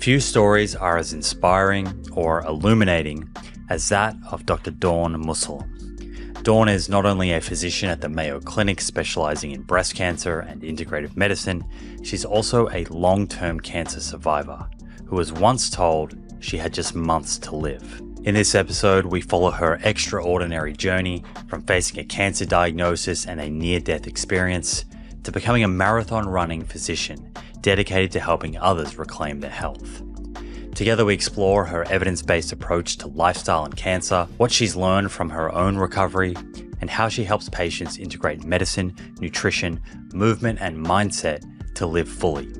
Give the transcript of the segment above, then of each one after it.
Few stories are as inspiring or illuminating as that of Dr. Dawn Mussallem. Dawn is not only a physician at the Mayo Clinic specializing in breast cancer and integrative medicine, she's also a long-term cancer survivor who was once told she had just months to live. In this episode, we follow her extraordinary journey from facing a cancer diagnosis and a near-death experience to becoming a marathon running physician dedicated to helping others reclaim their health. Together we explore her evidence-based approach to lifestyle and cancer, what she's learned from her own recovery, and how she helps patients integrate medicine, nutrition, movement, and mindset to live fully,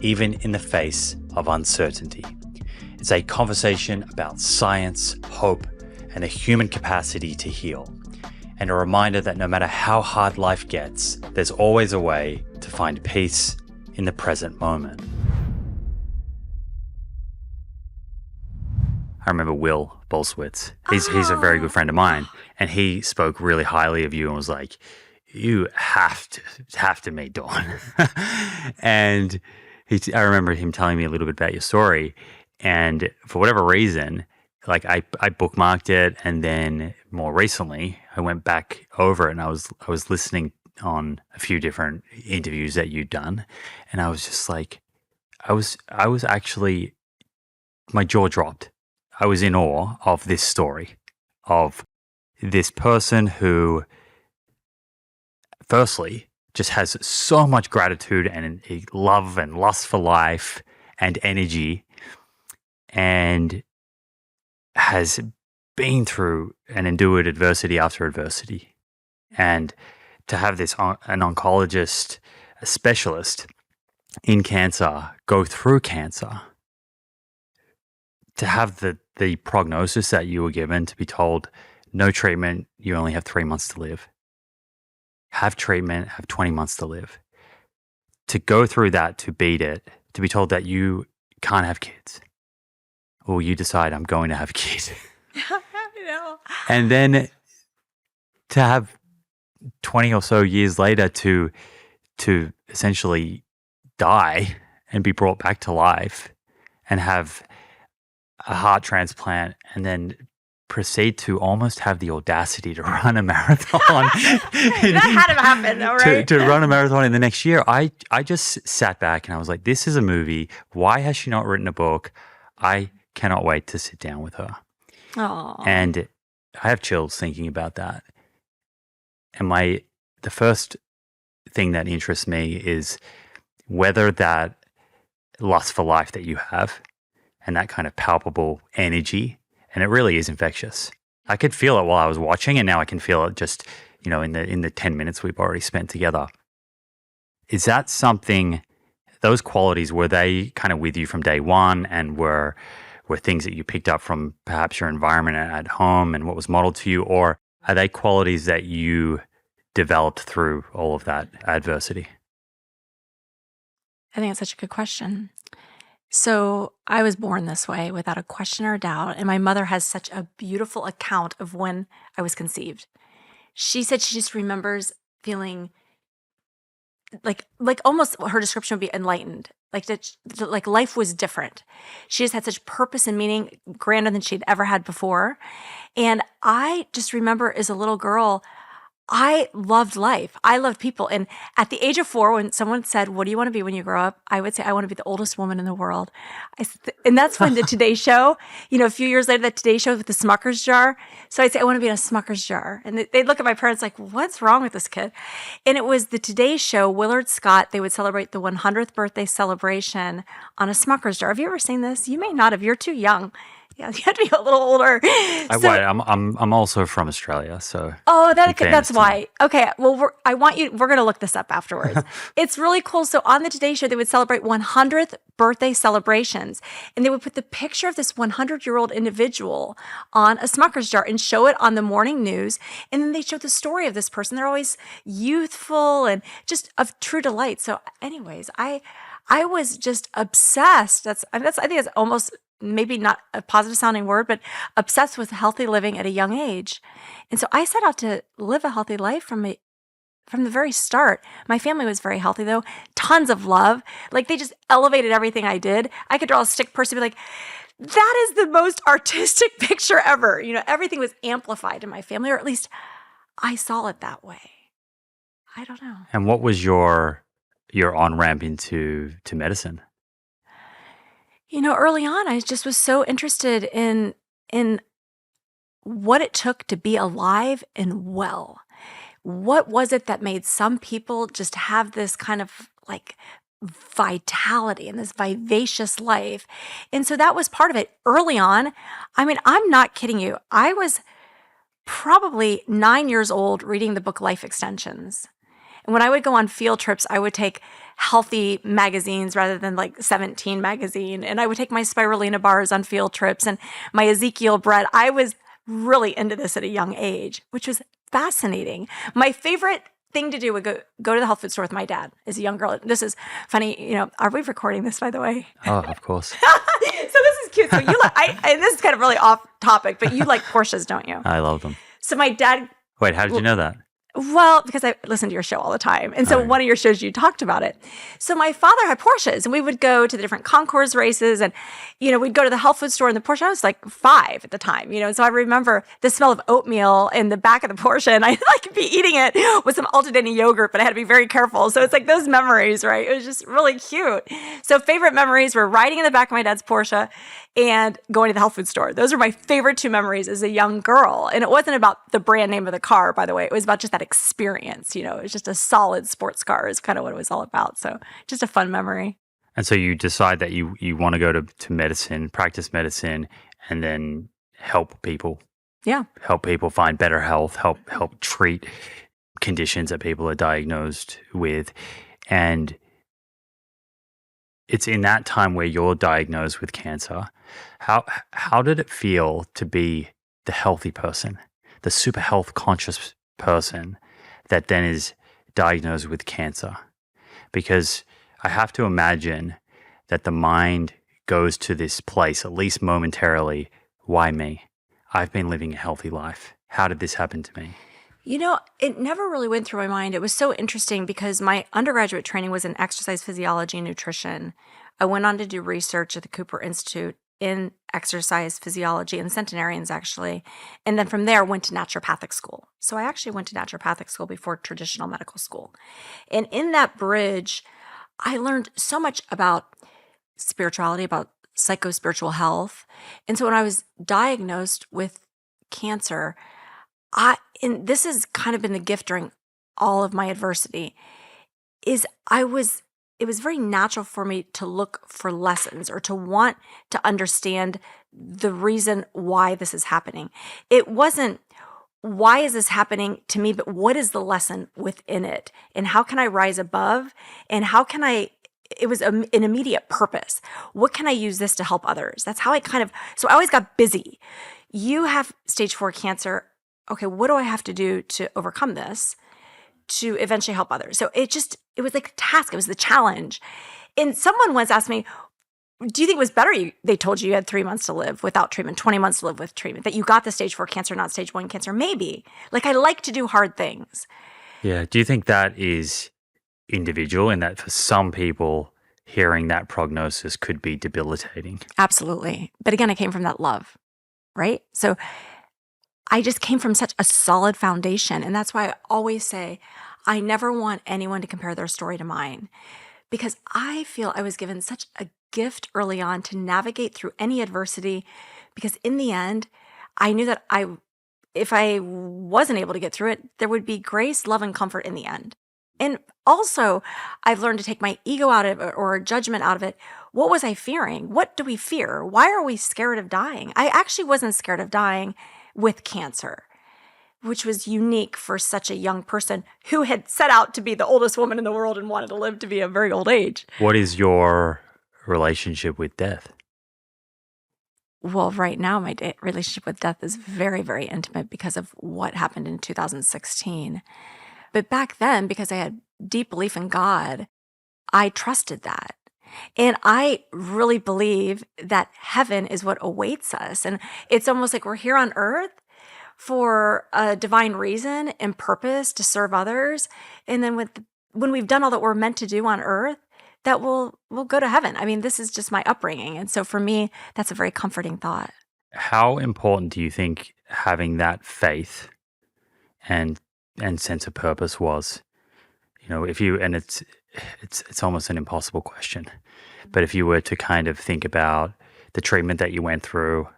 even in the face of uncertainty. It's a conversation about science, hope, and the human capacity to heal, and a reminder that no matter how hard life gets, there's always a way to find peace in the present moment. I remember Will Bolswitz. He's a very good friend of mine, and he spoke really highly of you and was like, "You have to meet Dawn." And I remember him telling me a little bit about your story, and for whatever reason, like I bookmarked it, and then more recently I went back over it and I was listening on a few different interviews that you'd done, and I was just like, I was actually, my jaw dropped. I was in awe of this story, of this person who, firstly, just has so much gratitude and love and lust for life and energy, and has been through and endured adversity after adversity. And to have this, an oncologist, a specialist in cancer, go through cancer, to have the prognosis that you were given, to be told, no treatment, you only have 3 months to live. Have treatment, have 20 months to live. To go through that, to beat it, to be told that you can't have kids. Or you decide, I'm going to have kids. I know. And then to have 20 or so years later to essentially die and be brought back to life and have a heart transplant, and then proceed to almost have the audacity to run a marathon. That had to happen, though, right? To run a marathon in the next year. I just sat back and I was like, this is a movie. Why has she not written a book? I cannot wait to sit down with her. Aww. And I have chills thinking about that. And the first thing that interests me is whether that lust for life that you have and that kind of palpable energy, and it really is infectious. I could feel it while I was watching, and now I can feel it just, in the 10 minutes we've already spent together. Is that something, those qualities, were they kind of with you from day one, and were things that you picked up from perhaps your environment at home and what was modeled to you, or are they qualities that you developed through all of that adversity? I think it's such a good question. So I was born this way without a question or a doubt. And my mother has such a beautiful account of when I was conceived. She said she just remembers feeling like almost her description would be enlightened. Like life was different. She just had such purpose and meaning grander than she'd ever had before. And I just remember as a little girl, I loved life. I loved people. And at the age of 4, when someone said, "What do you want to be when you grow up?" I would say, "I want to be the oldest woman in the world." And that's when the Today Show, a few years later, that Today Show with the Smucker's jar. So I'd say, "I want to be in a Smucker's jar." And they'd look at my parents like, "What's wrong with this kid?" And it was the Today Show, Willard Scott, they would celebrate the 100th birthday celebration on a Smucker's jar. Have you ever seen this? You may not have. You're too young. Yeah, you have to be a little older. I'm also from Australia, so. Oh, that's why. Okay, well, we're going to look this up afterwards. It's really cool. So on the Today Show, they would celebrate 100th birthday celebrations, and they would put the picture of this 100-year-old individual on a Smucker's jar and show it on the morning news, and then they show the story of this person. They're always youthful and just of true delight. So anyways, I was just obsessed. I think it's almost maybe not a positive sounding word, but obsessed with healthy living at a young age. And so I set out to live a healthy life from from the very start. My family was very healthy though. Tons of love. Like they just elevated everything I did. I could draw a stick person and be like, that is the most artistic picture ever. Everything was amplified in my family, or at least I saw it that way. I don't know. And what was your on-ramp into medicine? Early on, I just was so interested in what it took to be alive and well. What was it that made some people just have this kind of like vitality and this vivacious life? And so that was part of it early on. I mean, I'm not kidding you. I was probably 9 years old reading the book Life Extensions. And when I would go on field trips, I would take healthy magazines rather than like 17 magazine. And I would take my spirulina bars on field trips and my Ezekiel bread. I was really into this at a young age, which was fascinating. My favorite thing to do would go to the health food store with my dad as a young girl. This is funny. Are we recording this, by the way? Oh, of course. So this is cute. So you this is kind of really off topic, but you like Porsches, don't you? I love them. So my dad. Wait, how did you know that? Well, because I listen to your show all the time. And so one of your shows, you talked about it. So my father had Porsches and we would go to the different concours races and, we'd go to the health food store in the Porsche. I was like 5 at the time, and so I remember the smell of oatmeal in the back of the Porsche and I'd like be eating it with some Altadena yogurt, but I had to be very careful. So it's like those memories, right? It was just really cute. So favorite memories were riding in the back of my dad's Porsche and going to the health food store. Those are my favorite 2 memories as a young girl. And it wasn't about the brand name of the car, by the way. It was about just that experience. It was just a solid sports car is kind of what it was all about. So just a fun memory. And so you decide that you want to go to medicine, practice medicine, and then help people. Yeah. Help people find better health, help treat conditions that people are diagnosed with. And it's in that time where you're diagnosed with cancer. How did it feel to be the healthy person, the super health conscious person that then is diagnosed with cancer? Because I have to imagine that the mind goes to this place, at least momentarily. Why me? I've been living a healthy life. How did this happen to me? It never really went through my mind. It was so interesting because my undergraduate training was in exercise physiology and nutrition. I went on to do research at the Cooper Institute in exercise physiology and centenarians, actually. And then from there, went to naturopathic school. So I actually went to naturopathic school before traditional medical school. And in that bridge, I learned so much about spirituality, about psycho-spiritual health. And so when I was diagnosed with cancer, and this has kind of been the gift during all of my adversity, it was very natural for me to look for lessons or to want to understand the reason why this is happening. It wasn't, why is this happening to me, but what is the lesson within it? And how can I rise above? And it was an immediate purpose. What can I use this to help others? That's how so I always got busy. You have stage 4 cancer. Okay, what do I have to do to overcome this to eventually help others? So it was like a task. It was the challenge. And someone once asked me, do you think it was better they told you had 3 months to live without treatment, 20 months to live with treatment, that you got the stage 4 cancer, not stage 1 cancer? Maybe. Like, I like to do hard things. Yeah. Do you think that is individual and that for some people, hearing that prognosis could be debilitating? Absolutely. But again, I came from that love, right? So I just came from such a solid foundation. And that's why I always say, I never want anyone to compare their story to mine, because I feel I was given such a gift early on to navigate through any adversity, because in the end, I knew that if I wasn't able to get through it, there would be grace, love, and comfort in the end. And also, I've learned to take my ego out of it or judgment out of it. What was I fearing? What do we fear? Why are we scared of dying? I actually wasn't scared of dying with cancer, which was unique for such a young person who had set out to be the oldest woman in the world and wanted to live to be a very old age. What is your relationship with death? Well, right now, my relationship with death is very, very intimate because of what happened in 2016. But back then, because I had deep belief in God, I trusted that. And I really believe that heaven is what awaits us. And it's almost like we're here on earth for a divine reason and purpose to serve others. And then when we've done all that we're meant to do on earth, that we'll go to heaven. I mean, this is just my upbringing. And so for me, that's a very comforting thought. How important do you think having that faith and sense of purpose was? If you, and it's almost an impossible question, but if you were to kind of think about the treatment that you went through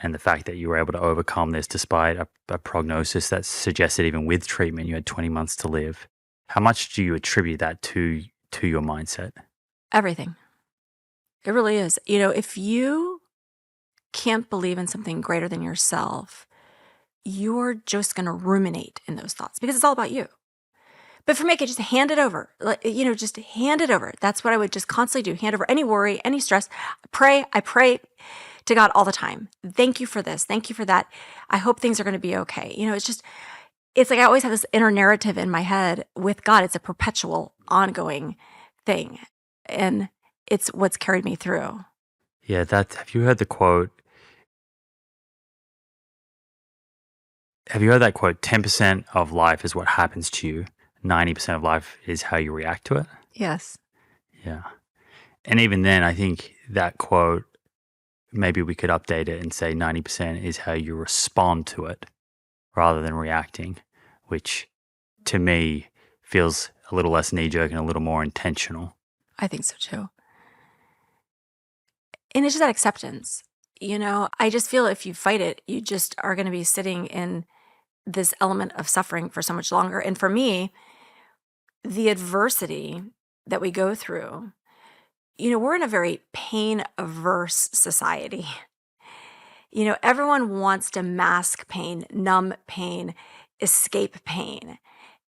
and the fact that you were able to overcome this despite a prognosis that suggested even with treatment you had 20 months to live, how much do you attribute that to your mindset? Everything. It really is. If you can't believe in something greater than yourself, you're just going to ruminate in those thoughts because it's all about you. But for me, I could just hand it over. Just hand it over. That's what I would just constantly do. Hand over any worry, any stress. I pray to God all the time. Thank you for this. Thank you for that. I hope things are going to be okay. It's like I always have this inner narrative in my head with God. It's a perpetual, ongoing thing. And it's what's carried me through. Yeah, have you heard the quote? Have you heard that quote? 10% of life is what happens to you. 90% of life is how you react to it. Yes. Yeah. And even then, I think that quote, maybe we could update it and say 90% is how you respond to it rather than reacting, which to me feels a little less knee-jerk and a little more intentional. I think so too. And it's just that acceptance. I just feel if you fight it, you just are going to be sitting in this element of suffering for so much longer. And for me, the adversity that we go through, we're in a very pain-averse society. Everyone wants to mask pain, numb pain, escape pain.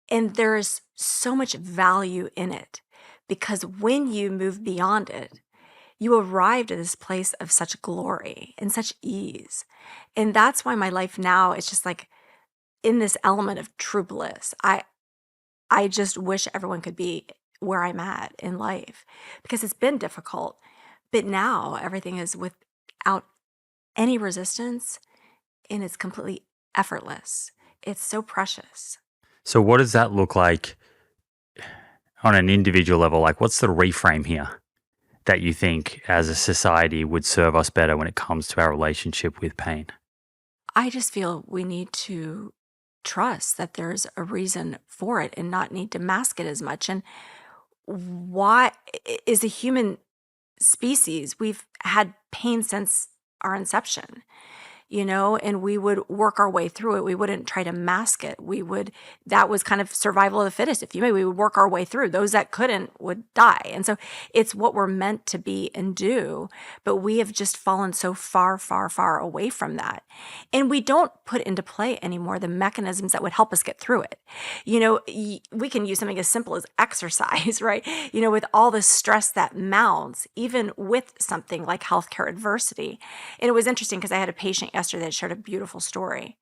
And there's so much value in it because when you move beyond it, you arrived at this place of such glory and such ease. And that's why my life now is just like in this element of true bliss. I just wish everyone could be where I'm at in life because it's been difficult. But now everything is without any resistance and it's completely effortless. It's so precious. So what does that look like on an individual level? Like, what's the reframe here that you think as a society would serve us better when it comes to our relationship with pain? I just feel we need to trust that there's a reason for it and not need to mask it as much. And why is a human species, we've had pain since our inception, and we would work our way through it. We wouldn't try to mask it. That was kind of survival of the fittest. If you may, we would work our way through. Those that couldn't would die. And so it's what we're meant to be and do, but we have just fallen so far, far, far away from that. And we don't put into play anymore the mechanisms that would help us get through it. We can use something as simple as exercise, right? With all the stress that mounts, even with something like healthcare adversity. And it was interesting because I had a patient yesterday that shared a beautiful story.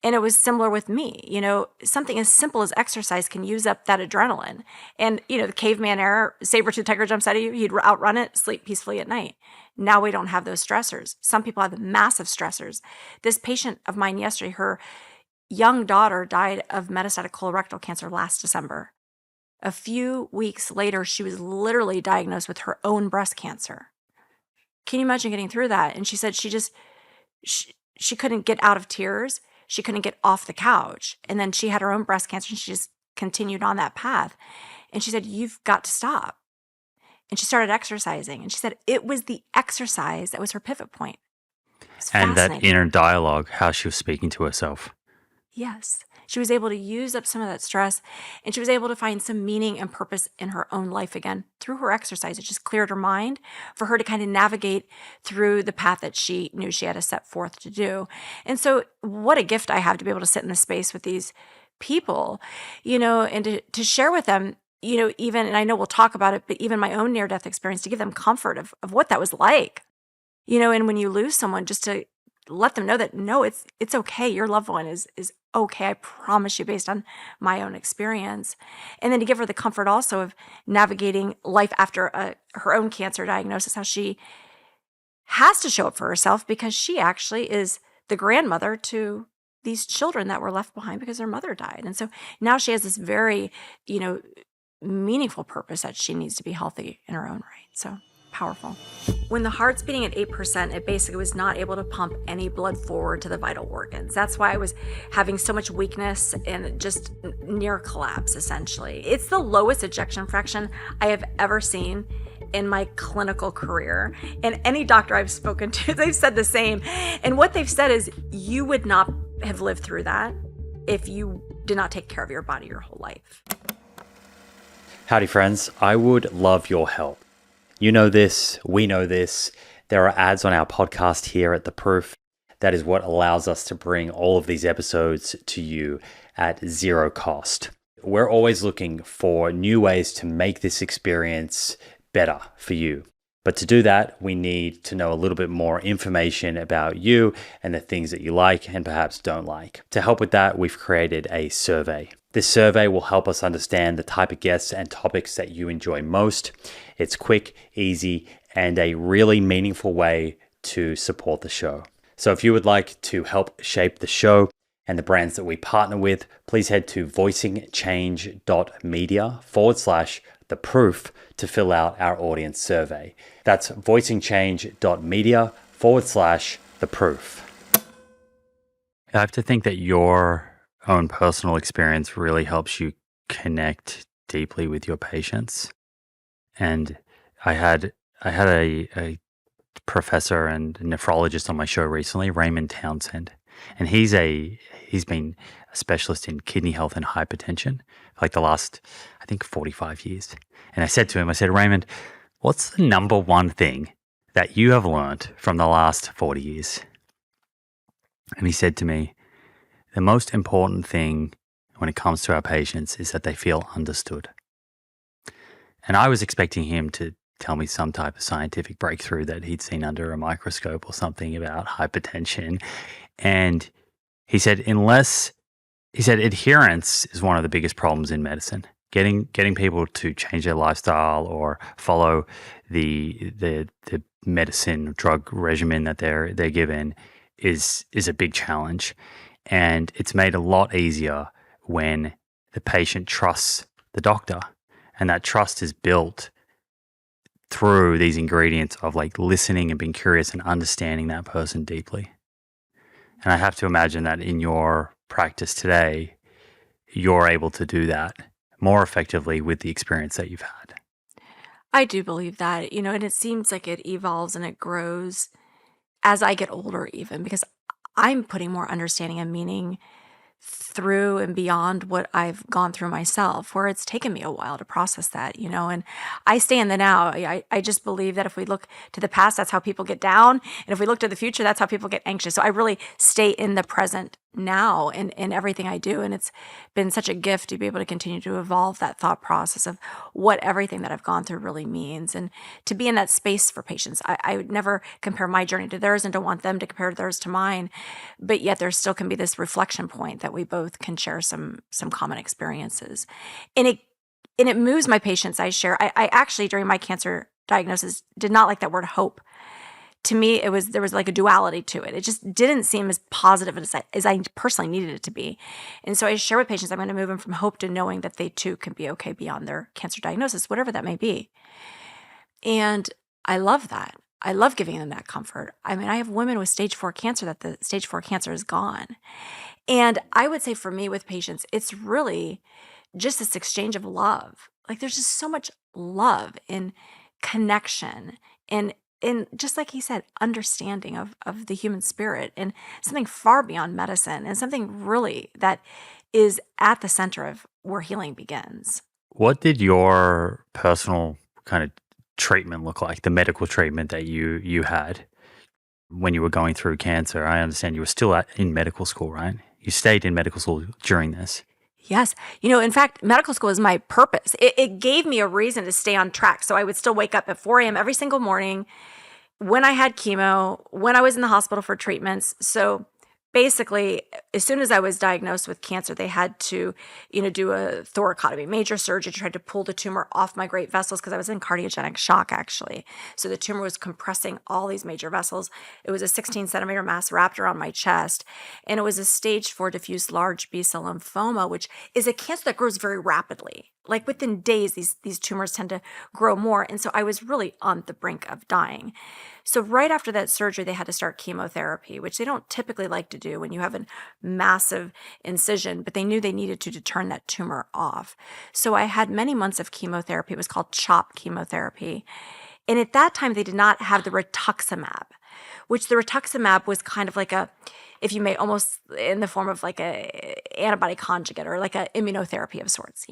And it was similar with me. Something as simple as exercise can use up that adrenaline. And, the caveman era, saber-tooth tiger jumps out of you, he'd outrun it, sleep peacefully at night. Now we don't have those stressors. Some people have massive stressors. This patient of mine yesterday, her young daughter died of metastatic colorectal cancer last December. A few weeks later, she was literally diagnosed with her own breast cancer. Can you imagine getting through that? And she said she couldn't get out of tears. She couldn't get off the couch. And then she had her own breast cancer and she just continued on that path. And she said, you've got to stop. And she started exercising. And she said it was the exercise that was her pivot point. And that inner dialogue, how she was speaking to herself. Yes. She was able to use up some of that stress and she was able to find some meaning and purpose in her own life again through her exercise. It just cleared her mind for her to kind of navigate through the path that she knew she had to set forth to do. And so what a gift I have to be able to sit in the space with these people, and to share with them, even, and I know we'll talk about it, but even my own near-death experience, to give them comfort of what that was like, and when you lose someone, just to let them know that, no, it's okay. Your loved one is okay. I promise you, based on my own experience. And then to give her the comfort also of navigating life after her own cancer diagnosis, how she has to show up for herself because she actually is the grandmother to these children that were left behind because their mother died. And so now she has this very, meaningful purpose that she needs to be healthy in her own right. So powerful. When the heart's beating at 8%, it basically was not able to pump any blood forward to the vital organs. That's why I was having so much weakness and just near collapse, essentially. It's the lowest ejection fraction I have ever seen in my clinical career. And any doctor I've spoken to, they've said the same. And what they've said is you would not have lived through that if you did not take care of your body your whole life. Howdy, friends. I would love your help. You know this, we know this. There are ads on our podcast here at The Proof. That is what allows us to bring all of these episodes to you at zero cost. We're always looking for new ways to make this experience better for you. But to do that, we need to know a little bit more information about you and the things that you like and perhaps don't like. To help with that, we've created a survey. This survey will help us understand the type of guests and topics that you enjoy most. It's quick, easy, and a really meaningful way to support the show. So if you would like to help shape the show and the brands that we partner with, please head to voicingchange.media/the proof to fill out our audience survey. That's voicingchange.media/the proof. I have to think that your own personal experience really helps you connect deeply with your patients. And I had a professor and nephrologist on my show recently, Raymond Townsend, and he's been a specialist in kidney health and hypertension for like the last, I think, 45 years. And I said to him, Raymond, what's the number one thing that you have learned from the last 40 years? And he said to me, the most important thing when it comes to our patients is that they feel understood. And I was expecting him to tell me some type of scientific breakthrough that he'd seen under a microscope or something about hypertension. And he said, adherence is one of the biggest problems in medicine. Getting people to change their lifestyle or follow the medicine drug regimen that they're given is a big challenge. And it's made a lot easier when the patient trusts the doctor. And that trust is built through these ingredients of like listening and being curious and understanding that person deeply. And I have to imagine that in your practice today, you're able to do that more effectively with the experience that you've had. I do believe that, and it seems like it evolves and it grows as I get older even, because I'm putting more understanding and meaning through and beyond what I've gone through myself, where it's taken me a while to process that, and I stay in the now. I just believe that if we look to the past, that's how people get down. And if we look to the future, that's how people get anxious. So I really stay in the present now in everything I do. And it's been such a gift to be able to continue to evolve that thought process of what everything that I've gone through really means. And to be in that space for patients. I would never compare my journey to theirs and don't want them to compare theirs to mine. But yet there still can be this reflection point that we both can share some common experiences. And it moves my patients. I actually, during my cancer diagnosis, did not like that word hope. To me, there was like a duality to it. It just didn't seem as positive as I personally needed it to be. And so I share with patients, I'm going to move them from hope to knowing that they too can be okay beyond their cancer diagnosis, whatever that may be. And I love that. I love giving them that comfort. I mean, I have women with stage 4 cancer that the stage 4 cancer is gone. And I would say for me with patients, it's really just this exchange of love. Like there's just so much love and connection and just like he said, understanding of the human spirit and something far beyond medicine and something really that is at the center of where healing begins. What did your personal kind of treatment look like, the medical treatment that you had when you were going through cancer? I understand you were still in medical school, right? You stayed in medical school during this. Yes. In fact, medical school is my purpose. It gave me a reason to stay on track. So I would still wake up at 4 a.m. every single morning when I had chemo, when I was in the hospital for treatments. So basically, as soon as I was diagnosed with cancer, they had to, do a thoracotomy, major surgery, tried to pull the tumor off my great vessels because I was in cardiogenic shock, actually. So the tumor was compressing all these major vessels. It was a 16-centimeter mass wrapped around my chest, and it was a stage 4 diffuse large B-cell lymphoma, which is a cancer that grows very rapidly. Like within days, these tumors tend to grow more, and so I was really on the brink of dying. So right after that surgery, they had to start chemotherapy, which they don't typically like to do when you have a massive incision, but they knew they needed to turn that tumor off. So I had many months of chemotherapy. It was called CHOP chemotherapy. And at that time, they did not have the rituximab, which the rituximab was kind of like if you may, almost in the form of like a antibody conjugate or like a immunotherapy of sorts,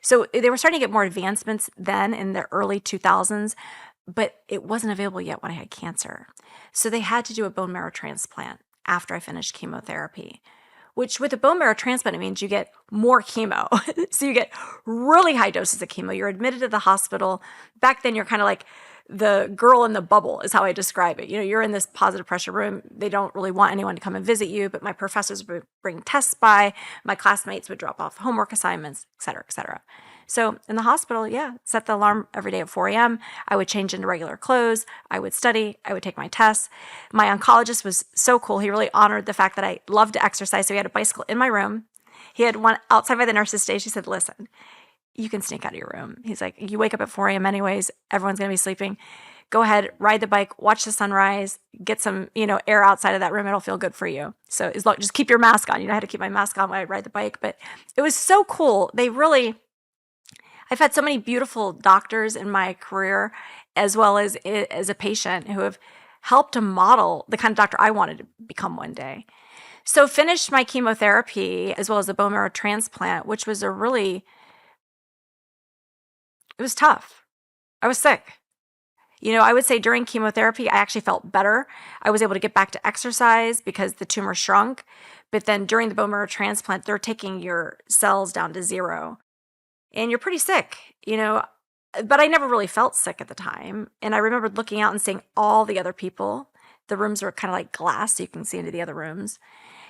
So they were starting to get more advancements then in the early 2000s, but it wasn't available yet when I had cancer. So they had to do a bone marrow transplant after I finished chemotherapy, which with a bone marrow transplant, it means you get more chemo. So you get really high doses of chemo. You're admitted to the hospital. Back then, you're kind of like the girl in the bubble is how I describe it. You're in this positive pressure room. They don't really want anyone to come and visit you, but my professors would bring tests by. My classmates would drop off homework assignments, et cetera, et cetera. So in the hospital, set the alarm every day at 4 a.m. I would change into regular clothes. I would study. I would take my tests. My oncologist was so cool. He really honored the fact that I loved to exercise. So he had a bicycle in my room. He had one outside by the nurse's station. He said, listen, you can sneak out of your room. He's like, you wake up at 4 a.m. anyways. Everyone's going to be sleeping. Go ahead, ride the bike, watch the sunrise, get some, air outside of that room. It'll feel good for you. So just keep your mask on. I had to keep my mask on when I ride the bike. But it was so cool. I've had so many beautiful doctors in my career, as well as a patient, who have helped to model the kind of doctor I wanted to become one day. So finished my chemotherapy as well as the bone marrow transplant, which was it was tough. I was sick. I would say during chemotherapy, I actually felt better. I was able to get back to exercise because the tumor shrunk. But then during the bone marrow transplant, they're taking your cells down to 0. And you're pretty sick, but I never really felt sick at the time. And I remembered looking out and seeing all the other people. The rooms were kind of like glass, so you can see into the other rooms.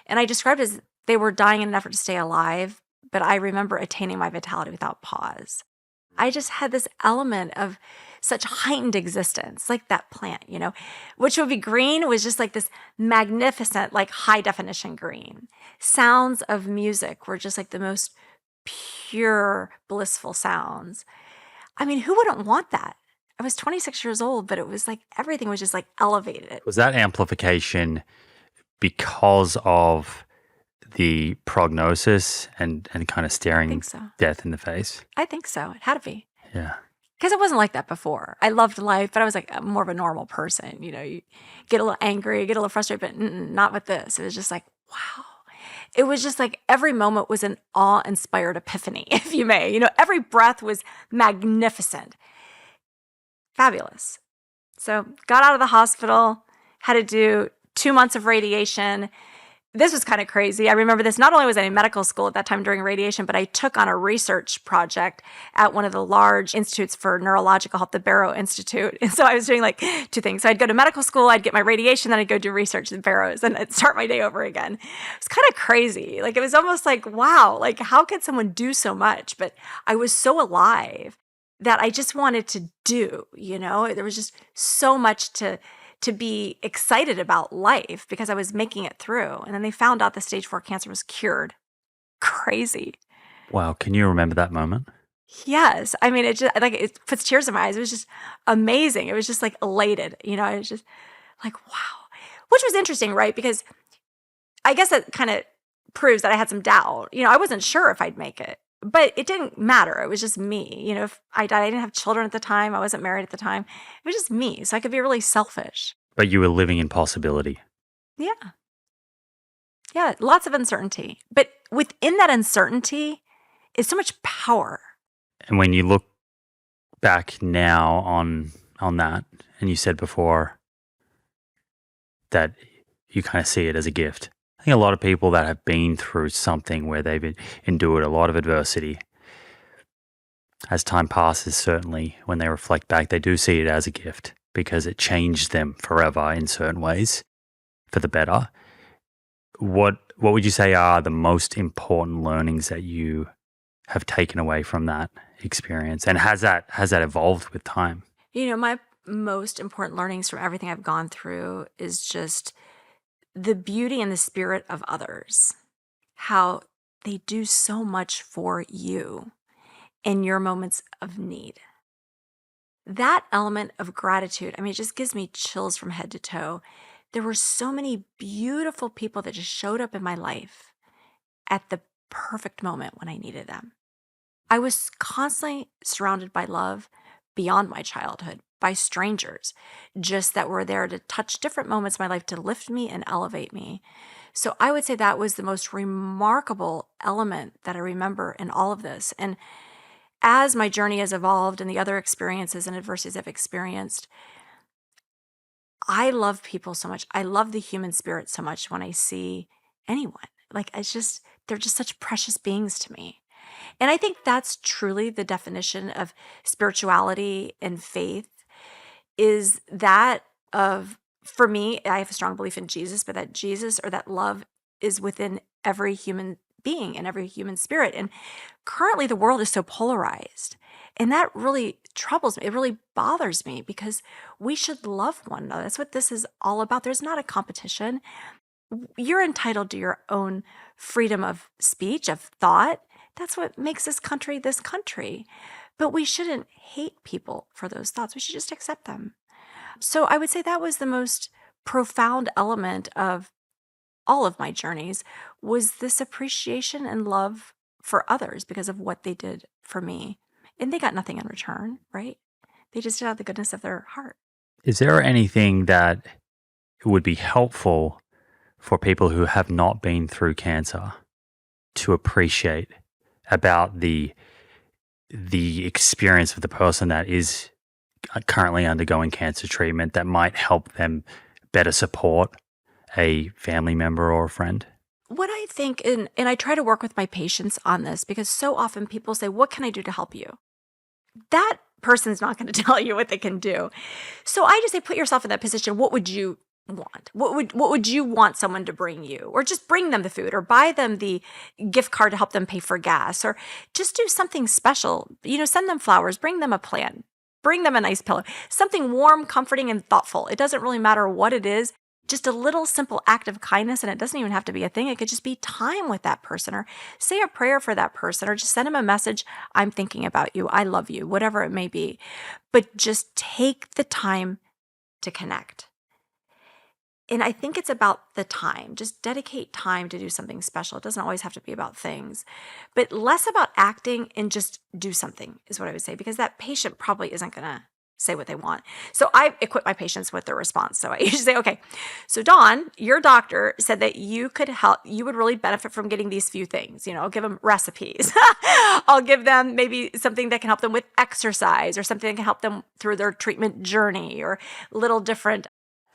And I described it as they were dying in an effort to stay alive, but I remember attaining my vitality without pause. I just had this element of such heightened existence, like that plant, which would be green, was just like this magnificent, like high definition green. Sounds of music were just like the most pure, blissful sounds. I mean, who wouldn't want that? I was 26 years old, but it was like everything was just like elevated. Was that amplification because of the prognosis and kind of staring death in the face? I think so. It had to be. Yeah. Because it wasn't like that before. I loved life, but I was like more of a normal person. You get a little angry, get a little frustrated, but not with this. It was just like, wow. It was just like every moment was an awe-inspired epiphany, if you may. Every breath was magnificent. Fabulous. So got out of the hospital, had to do 2 months of radiation. This was kind of crazy. I remember this. Not only was I in medical school at that time during radiation, but I took on a research project at one of the large institutes for neurological health, the Barrow Institute. And so I was doing like 2 things. So I'd go to medical school, I'd get my radiation, then I'd go do research at Barrows, and I'd start my day over again. It's kind of crazy. Like it was almost like, wow, like how could someone do so much? But I was so alive that I just wanted to do, There was just so much to be excited about life because I was making it through. And then they found out the stage 4 cancer was cured. Crazy. Wow. Can you remember that moment? Yes. I mean, it puts tears in my eyes. It was just amazing. It was just like elated, I was just like, wow, which was interesting, right? Because I guess that kind of proves that I had some doubt. I wasn't sure if I'd make it, but it didn't matter. It was just me. If I died, I didn't have children at the time. I wasn't married at the time. It was just me. So I could be really selfish. But you were living in possibility. Yeah. Yeah. Lots of uncertainty. But within that uncertainty is so much power. And when you look back now on that, and you said before that you kind of see it as a gift. I think a lot of people that have been through something where they've endured a lot of adversity, as time passes, certainly when they reflect back, they do see it as a gift because it changed them forever in certain ways for the better. what would you say are the most important learnings that you have taken away from that experience? And has that evolved with time? My most important learnings from everything I've gone through is just the beauty and the spirit of others, how they do so much for you in your moments of need. That element of gratitude, it just gives me chills from head to toe. There were so many beautiful people that just showed up in my life at the perfect moment when I needed them. I was constantly surrounded by love beyond my childhood, by strangers, just that were there to touch different moments in my life to lift me and elevate me. So I would say that was the most remarkable element that I remember in all of this. And as my journey has evolved and the other experiences and adversities I've experienced, I love people so much. I love the human spirit so much when I see anyone. They're just such precious beings to me. And I think that's truly the definition of spirituality and faith, is that of, for me, I have a strong belief in Jesus, but that Jesus or that love is within every human being and every human spirit. And currently the world is so polarized. And that really troubles me. It really bothers me because we should love one another. That's what this is all about. There's not a competition. You're entitled to your own freedom of speech, of thought. That's what makes this country this country. But we shouldn't hate people for those thoughts. We should just accept them. So I would say that was the most profound element of all of my journeys, was this appreciation and love for others because of what they did for me. And they got nothing in return, right? They just did out of the goodness of their heart. Is there anything that would be helpful for people who have not been through cancer to appreciate about the experience of the person that is currently undergoing cancer treatment that might help them better support a family member or a friend? What I think, and I try to work with my patients on this, because so often people say, what can I do to help you? That person's not going to tell you what they can do. So I just say, put yourself in that position. What would you want? What would you want someone to bring you? Or just bring them the food, or buy them the gift card to help them pay for gas, or just do something special. Send them flowers, bring them a plant, bring them a nice pillow, something warm, comforting, and thoughtful. It doesn't really matter what it is. Just a little simple act of kindness, and it doesn't even have to be a thing. It could just be time with that person, or say a prayer for that person, or just send them a message. I'm thinking about you. I love you, whatever it may be. But just take the time to connect. And I think it's about the time. Just dedicate time to do something special. It doesn't always have to be about things, but less about acting, and just do something is what I would say, because that patient probably isn't going to say what they want. So I equip my patients with their response. So I usually say, okay, so Dawn, your doctor said that you would really benefit from getting these few things. I'll give them recipes. I'll give them maybe something that can help them with exercise, or something that can help them through their treatment journey, or little different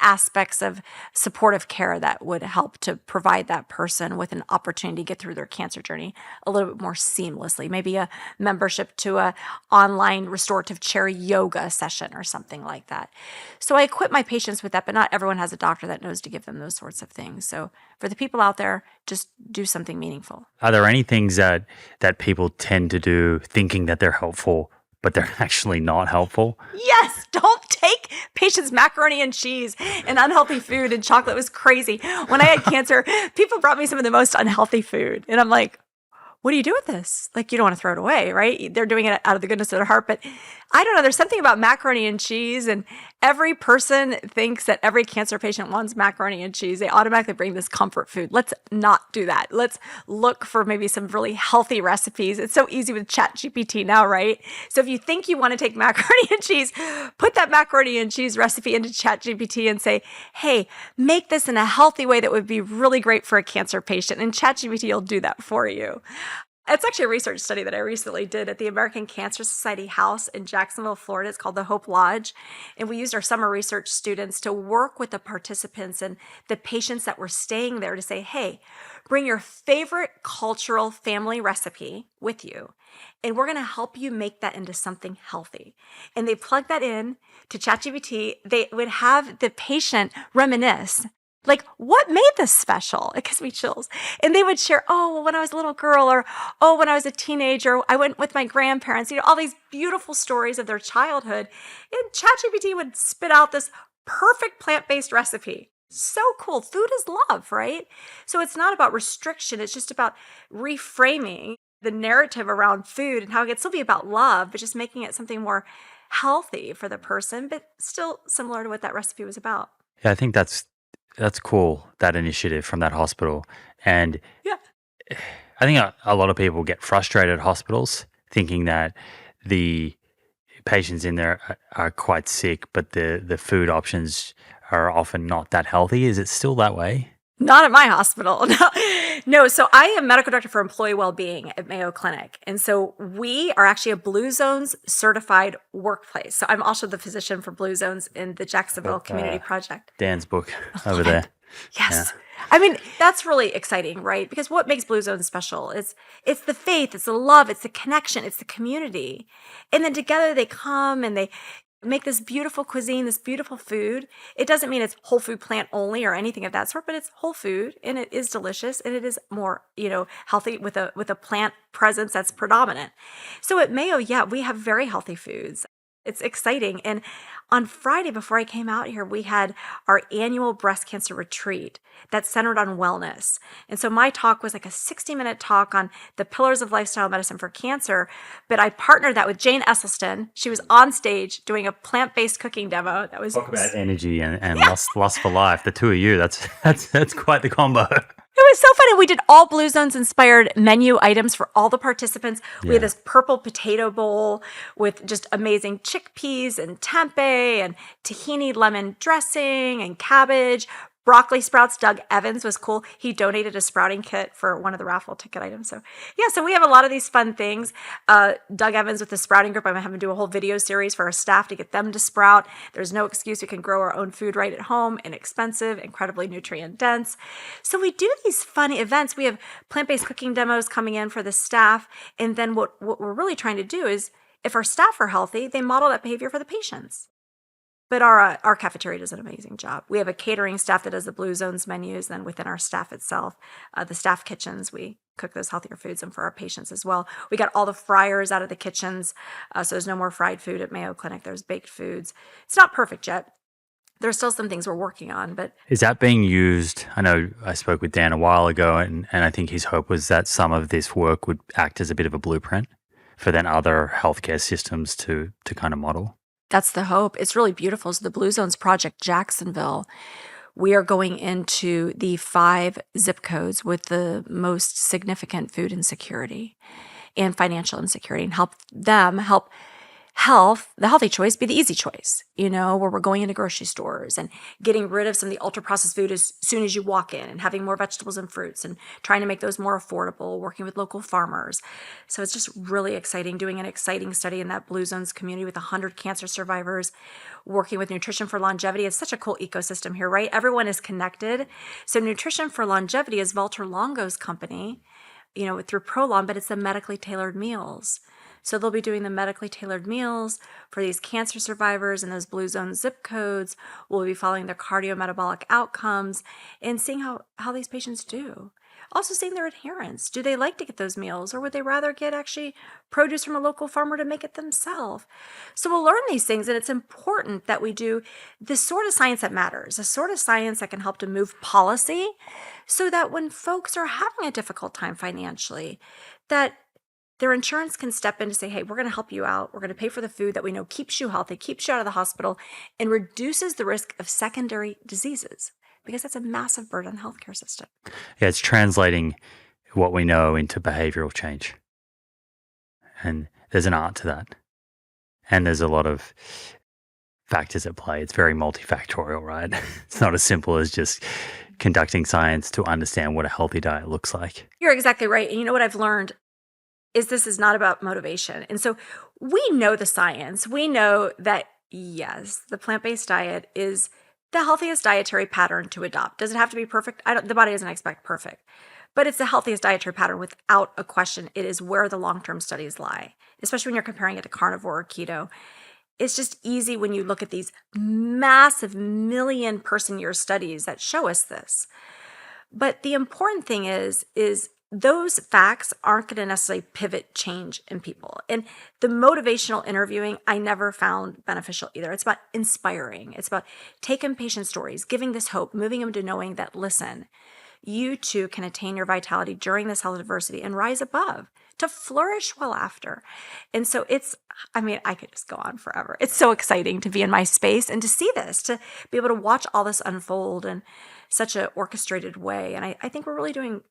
aspects of supportive care that would help to provide that person with an opportunity to get through their cancer journey a little bit more seamlessly. Maybe a membership to a online restorative chair yoga session or something like that. So I equip my patients with that, but not everyone has a doctor that knows to give them those sorts of things. So for the people out there, just do something meaningful. Are there any things that people tend to do thinking that they're helpful, but they're actually not helpful? Yes, don't take patients' macaroni and cheese and unhealthy food and chocolate. It was crazy. When I had cancer, people brought me some of the most unhealthy food. And I'm like, what do you do with this? You don't want to throw it away, right? They're doing it out of the goodness of their heart. But I don't know. There's something about macaroni and cheese, and every person thinks that every cancer patient wants macaroni and cheese. They automatically bring this comfort food. Let's not do that. Let's look for maybe some really healthy recipes. It's so easy with ChatGPT now, right? So if you think you want to take macaroni and cheese, put that macaroni and cheese recipe into ChatGPT and say, hey, make this in a healthy way that would be really great for a cancer patient. And ChatGPT will do that for you. It's actually a research study that I recently did at the American Cancer Society House in Jacksonville, Florida. It's called the Hope Lodge. And we used our summer research students to work with the participants and the patients that were staying there to say, hey, bring your favorite cultural family recipe with you, and we're going to help you make that into something healthy. And they plugged that in to ChatGPT. They would have the patient reminisce Like, what made this special? It gives me chills. And they would share, oh, well, when I was a little girl, or oh, when I was a teenager, I went with my grandparents, all these beautiful stories of their childhood. And ChatGPT would spit out this perfect plant-based recipe. So cool. Food is love, right? So it's not about restriction. It's just about reframing the narrative around food and how it can still be about love, but just making it something more healthy for the person, but still similar to what that recipe was about. Yeah, I think that's cool, that initiative from that hospital. And Yeah. I think a lot of people get frustrated at hospitals thinking that the patients in there are quite sick, but the food options are often not that healthy. Is it still that way? Not at my hospital. No. So I am medical director for employee well-being at Mayo Clinic. And so we are actually a Blue Zones certified workplace. So I'm also the physician for Blue Zones in the Jacksonville With Community Project. Dan's book Love over there. it. Yes. I mean, that's really exciting, right? Because what makes Blue Zones special is it's the faith, it's the love, it's the connection, it's the community. And then together they come and they make this beautiful cuisine, this beautiful food. It doesn't mean it's whole food plant only or anything of that sort, but it's whole food and it is delicious and it is more, healthy with a plant presence that's predominant. So at Mayo, yeah, we have very healthy foods. It's exciting. And on Friday, before I came out here, we had our annual breast cancer retreat that's centered on wellness. And so my talk was like a 60-minute talk on the pillars of lifestyle medicine for cancer. But I partnered that with Jane Esselstyn. She was on stage doing a plant-based cooking demo. That was Talk about energy and lust for life. The two of you, that's quite the combo. It was so funny. We did all Blue Zones inspired menu items for all the participants. We had this purple potato bowl with just amazing chickpeas and tempeh and tahini lemon dressing and cabbage. Broccoli sprouts. Doug Evans was cool. He donated a sprouting kit for one of the raffle ticket items. So so we have a lot of these fun things. Doug Evans with the sprouting group, I'm going to have him do a whole video series for our staff to get them to sprout. There's no excuse. We can grow our own food right at home, inexpensive, incredibly nutrient dense. So we do these fun events. We have plant-based cooking demos coming in for the staff. And then what we're really trying to do is if our staff are healthy, they model that behavior for the patients. But our cafeteria does an amazing job. We have a catering staff that does the Blue Zones menus. Then within our staff itself, the staff kitchens, we cook those healthier foods and for our patients as well. We got all the fryers out of the kitchens. So there's no more fried food at Mayo Clinic. There's baked foods. It's not perfect yet. There's still some things we're working on, but is that being used? I know I spoke with Dan a while ago, and I think his hope was that some of this work would act as a bit of a blueprint for then other healthcare systems to kind of model. That's the hope. It's really beautiful. So the Blue Zones Project Jacksonville, we are going into the 5 zip codes with the most significant food insecurity and financial insecurity and help the healthy choice be the easy choice, where we're going into grocery stores and getting rid of some of the ultra processed food as soon as you walk in and having more vegetables and fruits and trying to make those more affordable, working with local farmers. So it's just really exciting, doing an exciting study in that Blue Zones community with 100 cancer survivors, working with Nutrition for Longevity. It's such a cool ecosystem here, right? Everyone is connected. So Nutrition for Longevity is Valter Longo's company, through Prolon, but it's the medically tailored meals. So they'll be doing the medically tailored meals for these cancer survivors in those Blue Zone zip codes. We'll be following their cardiometabolic outcomes and seeing how these patients do. Also seeing their adherence. Do they like to get those meals or would they rather get actually produce from a local farmer to make it themselves? So we'll learn these things, and it's important that we do the sort of science that matters, the sort of science that can help to move policy so that when folks are having a difficult time financially, that their insurance can step in to say, hey, we're going to help you out. We're going to pay for the food that we know keeps you healthy, keeps you out of the hospital, and reduces the risk of secondary diseases, because that's a massive burden on the healthcare system. Yeah, it's translating what we know into behavioral change. And there's an art to that. And there's a lot of factors at play. It's very multifactorial, right? It's not as simple as just conducting science to understand what a healthy diet looks like. You're exactly right. And you know what I've learned is this is not about motivation. And so we know the science. We know that, yes, the plant-based diet is the healthiest dietary pattern to adopt. Does it have to be perfect? The body doesn't expect perfect. But it's the healthiest dietary pattern without a question. It is where the long-term studies lie, especially when you're comparing it to carnivore or keto. it's just easy when you look at these massive million-person-year studies that show us this. But the important thing is those facts aren't going to necessarily pivot change in people. And the motivational interviewing, I never found beneficial either. It's about inspiring. It's about taking patient stories, giving this hope, moving them to knowing that, listen, you too can attain your vitality during this health adversity and rise above to flourish well after. And so I could just go on forever. It's so exciting to be in my space and to see this, to be able to watch all this unfold in such an orchestrated way. And I think we're really doing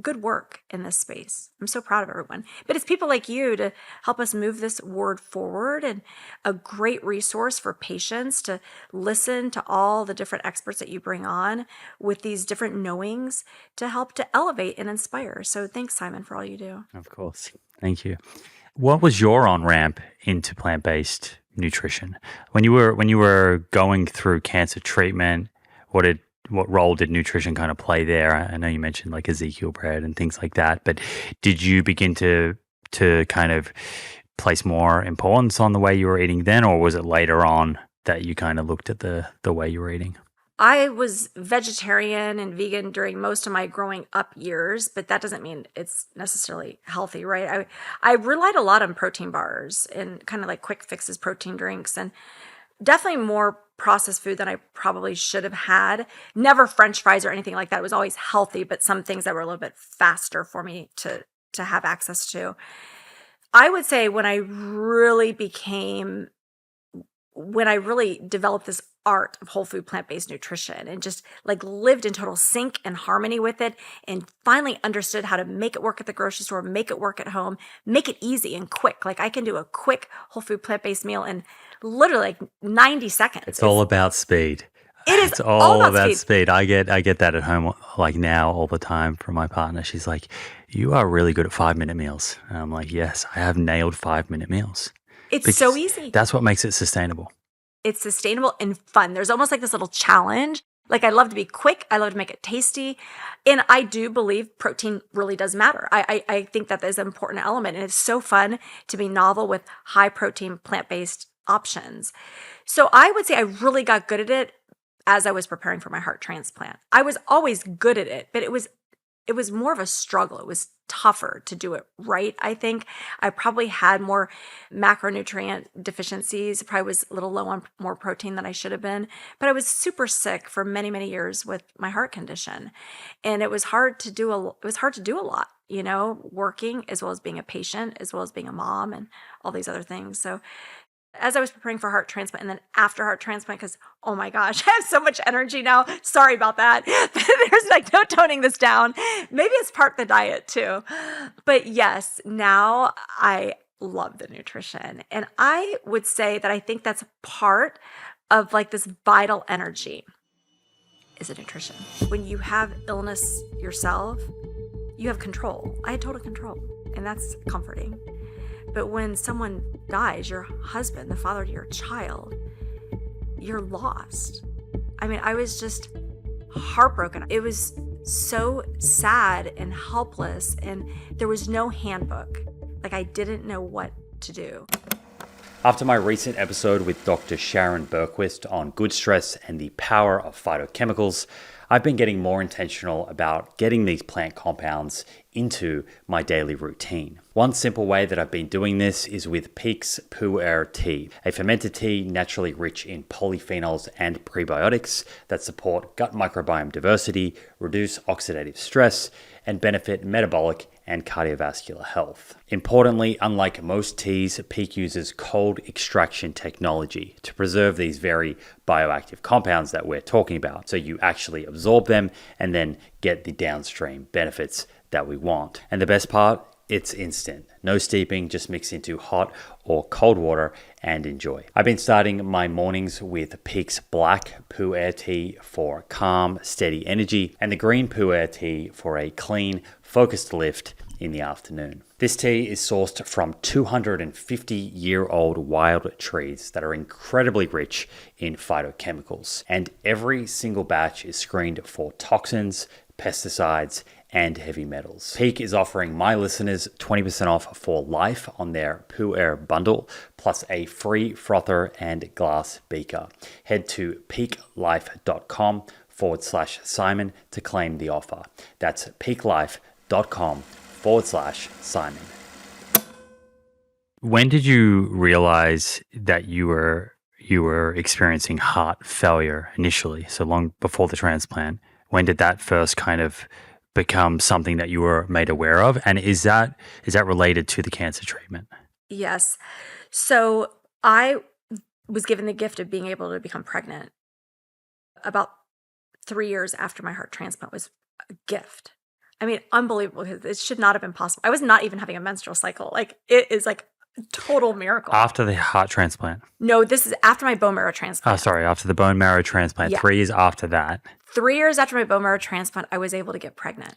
good work in this space. I'm so proud of everyone. But it's people like you to help us move this word forward, and a great resource for patients to listen to all the different experts that you bring on with these different knowings to help to elevate and inspire. So thanks, Simon, for all you do. Of course. Thank you. What was your on-ramp into plant-based nutrition? When you were going through cancer treatment, what role did nutrition kind of play there? I know you mentioned like Ezekiel bread and things like that, but did you begin to kind of place more importance on the way you were eating then, or was it later on that you kind of looked at the way you were eating? I was vegetarian and vegan during most of my growing up years, but that doesn't mean it's necessarily healthy, right? I relied a lot on protein bars and kind of like quick fixes, protein drinks, and definitely more processed food than I probably should have had. Never French fries or anything like that. It was always healthy, but some things that were a little bit faster for me to have access to. I would say when I really developed this art of whole food plant-based nutrition and just like lived in total sync and harmony with it, and finally understood how to make it work at the grocery store, make it work at home, make it easy and quick. Like I can do a quick whole food plant-based meal in literally like 90 seconds. It's all about speed. It is It's all about speed. speed. I get that at home like now all the time from my partner. She's like, "You are really good at 5-minute meals." And I'm like, "Yes, I have nailed 5-minute meals." It's so easy. That's what makes it sustainable. It's sustainable and fun. There's almost like this little challenge. Like I love to be quick. I love to make it tasty. And I do believe protein really does matter. I think that is an important element. And it's so fun to be novel with high protein plant-based options. So I would say I really got good at it as I was preparing for my heart transplant. I was always good at it, but it was more of a struggle. It was tougher to do it right, I think. I probably had more macronutrient deficiencies. Probably was a little low on more protein than I should have been. But I was super sick for many, many years with my heart condition. And it was hard to do a lot, working as well as being a patient, as well as being a mom and all these other things. So as I was preparing for heart transplant and then after heart transplant, because, oh my gosh, I have so much energy now. Sorry about that. There's like no toning this down. Maybe it's part of the diet too. But yes, now I love the nutrition. And I would say that I think that's part of like this vital energy is the nutrition. When you have illness yourself, you have control. I had total control, and that's comforting. But when someone dies, your husband, the father to your child, you're lost. I mean, I was just heartbroken. It was so sad and helpless, and there was no handbook. Like I didn't know what to do. After my recent episode with Dr. Sharon Berquist on good stress and the power of phytochemicals, I've been getting more intentional about getting these plant compounds into my daily routine. One simple way that I've been doing this is with Peak's Pu'er tea, a fermented tea naturally rich in polyphenols and prebiotics that support gut microbiome diversity, reduce oxidative stress, and benefit metabolic and cardiovascular health. Importantly, unlike most teas, Peak uses cold extraction technology to preserve these very bioactive compounds that we're talking about, so you actually absorb them and then get the downstream benefits that we want. And the best part, it's instant. No steeping, just mix into hot or cold water and enjoy. I've been starting my mornings with Peak's black Pu'er tea for calm, steady energy, and the green Pu'er tea for a clean, focused lift in the afternoon. This tea is sourced from 250-year-old wild trees that are incredibly rich in phytochemicals, and every single batch is screened for toxins, pesticides, and heavy metals. Peak is offering my listeners 20% off for life on their Pu'er bundle, plus a free frother and glass beaker. Head to peaklife.com/Simon to claim the offer. That's peaklife.com/Simon. When did you realize that you were experiencing heart failure initially? So long before the transplant. When did that first kind of become something that you were made aware of? And is that related to the cancer treatment? Yes. So I was given the gift of being able to become pregnant about 3 years after my heart transplant. Was a gift. I mean, unbelievable. It should not have been possible. I was not even having a menstrual cycle. Like, it is like a total miracle. After the heart transplant? No, this is after my bone marrow transplant. Oh, sorry. After the bone marrow transplant, Yeah. 3 years after that. 3 years after my bone marrow transplant, I was able to get pregnant.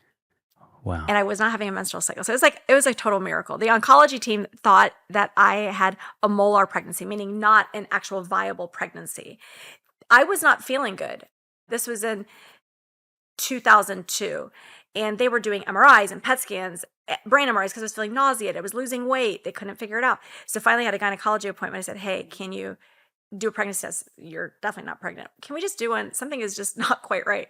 Wow. And I was not having a menstrual cycle. So it was a total miracle. The oncology team thought that I had a molar pregnancy, meaning not an actual viable pregnancy. I was not feeling good. This was in 2002. And they were doing MRIs and PET scans, brain MRIs, because I was feeling nauseated. I was losing weight. They couldn't figure it out. So finally I had a gynecology appointment. I said, hey, can you do a pregnancy test? You're definitely not pregnant. Can we just do one? Something is just not quite right.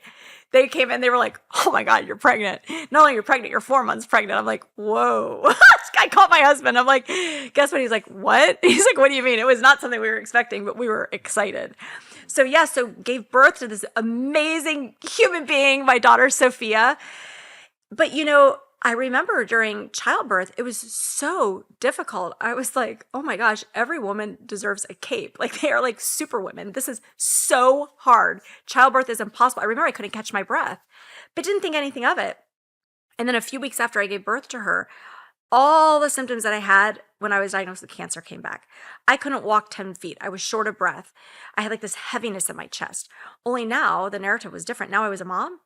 They came in, they were like, oh my God, you're pregnant. Not only you're pregnant, you're 4 months pregnant. I'm like, whoa. I called my husband. I'm like, guess what? He's like, what? He's like, what do you mean? It was not something we were expecting, but we were excited. So so gave birth to this amazing human being, my daughter, Sophia. But I remember during childbirth, it was so difficult. I was like, oh my gosh, every woman deserves a cape. Like, they are like super women. This is so hard. Childbirth is impossible. I remember I couldn't catch my breath, but didn't think anything of it. And then a few weeks after I gave birth to her, all the symptoms that I had when I was diagnosed with cancer came back. I couldn't walk 10 feet. I was short of breath. I had like this heaviness in my chest. Only now the narrative was different. Now I was a mom.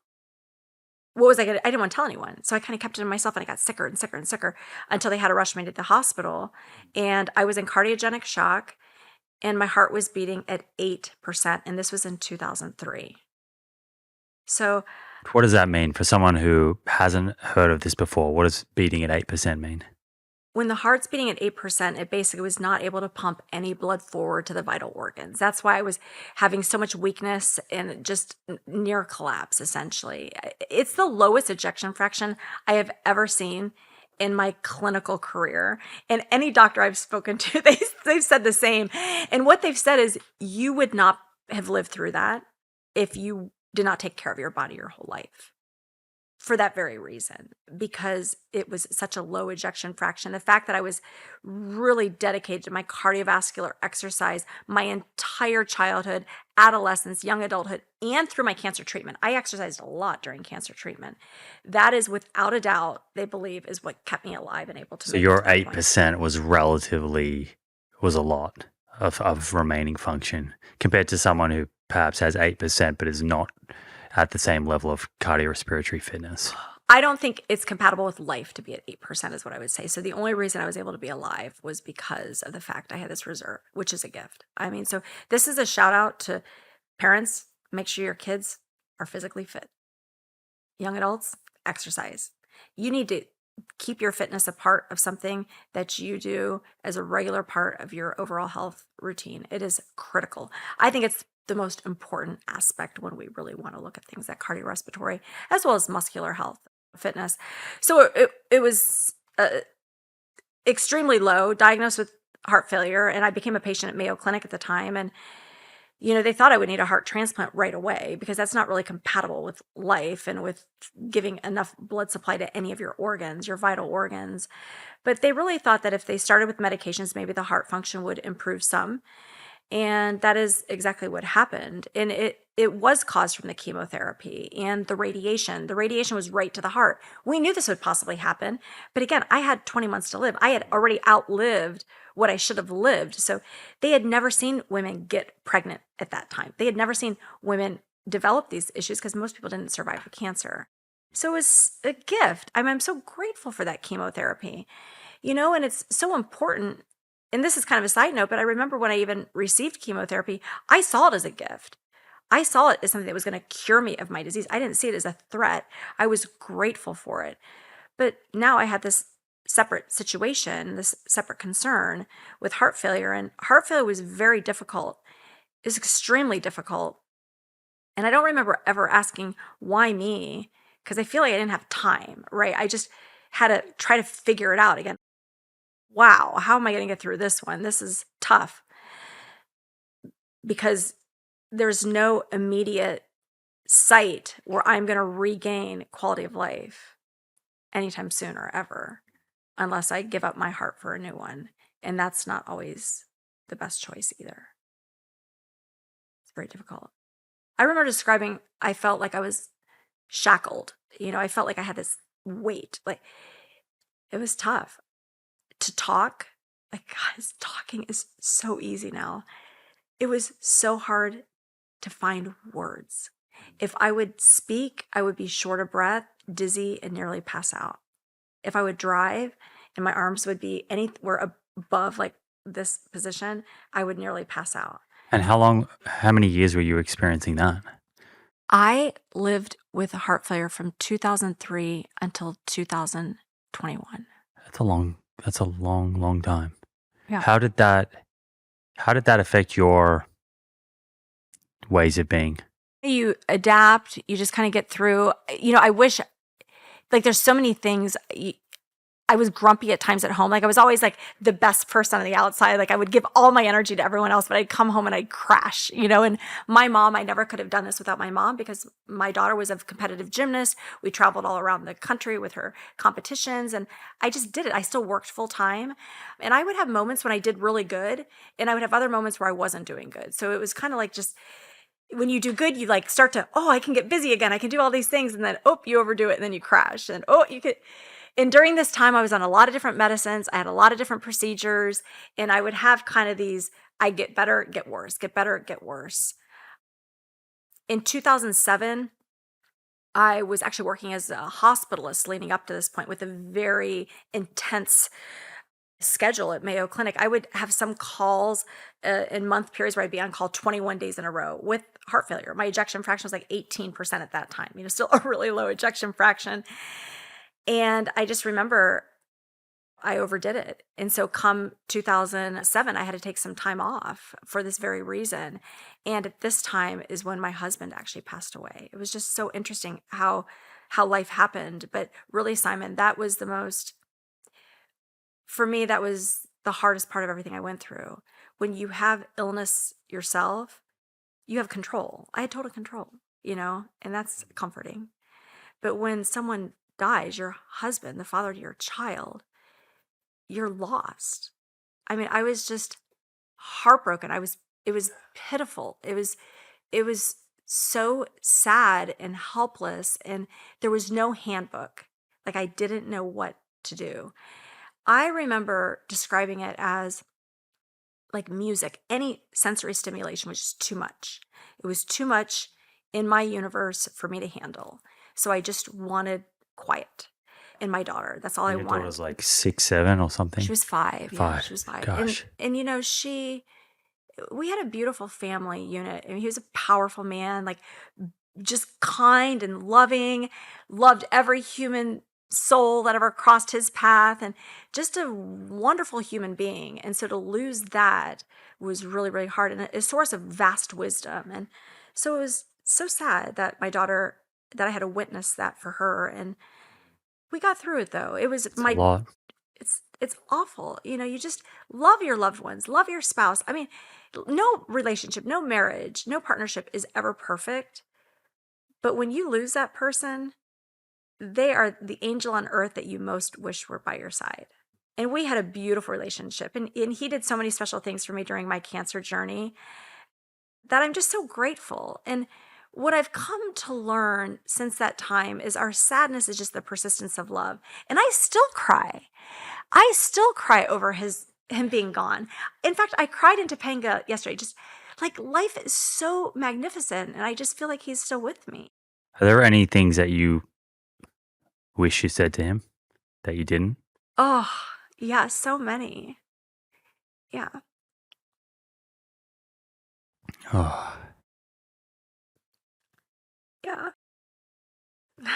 What was I going to? I didn't want to tell anyone. So I kind of kept it to myself, and I got sicker and sicker and sicker until they had to rush me to the hospital. And I was in cardiogenic shock, and my heart was beating at 8%. And this was in 2003. So what does that mean for someone who hasn't heard of this before? What does beating at 8% mean? when the heart's beating at 8%, it basically was not able to pump any blood forward to the vital organs. That's why I was having so much weakness and just near collapse, essentially. It's the lowest ejection fraction I have ever seen in my clinical career. And any doctor I've spoken to, they've said the same. And what they've said is you would not have lived through that if you did not take care of your body your whole life. For that very reason, because it was such a low ejection fraction. The fact that I was really dedicated to my cardiovascular exercise my entire childhood, adolescence, young adulthood, and through my cancer treatment. I exercised a lot during cancer treatment. That is without a doubt, they believe, is what kept me alive and able to So your 8% was a lot of remaining function compared to someone who perhaps has 8% but is not at the same level of cardiorespiratory fitness. I don't think it's compatible with life to be at 8% is what I would say. So the only reason I was able to be alive was because of the fact I had this reserve, which is a gift. I mean, so this is a shout out to parents. Make sure your kids are physically fit. Young adults, exercise. You need to keep your fitness a part of something that you do as a regular part of your overall health routine. It is critical. I think it's the most important aspect when we really want to look at things like cardiorespiratory as well as muscular health, fitness. So it was extremely low, diagnosed with heart failure, and I became a patient at Mayo Clinic at the time. And they thought I would need a heart transplant right away because that's not really compatible with life and with giving enough blood supply to any of your organs, your vital organs. But they really thought that if they started with medications, maybe the heart function would improve some. And that is exactly what happened. And it was caused from the chemotherapy and the radiation. The radiation was right to the heart. We knew this would possibly happen. But again, I had 20 months to live. I had already outlived what I should have lived. So they had never seen women get pregnant at that time. They had never seen women develop these issues because most people didn't survive with cancer. So it was a gift. I'm so grateful for that chemotherapy, and it's so important. And this is kind of a side note, but I remember when I even received chemotherapy, I saw it as a gift. I saw it as something that was going to cure me of my disease. I didn't see it as a threat. I was grateful for it. But now I had this separate situation, this separate concern with heart failure. And heart failure was very difficult. It was extremely difficult. And I don't remember ever asking, why me? Because I feel like I didn't have time, right? I just had to try to figure it out again. Wow, how am I going to get through this one? This is tough because there's no immediate sight where I'm going to regain quality of life anytime soon or ever, unless I give up my heart for a new one. And that's not always the best choice either. It's very difficult. I remember describing, I felt like I was shackled. I felt like I had this weight. Like, it was tough to talk. Like, guys, talking is so easy now. It was so hard to find words. If I would speak, I would be short of breath, dizzy, and nearly pass out. If I would drive and my arms would be anywhere above like this position, I would nearly pass out. And how many years were you experiencing that? I lived with a heart failure from 2003 until 2021. That's a long time. Yeah. How did that affect your ways of being? You adapt, you just kind of get through. I wish, like, there's so many things. I was grumpy at times at home. Like, I was always like the best person on the outside. Like, I would give all my energy to everyone else, but I'd come home and I'd crash, and my mom, I never could have done this without my mom because my daughter was a competitive gymnast. We traveled all around the country with her competitions and I just did it. I still worked full time and I would have moments when I did really good and I would have other moments where I wasn't doing good. So it was kind of like just, when you do good, you like start to, I can get busy again. I can do all these things. And then, you overdo it. And then you crash. And, you could. And during this time, I was on a lot of different medicines. I had a lot of different procedures. And I would have kind of these, I get better, get worse, get better, get worse. In 2007, I was actually working as a hospitalist leading up to this point with a very intense schedule at Mayo Clinic. I would have some calls in month periods where I'd be on call 21 days in a row with heart failure. My ejection fraction was like 18% at that time, still a really low ejection fraction. And I just remember I overdid it. And so come 2007, I had to take some time off for this very reason. And at this time is when my husband actually passed away. It was just so interesting how life happened. But really, Simon, for me, that was the hardest part of everything I went through. When you have illness yourself, you have control. I had total control, and that's comforting. But when someone dies, your husband, the father to your child, you're lost. I mean, I was just heartbroken. It was pitiful. It was so sad and helpless. And there was no handbook. Like, I didn't know what to do. I remember describing it as like music. Any sensory stimulation was just too much. It was too much in my universe for me to handle. So I just wanted quiet. And my daughter, that's all I wanted. Your daughter was like 6, 7 or something? She was 5. 5. Yeah, she was 5. Gosh. And we had a beautiful family unit. I mean, he was a powerful man, like just kind and loving, loved every human soul that ever crossed his path, and just a wonderful human being. And so to lose that was really, really hard and a source of vast wisdom. And so it was so sad that my daughter, that I had to witness that for her. And we got through it though. It's a lot. It's awful. You just love your loved ones, love your spouse. I mean, no relationship, no marriage, no partnership is ever perfect. But when you lose that person, they are the angel on earth that you most wish were by your side. And we had a beautiful relationship. And he did so many special things for me during my cancer journey that I'm just so grateful. And what I've come to learn since that time is our sadness is just the persistence of love. And I still cry. I still cry over him being gone. In fact, I cried in Topanga yesterday. Just like, life is so magnificent. And I just feel like he's still with me. Are there any things that you wish you said to him that you didn't? Oh, yeah, so many. Yeah. Oh. Yeah,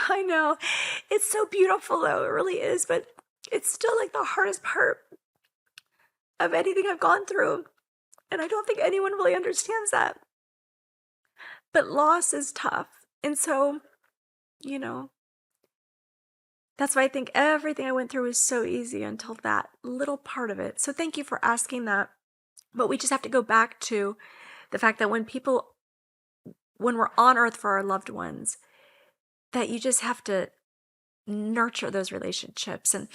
I know. It's so beautiful, though. It really is. But it's still like the hardest part of anything I've gone through. And I don't think anyone really understands that. But loss is tough. And so, you know, that's why I think everything I went through was so easy until that little part of it. So thank you for asking that. But we just have to go back to the fact that when we're on earth for our loved ones, that you just have to nurture those relationships and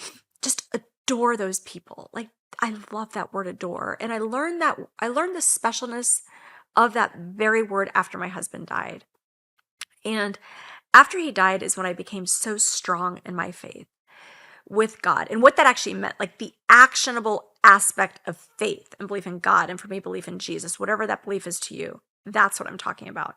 just adore those people. Like, I love that word adore. And I learned the specialness of that very word after my husband died. And after he died is when I became so strong in my faith with God and what that actually meant, like the actionable aspect of faith and belief in God. And for me, belief in Jesus, whatever that belief is to you, that's what I'm talking about,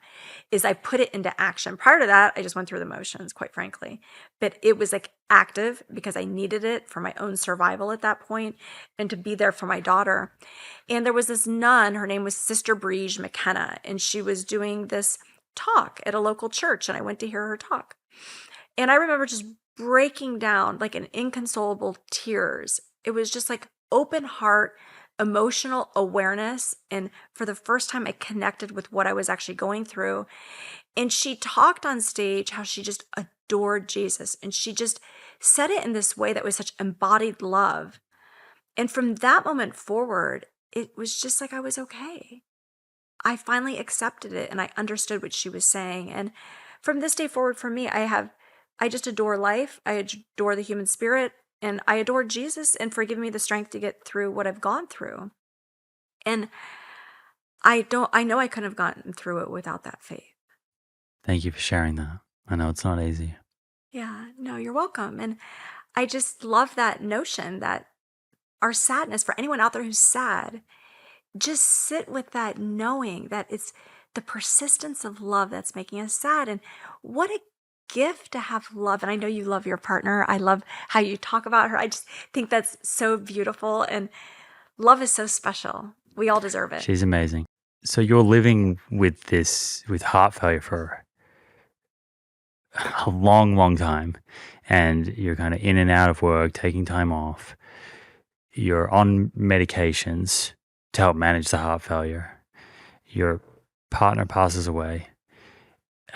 is I put it into action. Prior to that, I just went through the motions, quite frankly, but it was like active because I needed it for my own survival at that point and to be there for my daughter. And there was this nun, her name was Sister Briege McKenna, and she was doing this talk at a local church, and I went to hear her talk. And I remember just breaking down like in inconsolable tears. It was just like open heart, emotional awareness. And for the first time, I connected with what I was actually going through. And she talked on stage how she just adored Jesus. And she just said it in this way that was such embodied love. And from that moment forward, it was just like I was okay. I finally accepted it and I understood what she was saying. And from this day forward for me, I just adore life. I adore the human spirit, and I adore Jesus and for giving me the strength to get through what I've gone through. And I know I couldn't have gotten through it without that faith. Thank you for sharing that. I know it's not easy. Yeah, no, you're welcome. And I just love that notion that our sadness, for anyone out there who's sad, just sit with that knowing that it's the persistence of love that's making us sad. And what a gift to have love. And I know you love your partner. I love how you talk about her. I just think that's so beautiful. And love is so special. We all deserve it. She's amazing. So you're living with heart failure for a long, long time, and you're kind of in and out of work, taking time off. You're on medications to help manage the heart failure. Your partner passes away.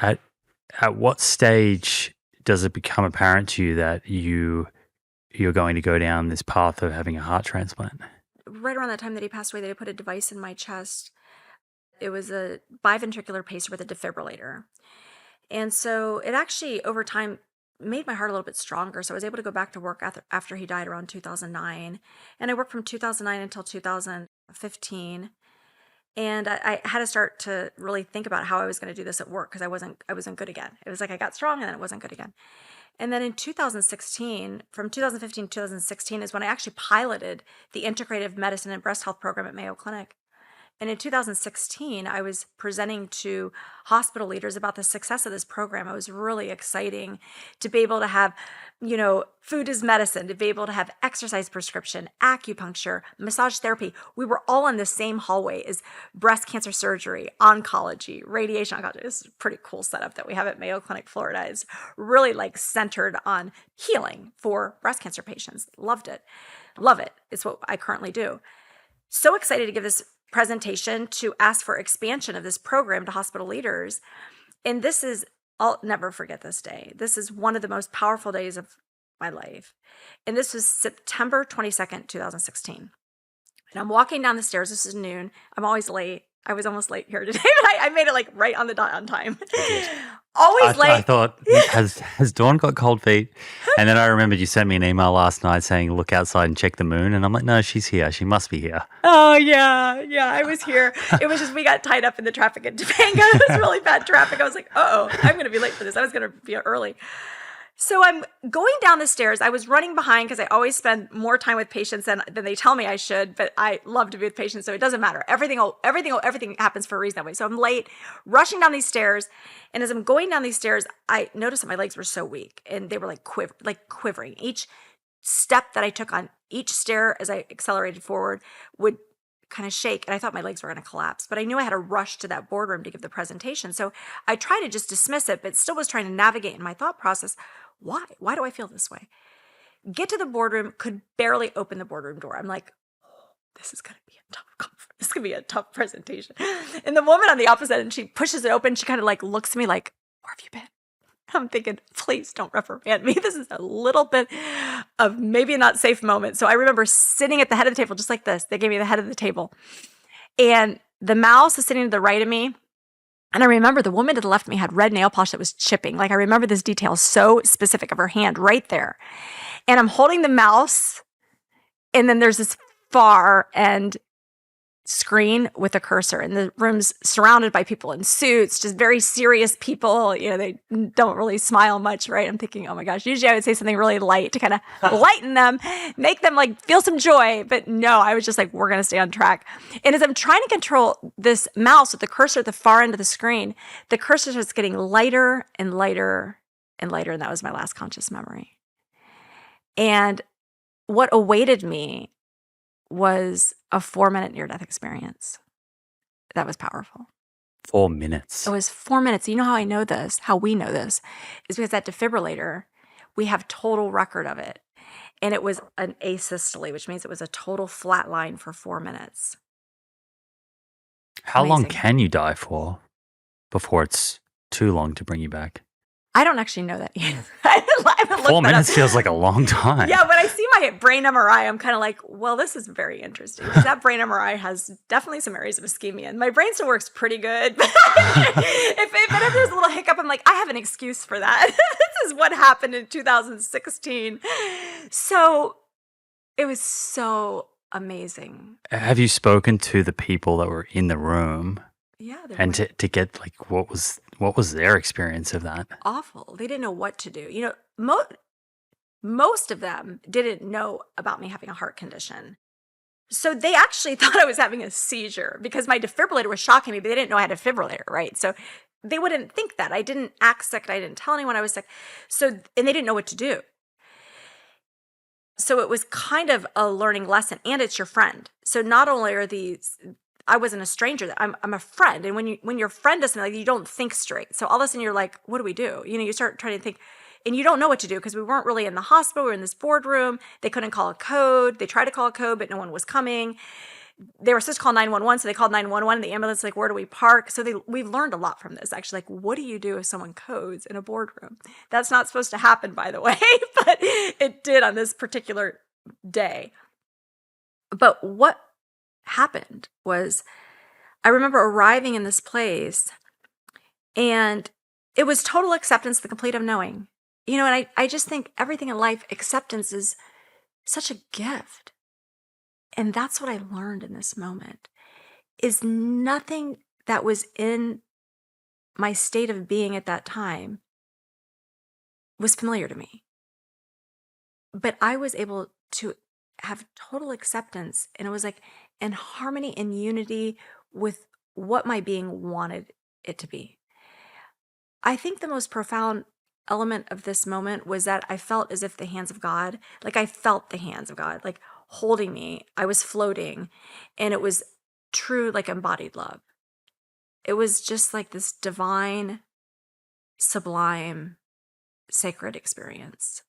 At what stage does it become apparent to you that you're going to go down this path of having a heart transplant? Right around that time that he passed away, they put a device in my chest. It was a biventricular pacer with a defibrillator. And so it actually, over time, made my heart a little bit stronger. So I was able to go back to work after he died around 2009. And I worked from 2009 until 2015. And I had to start to really think about how I was going to do this at work because I wasn't good again. It was like I got strong and then it wasn't good again. And then in 2016, from 2015 to 2016 is when I actually piloted the Integrative Medicine and Breast Health program at Mayo Clinic. And in 2016, I was presenting to hospital leaders about the success of this program. It was really exciting to be able to have, food as medicine, to be able to have exercise prescription, acupuncture, massage therapy. We were all in the same hallway as breast cancer surgery, oncology, radiation oncology. This is a pretty cool setup that we have at Mayo Clinic, Florida. It's really like centered on healing for breast cancer patients. Loved it. Love it. It's what I currently do. So excited to give this presentation to ask for expansion of this program to hospital leaders. And I'll never forget this day. This is one of the most powerful days of my life. And this was September 22nd, 2016. And I'm walking down the stairs. This is noon. I'm always late. I was almost late here today, but I made it like right on the dot on time. Always late. I thought, has Dawn got cold feet? And then I remembered you sent me an email last night saying, look outside and check the moon. And I'm like, no, she's here. She must be here. Oh, yeah. Yeah, I was here. It was just we got tied up in the traffic in Topanga. It was really bad traffic. I was like, I'm going to be late for this. I was going to be early. So I'm going down the stairs. I was running behind because I always spend more time with patients than they tell me I should, but I love to be with patients, so it doesn't matter. Everything happens for a reason that way. So I'm late, rushing down these stairs, and as I'm going down these stairs, I noticed that my legs were so weak, and they were like quivering. Each step that I took on each stair as I accelerated forward would kind of shake, and I thought my legs were going to collapse, but I knew I had to rush to that boardroom to give the presentation. So I tried to just dismiss it, but still was trying to navigate in my thought process. Why? Why do I feel this way? Get to the boardroom, could barely open the boardroom door. I'm like, oh, this is going to be a tough conference. This is going to be a tough presentation. And the woman on the opposite end, she pushes it open. She kind of like looks at me like, where have you been? I'm thinking, please don't reprimand me. This is a little bit of maybe a not safe moment. So I remember sitting at the head of the table, just like this. They gave me the head of the table. And the mouse is sitting to the right of me. And I remember the woman to the left of me had red nail polish that was chipping. Like I remember this detail so specific of her hand right there. And I'm holding the mouse. And then there's this far end screen with a cursor, and the room's surrounded by people in suits, just very serious people. You know, they don't really smile much, right? I'm thinking, oh my gosh, usually I would say something really light to kind of lighten them, make them like feel some joy. But no, I was just like, we're going to stay on track. And as I'm trying to control this mouse with the cursor at the far end of the screen, the cursor starts getting lighter and lighter and lighter. And that was my last conscious memory. And what awaited me was a 4-minute near-death experience. That was powerful. 4 minutes. It was 4 minutes. You know how I know this, how we know this, is because that defibrillator, we have total record of it. And it was an asystole, which means it was a total flat line for 4 minutes. How long Amazing. can you die for before it's too long to bring you back? I don't actually know that yet. I haven't looked 4 that minutes up. feels like a long time. Yeah, when I see my brain MRI, I'm kind of like, well, this is very interesting. Because that brain MRI has definitely some areas of ischemia. And my brain still works pretty good. But if there's a little hiccup, I'm like, I have an excuse for that. This is what happened in 2016. So it was so amazing. Have you spoken to the people that were in the room? Yeah. And to get like what was their experience of that? Awful. They didn't know what to do. You know, most of them didn't know about me having a heart condition. So they actually thought I was having a seizure because my defibrillator was shocking me, but they didn't know I had a defibrillator, right? So they wouldn't think that. I didn't act sick. I didn't tell anyone I was sick. So, and they didn't know what to do. So it was kind of a learning lesson, and it's your friend. So not only are these, I wasn't a stranger. I'm a friend. And when your friend doesn't, like, you don't think straight. So all of a sudden you're like, what do we do? You know, you start trying to think, and you don't know what to do because we weren't really in the hospital. We were in this boardroom. They couldn't call a code. They tried to call a code, but no one was coming. They were supposed to call 911, so they called 911, and the ambulance like, where do we park? So we've learned a lot from this, actually. Like, what do you do if someone codes in a boardroom? That's not supposed to happen, by the way, but it did on this particular day. But what happened was I remember arriving in this place, and it was total acceptance, the complete unknowing. You know, and I just think everything in life, acceptance is such a gift. And that's what I learned in this moment, is nothing that was in my state of being at that time was familiar to me. But I was able to have total acceptance, and it was like in harmony and unity with what my being wanted it to be. I think the most profound element of this moment was that I felt as if the hands of God, like I felt the hands of God, like holding me. I was floating, and it was true, like embodied love. It was just like this divine, sublime, sacred experience.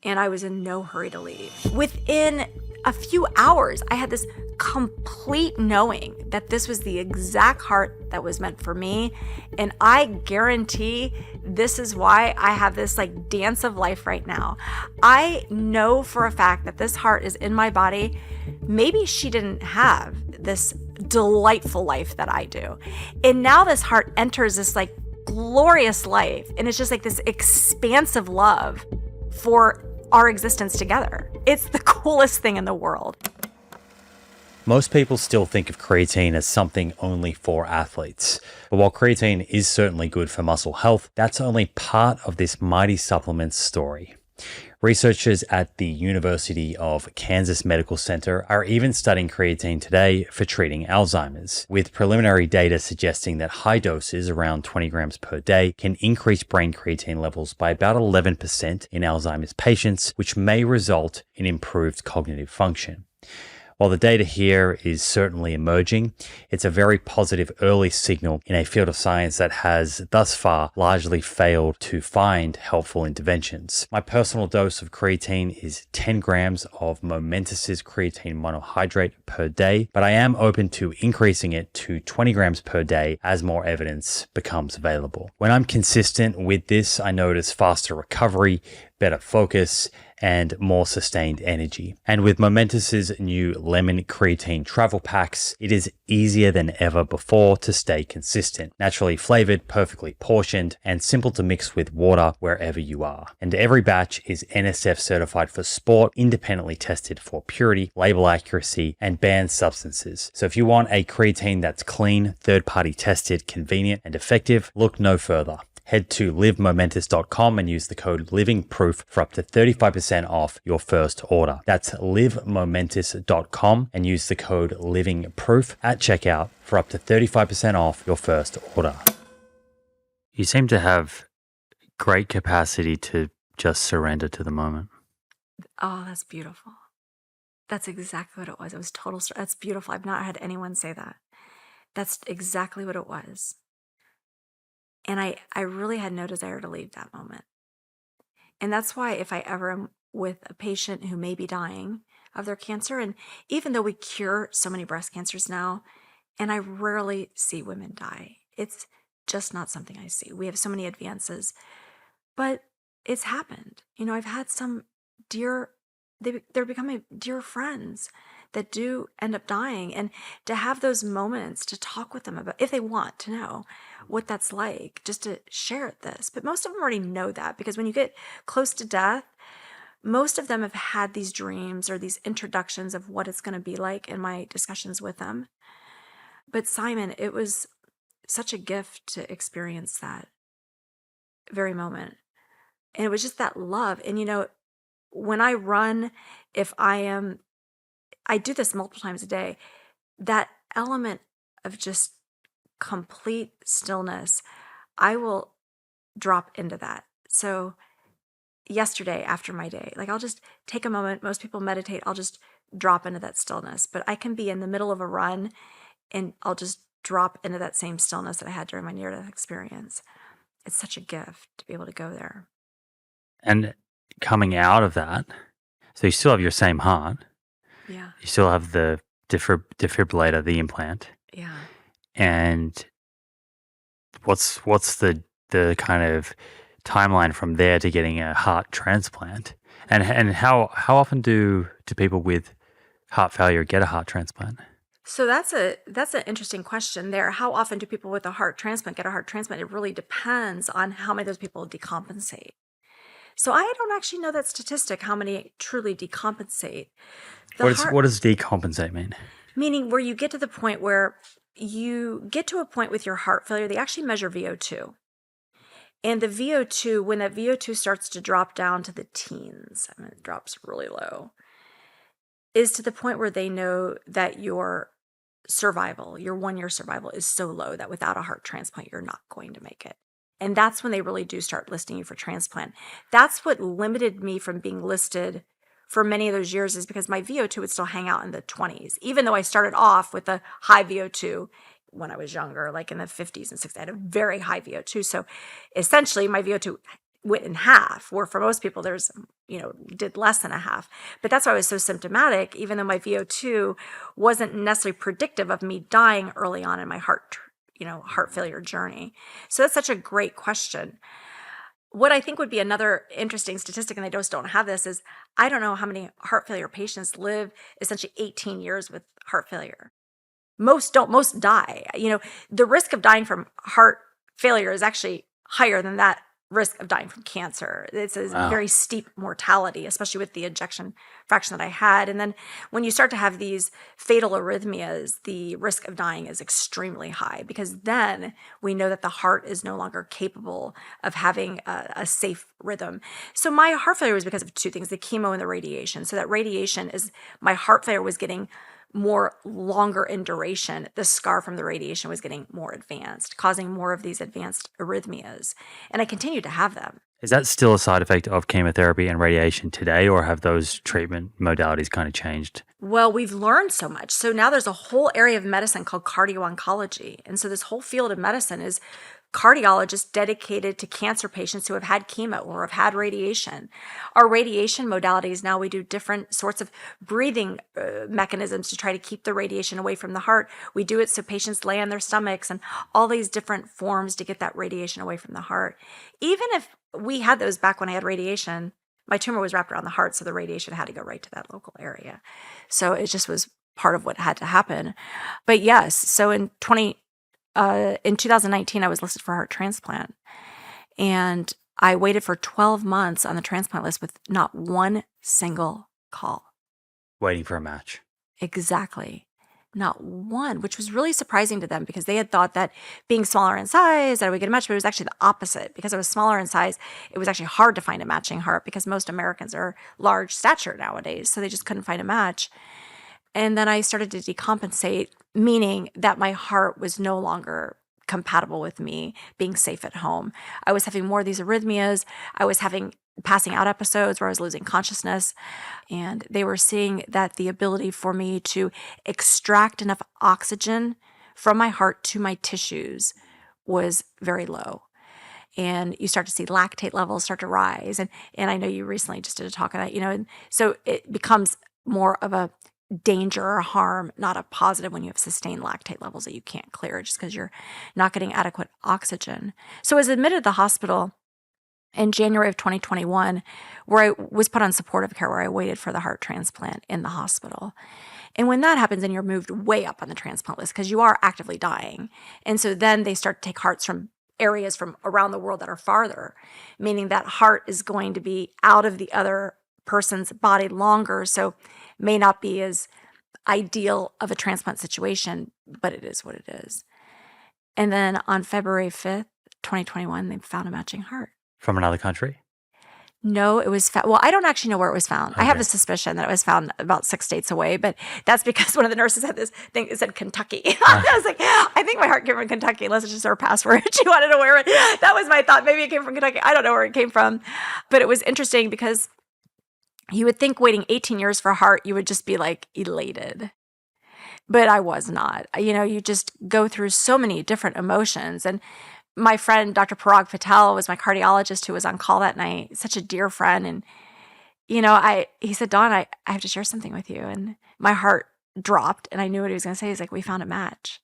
And I was in no hurry to leave. Within a few hours, I had this complete knowing that this was the exact heart that was meant for me. And I guarantee this is why I have this like dance of life right now. I know for a fact that this heart is in my body. Maybe she didn't have this delightful life that I do. And now this heart enters this like glorious life. And it's just like this expansive love for our existence together. It's the coolest thing in the world. Most people still think of creatine as something only for athletes. But while creatine is certainly good for muscle health, that's only part of this mighty supplement's story. Researchers at the University of Kansas Medical Center are even studying creatine today for treating Alzheimer's, with preliminary data suggesting that high doses, around 20 grams per day, can increase brain creatine levels by about 11% in Alzheimer's patients, which may result in improved cognitive function. While the data here is certainly emerging, it's a very positive early signal in a field of science that has thus far largely failed to find helpful interventions. My personal dose of creatine is 10 grams of Momentus's creatine monohydrate per day, but I am open to increasing it to 20 grams per day as more evidence becomes available. When I'm consistent with this, I notice faster recovery, better focus, and more sustained energy. And with Momentus's new lemon creatine travel packs, it is easier than ever before to stay consistent. Naturally flavored, perfectly portioned, and simple to mix with water wherever you are. And every batch is NSF certified for sport, independently tested for purity, label accuracy, and banned substances. So if you want a creatine that's clean, third-party tested, convenient, and effective, look no further. Head to livemomentus.com and use the code LIVINGPROOF for up to 35% off your first order. That's livemomentus.com and use the code LIVINGPROOF at checkout for up to 35% off your first order. You seem to have great capacity to just surrender to the moment. Oh, that's beautiful. That's exactly what it was. It was total. That's beautiful. I've not had anyone say that. That's exactly what it was. And I really had no desire to leave that moment. And that's why if I ever am with a patient who may be dying of their cancer, and even though we cure so many breast cancers now, and I rarely see women die, it's just not something I see. We have so many advances, but it's happened. I've had some they're becoming dear friends that do end up dying, and to have those moments to talk with them about, if they want to know what that's like, just to share this. But most of them already know that, because when you get close to death, most of them have had these dreams or these introductions of what it's going to be like in my discussions with them. But Simon, it was such a gift to experience that very moment. And it was just that love. And when I run, I do this multiple times a day, that element of just complete stillness, I will drop into that. So yesterday after my day, I'll just take a moment. Most people meditate. I'll just drop into that stillness, but I can be in the middle of a run and I'll just drop into that same stillness that I had during my near-death experience. It's such a gift to be able to go there. And coming out of that, so you still have your same heart. Yeah. You still have the defibrillator, the implant. Yeah. And what's the kind of timeline from there to getting a heart transplant? And how often do people with heart failure get a heart transplant? So that's an interesting question there. How often do people with a heart transplant get a heart transplant? It really depends on how many of those people decompensate. So I don't actually know that statistic, how many truly decompensate. What does decompensate mean? Meaning where you get to the point where you get to a point with your heart failure, they actually measure VO2. And the VO2, when that VO2 starts to drop down to the teens, it drops really low, is to the point where they know that your 1-year survival is so low that without a heart transplant, you're not going to make it. And that's when they really do start listing you for transplant. That's what limited me from being listed for many of those years, is because my VO2 would still hang out in the 20s. Even though I started off with a high VO2 when I was younger, like in the 50s and 60s, I had a very high VO2. So essentially my VO2 went in half, where for most people did less than a half. But that's why I was so symptomatic, even though my VO2 wasn't necessarily predictive of me dying early on in my heart failure journey. So that's such a great question. What I think would be another interesting statistic, and I just don't have this, is I don't know how many heart failure patients live essentially 18 years with heart failure. Most don't, most die. The risk of dying from heart failure is actually higher than that risk of dying from cancer. It's a very steep mortality, especially with the ejection fraction that I had. And then when you start to have these fatal arrhythmias, the risk of dying is extremely high, because then we know that the heart is no longer capable of having a safe rhythm. So my heart failure was because of two things, the chemo and the radiation. So that radiation is, my heart failure was getting more longer in duration, the scar from the radiation was getting more advanced, causing more of these advanced arrhythmias. And I continued to have them. Is that still a side effect of chemotherapy and radiation today, or have those treatment modalities kind of changed? Well, we've learned so much. So now there's a whole area of medicine called cardio-oncology. And so this whole field of medicine is cardiologists dedicated to cancer patients who have had chemo or have had radiation. Our radiation modalities, now we do different sorts of breathing mechanisms to try to keep the radiation away from the heart. We do it so patients lay on their stomachs and all these different forms to get that radiation away from the heart. Even if we had those back when I had radiation, my tumor was wrapped around the heart, so the radiation had to go right to that local area. So it just was part of what had to happen. But yes, so in 2019, I was listed for heart transplant, and I waited for 12 months on the transplant list with not one single call. Waiting for a match. Exactly. Not one, which was really surprising to them because they had thought that being smaller in size, that I would get a match, but it was actually the opposite. Because I was smaller in size, it was actually hard to find a matching heart because most Americans are large stature nowadays, so they just couldn't find a match. And then I started to decompensate, meaning that my heart was no longer compatible with me being safe at home. I was having more of these arrhythmias. I was having passing out episodes where I was losing consciousness. And they were seeing that the ability for me to extract enough oxygen from my heart to my tissues was very low. And you start to see lactate levels start to rise. And I know you recently just did a talk on that, and so it becomes more of a danger or harm, not a positive, when you have sustained lactate levels that you can't clear just because you're not getting adequate oxygen. So I was admitted to the hospital in January of 2021, where I was put on supportive care, where I waited for the heart transplant in the hospital. And when that happens, then you're moved way up on the transplant list because you are actively dying. And so then they start to take hearts from areas from around the world that are farther, meaning that heart is going to be out of the other person's body longer, so may not be as ideal of a transplant situation, but it is what it is. And then on February 5th, 2021, they found a matching heart. From another country? No, it was well, I don't actually know where it was found. Okay. I have a suspicion that it was found about 6 states away, but that's because one of the nurses had this thing that said Kentucky. I was like, I think my heart came from Kentucky, unless it's just our password. She wanted to wear it. That was my thought. Maybe it came from Kentucky. I don't know where it came from. But it was interesting because you would think waiting 18 years for a heart, you would just be like elated. But I was not. You just go through so many different emotions. And my friend, Dr. Parag Patel, was my cardiologist who was on call that night, such a dear friend. And, he said, Dawn, I have to share something with you. And my heart dropped and I knew what he was going to say. He's like, we found a match.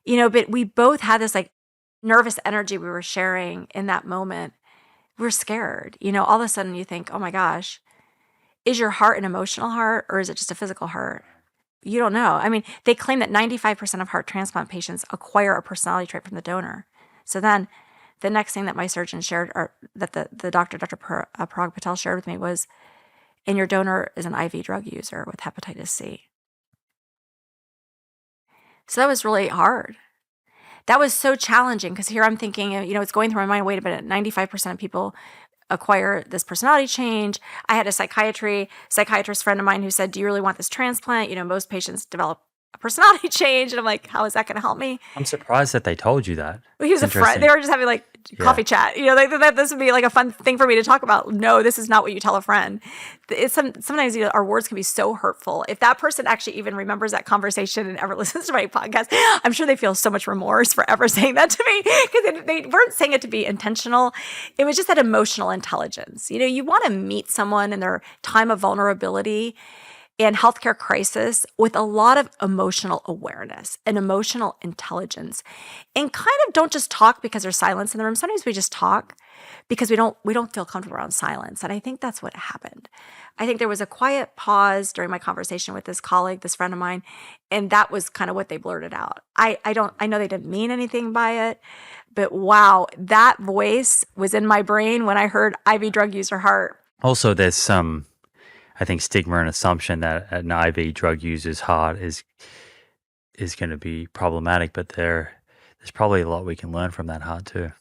But we both had this like nervous energy we were sharing in that moment. We were scared. All of a sudden you think, oh my gosh, is your heart an emotional heart or is it just a physical heart? You don't know. I mean, they claim that 95% of heart transplant patients acquire a personality trait from the donor. So then the next thing that my surgeon shared, or that the doctor, Dr. Parag Patel, shared with me was, and your donor is an IV drug user with hepatitis C. So that was really hard. That was so challenging because here I'm thinking, it's going through my mind, wait a minute, 95% of people acquire this personality change. I had a psychiatrist friend of mine who said, do you really want this transplant? Most patients develop a personality change. And I'm like, how is that going to help me? I'm surprised that they told you that. Well, he was a friend. They were just having like coffee chat. This would be like a fun thing for me to talk about. No, this is not what you tell a friend. Sometimes our words can be so hurtful. If that person actually even remembers that conversation and ever listens to my podcast, I'm sure they feel so much remorse for ever saying that to me because they weren't saying it to be intentional. It was just that emotional intelligence. You want to meet someone in their time of vulnerability and healthcare crisis with a lot of emotional awareness and emotional intelligence, and kind of don't just talk because there's silence in the room. Sometimes we just talk because we don't feel comfortable around silence. And I think that's what happened. I think there was a quiet pause during my conversation with this colleague, this friend of mine, and that was kind of what they blurted out. I know they didn't mean anything by it, but wow, that voice was in my brain when I heard IV drug user heart. Also, there's some, I think, stigma and assumption that an IV drug user's heart is going to be problematic, but there's probably a lot we can learn from that heart too.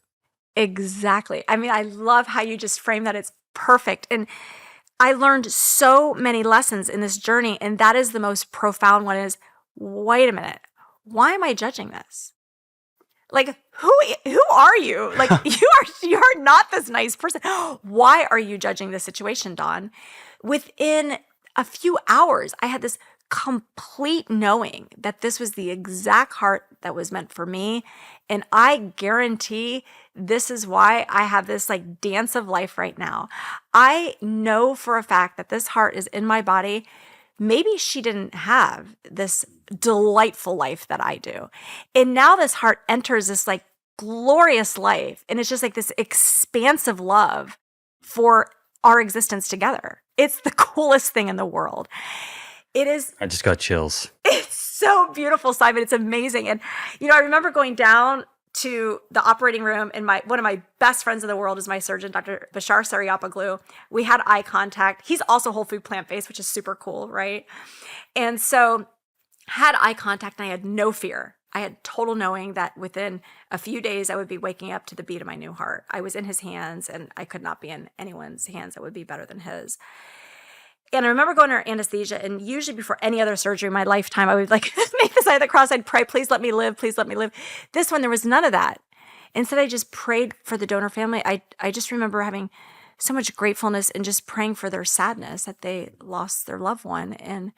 Exactly. I mean, I love how you just frame that. It's perfect. And I learned so many lessons in this journey, and that is the most profound one is, wait a minute, why am I judging this? Like, who are you? Like, you're not this nice person. Why are you judging the situation, Dawn? Within a few hours, I had this complete knowing that this was the exact heart that was meant for me. And I guarantee this is why I have this like dance of life right now. I know for a fact that this heart is in my body. Maybe she didn't have this delightful life that I do. And now this heart enters this like glorious life. And it's just like this expansive love for our existence together. It's the coolest thing in the world. It is. I just got chills. It's so beautiful, Simon. It's amazing. And, I remember going down to the operating room, and one of my best friends in the world is my surgeon, Dr. Bashar Sariapoglu. We had eye contact. He's also whole food plant-based, which is super cool, right? And so had eye contact, and I had no fear. I had total knowing that within a few days I would be waking up to the beat of my new heart. I was in his hands, and I could not be in anyone's hands that would be better than his. And I remember going under anesthesia, and usually before any other surgery in my lifetime, I would like make the sign of the cross. I'd pray, please let me live. Please let me live. This one, there was none of that. Instead, I just prayed for the donor family. I just remember having so much gratefulness and just praying for their sadness that they lost their loved one. And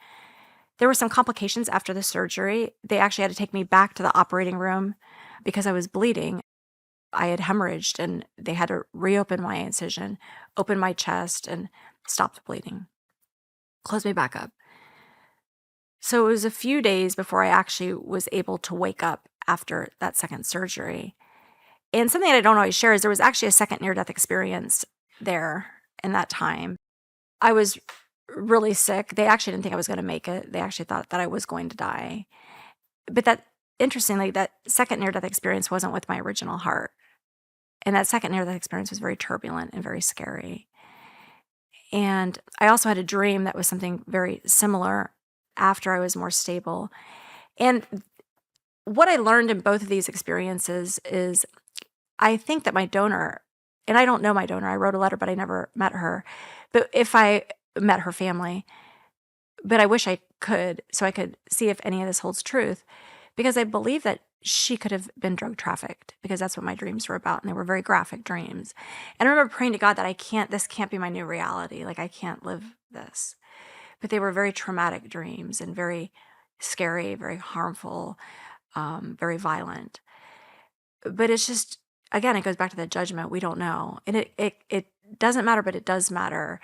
there were some complications after the surgery. They actually had to take me back to the operating room because I was bleeding. I had hemorrhaged, and they had to reopen my incision, open my chest, and stop the bleeding. Close me back up. So it was a few days before I actually was able to wake up after that second surgery. And something that I don't always share is there was actually a second near-death experience there in that time. I was really sick. They actually didn't think I was going to make it. They actually thought that I was going to die. But interestingly, that second near-death experience wasn't with my original heart. And that second near-death experience was very turbulent and very scary. And I also had a dream that was something very similar after I was more stable. And what I learned in both of these experiences is I think that my donor, and I don't know my donor, I wrote a letter, but I never met her. But if I met her family, but I wish I could, so I could see if any of this holds truth, because I believe that she could have been drug trafficked, because that's what my dreams were about. And they were very graphic dreams. And I remember praying to God that this can't be my new reality. Like, I can't live this. But they were very traumatic dreams and very scary, very harmful, very violent. But it's just, again, it goes back to that judgment. We don't know. And it doesn't matter, but it does matter.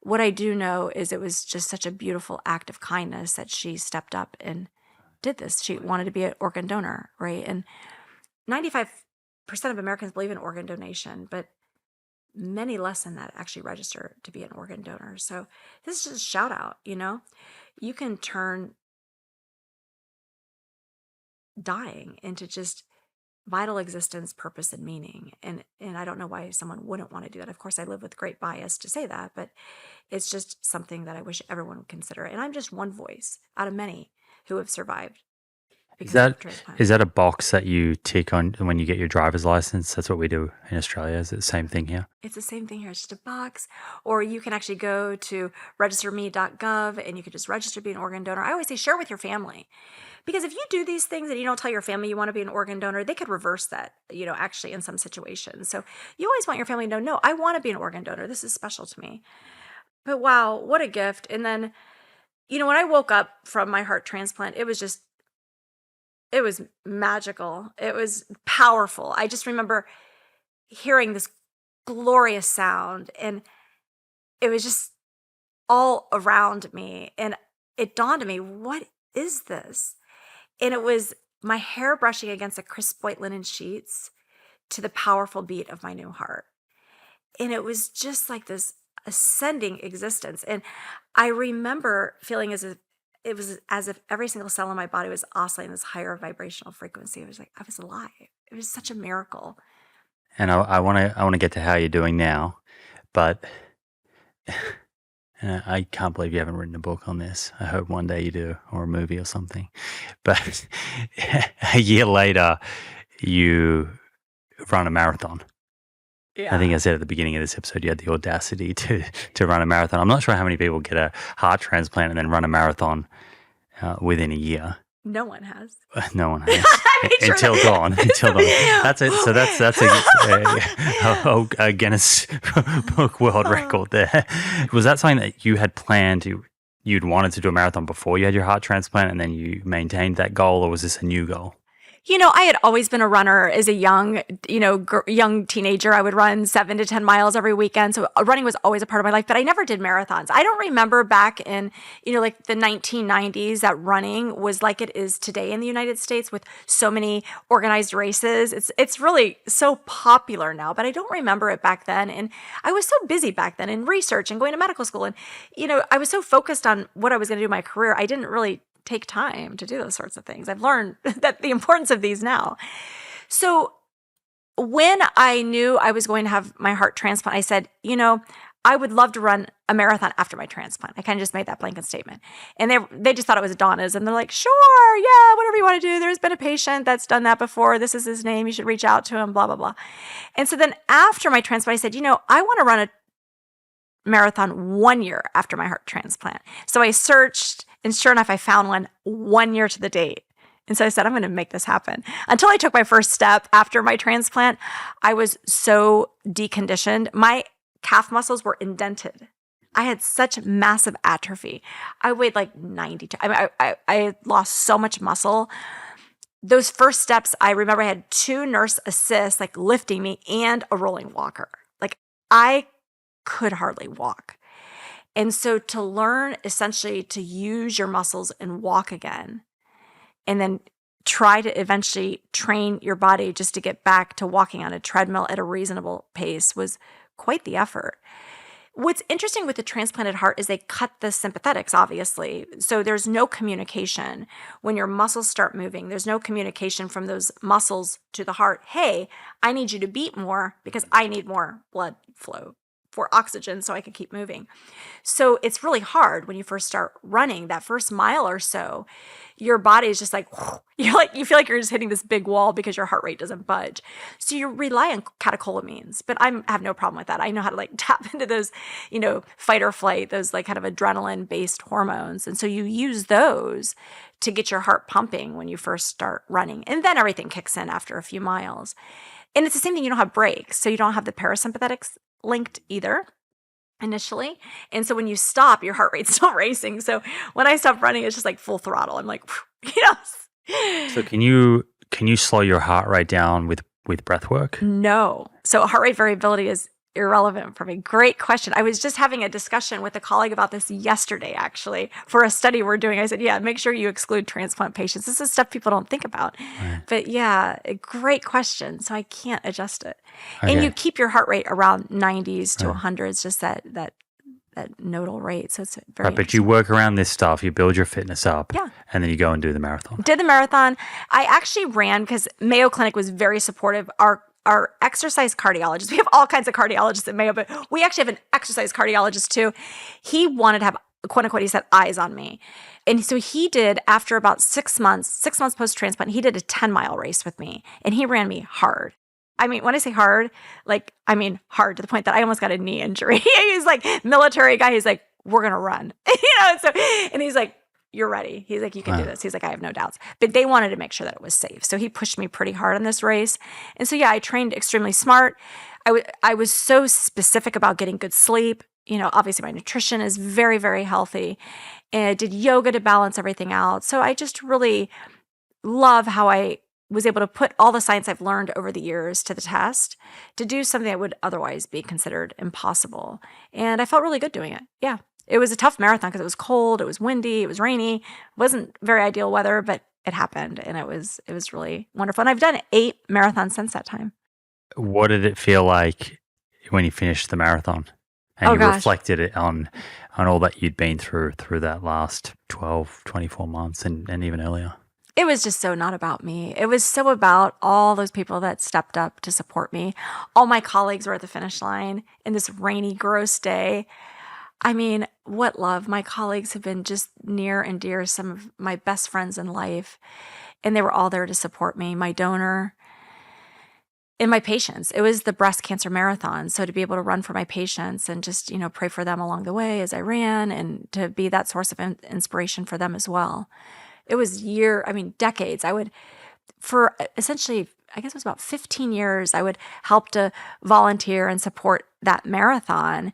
What I do know is it was just such a beautiful act of kindness that she stepped up and did this. She wanted to be an organ donor, right? And 95% of Americans believe in organ donation, but many less than that actually register to be an organ donor. So this is just a shout out, you can turn dying into just vital existence, purpose, and meaning. And I don't know why someone wouldn't want to do that. Of course, I live with great bias to say that, but it's just something that I wish everyone would consider. And I'm just one voice out of many who have survived. Is that a box that you tick on when you get your driver's license? That's what we do in Australia. Is it the same thing here? It's the same thing here. It's just a box. Or you can actually go to registerme.gov and you can just register to be an organ donor. I always say share with your family. Because if you do these things and you don't tell your family you want to be an organ donor, they could reverse that, actually in some situations. So you always want your family to know, no, I want to be an organ donor. This is special to me. But wow, what a gift. And then, when I woke up from my heart transplant, it was magical. It was powerful. I just remember hearing this glorious sound, and it was just all around me. And it dawned on me, what is this? And it was my hair brushing against the crisp white linen sheets to the powerful beat of my new heart. And it was just like this ascending existence. And I remember feeling as if every single cell in my body was oscillating this higher vibrational frequency. It was like I was alive. It was such a miracle. And I want to get to how you're doing now, but I can't believe you haven't written a book on this. I hope one day you do, or a movie or something. But a year later, you run a marathon. I think Yeah. I said at the beginning of this episode, you had the audacity to run a marathon. I'm not sure how many people get a heart transplant and then run a marathon within a year. No one has. No one has. I made sure Until that- dawn. Until dawn. That's it. So that's a Guinness Book World Record there. Was that something that you had planned? You'd wanted to do a marathon before you had your heart transplant, and then you maintained that goal, or was this a new goal? I had always been a runner as a young, young teenager. I would run 7 to 10 miles every weekend. So running was always a part of my life, but I never did marathons. I don't remember back in, like the 1990s that running was like it is today in the United States with so many organized races. It's really so popular now, but I don't remember it back then. And I was so busy back then in research and going to medical school. And, I was so focused on what I was going to do in my career. I didn't really take time to do those sorts of things. I've learned that the importance of these now. So when I knew I was going to have my heart transplant, I said, I would love to run a marathon after my transplant. I kind of just made that blanket statement. And they just thought it was Donna's. And they're like, sure, yeah, whatever you want to do. There's been a patient that's done that before. This is his name. You should reach out to him, blah, blah, blah. And so then after my transplant, I said, I want to run a marathon 1 year after my heart transplant. So I searched, and sure enough, I found 1 year to the date. And so I said, I'm going to make this happen. Until I took my first step after my transplant, I was so deconditioned. My calf muscles were indented. I had such massive atrophy. I weighed like 92. I lost so much muscle. Those first steps, I remember I had 2 nurse assists like lifting me and a rolling walker. Like I could hardly walk. And so to learn essentially to use your muscles and walk again, and then try to eventually train your body just to get back to walking on a treadmill at a reasonable pace was quite the effort. What's interesting with the transplanted heart is they cut the sympathetics, obviously. So there's no communication when your muscles start moving. There's no communication from those muscles to the heart. Hey, I need you to beat more because I need more blood flow for oxygen so I can keep moving. So it's really hard when you first start running. That first mile or so, your body is just like, you feel like you're just hitting this big wall because your heart rate doesn't budge. So you rely on catecholamines, but I have no problem with that. I know how to tap into those, fight or flight, those kind of adrenaline based hormones. And so you use those to get your heart pumping when you first start running. And then everything kicks in after a few miles. And it's the same thing. You don't have brakes. So you don't have the parasympathetics linked either initially. And so when you stop, your heart rate's still racing. So when I stop running, it's just like full throttle. I'm like, So can you slow your heart rate down with breath work? No. So heart rate variability is irrelevant for me. Great question. I was just having a discussion with a colleague about this yesterday, actually, for a study we're doing. I said, yeah, make sure you exclude transplant patients. This is stuff people don't think about. Right. But yeah, a great question. So I can't adjust it. Okay. And you keep your heart rate around 90s to 100s, just that nodal rate. So it's very right, but you work around this stuff, you build your fitness up, and then you go and do the marathon. Did the marathon. I actually ran because Mayo Clinic was very supportive. Our exercise cardiologist, we have all kinds of cardiologists at Mayo, but we actually have an exercise cardiologist too. He wanted to have, quote unquote, he said, eyes on me. And so he did, after about 6 months post-transplant, he did a 10-mile race with me, and he ran me hard. I mean, when I say hard, I mean hard to the point that I almost got a knee injury. He's like, military guy. He's like, we're going to run. And he's like, you're ready. He's like, you can do this. He's like, I have no doubts. But they wanted to make sure that it was safe. So he pushed me pretty hard on this race. And so, yeah, I trained extremely smart. I was so specific about getting good sleep. Obviously my nutrition is very, very healthy. And I did yoga to balance everything out. So I just really love how I was able to put all the science I've learned over the years to the test to do something that would otherwise be considered impossible. And I felt really good doing it. Yeah. It was a tough marathon because it was cold, it was windy, it was rainy. It wasn't very ideal weather, but it happened, and it was really wonderful. And I've done 8 marathons since that time. What did it feel like when you finished the marathon and you reflected it on all that you'd been through that last 12, 24 months and even earlier? It was just so not about me. It was so about all those people that stepped up to support me. All my colleagues were at the finish line in this rainy, gross day. I mean, what love. My colleagues have been just near and dear, some of my best friends in life, and they were all there to support me. My donor, in my patients. It was the breast cancer marathon. So to be able to run for my patients and just, pray for them along the way as I ran and to be that source of inspiration for them as well. It was decades. I would, for essentially, I guess it was about 15 years, I would help to volunteer and support that marathon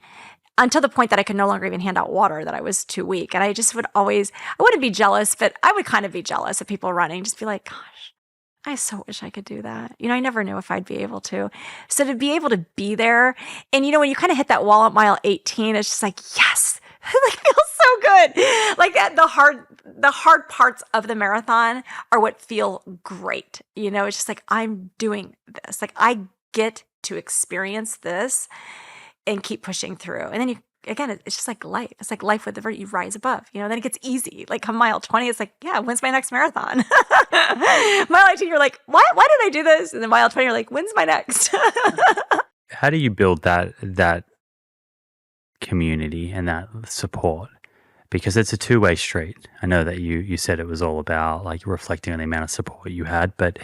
until the point that I could no longer even hand out water, that I was too weak. And I just would always, I wouldn't be jealous, but I would kind of be jealous of people running, just be like, gosh, I so wish I could do that. I never knew if I'd be able to. So to be able to be there, and when you kind of hit that wall at mile 18, it's just like, yes, like feels so good. Like that, the hard parts of the marathon are what feel great. It's just like, I'm doing this. Like I get to experience this and keep pushing through. And then it's just like life. It's like life with you rise above, then it gets easy. Like come mile 20, it's like, yeah, when's my next marathon? Mile 18, you're like, why did I do this? And then mile 20, you're like, when's my next? How do you build that community and that support? Because it's a two-way street. I know that you said it was all about like reflecting on the amount of support you had, but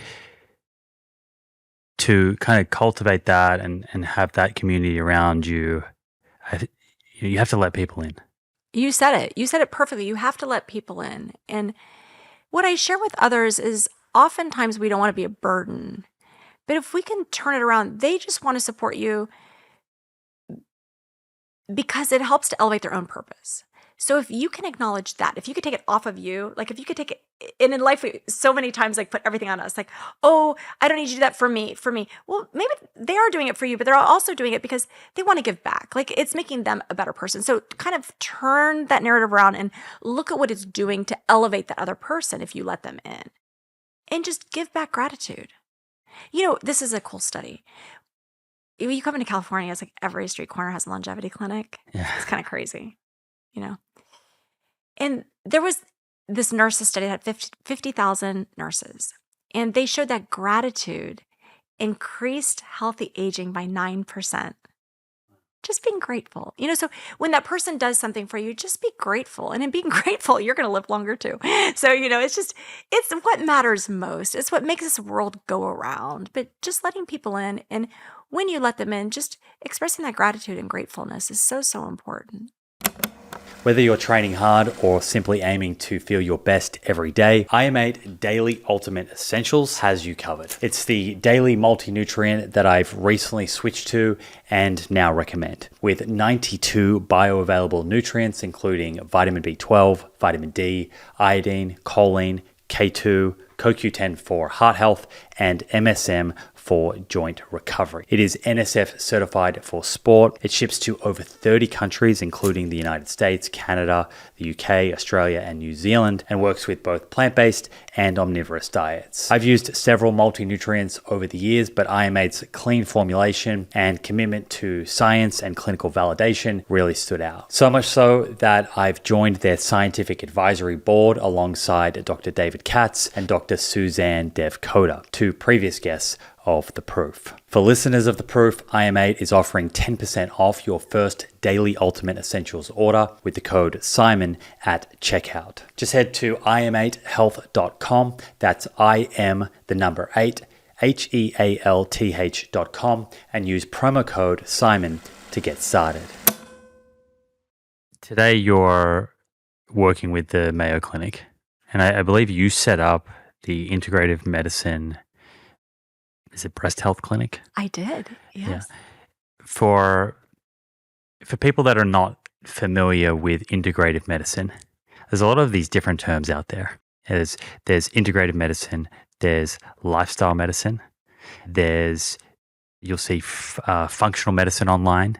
to kind of cultivate that and have that community around you, you have to let people in. You said it. You said it perfectly. You have to let people in. And what I share with others is oftentimes we don't want to be a burden. But if we can turn it around, they just want to support you because it helps to elevate their own purpose. So if you can acknowledge that, if you could take it off of you, like if you could take it, and in life, we so many times like put everything on us, like, oh, I don't need you to do that for me. Well, maybe they are doing it for you, but they're also doing it because they want to give back. Like it's making them a better person. So kind of turn that narrative around and look at what it's doing to elevate that other person if you let them in. And just give back gratitude. This is a cool study. You come into California, it's like every street corner has a longevity clinic. Yeah. It's kind of crazy, And there was this nurses study that had 50,000 nurses, and they showed that gratitude increased healthy aging by 9%. Just being grateful. So when that person does something for you, just be grateful. And in being grateful, you're going to live longer too. So, it's what matters most. It's what makes this world go around. But just letting people in, and when you let them in, just expressing that gratitude and gratefulness is so, so important. Whether you're training hard or simply aiming to feel your best every day, IM8 Daily Ultimate Essentials has you covered. It's the daily multi-nutrient that I've recently switched to and now recommend. With 92 bioavailable nutrients, including vitamin B12, vitamin D, iodine, choline, K2, CoQ10 for heart health, and MSM for joint recovery. It is NSF certified for sport. It ships to over 30 countries, including the United States, Canada, the UK, Australia, and New Zealand, and works with both plant-based and omnivorous diets. I've used several multi-nutrients over the years, but IM8's clean formulation and commitment to science and clinical validation really stood out. So much so that I've joined their scientific advisory board alongside Dr. David Katz and Dr. Suzanne Dev-Koda, two previous guests of The Proof. For listeners of The Proof, IM8 is offering 10% off your first daily Ultimate Essentials order with the code SIMON at checkout. Just head to im8health.com. That's IM, the number 8, HEALTH.com, and use promo code SIMON to get started. Today you're working with the Mayo Clinic, and I believe you set up the integrative medicine. Is it breast health clinic? I did, yes. Yeah. For people that are not familiar with integrative medicine, there's a lot of these different terms out there. There's integrative medicine, there's lifestyle medicine, you'll see functional medicine online.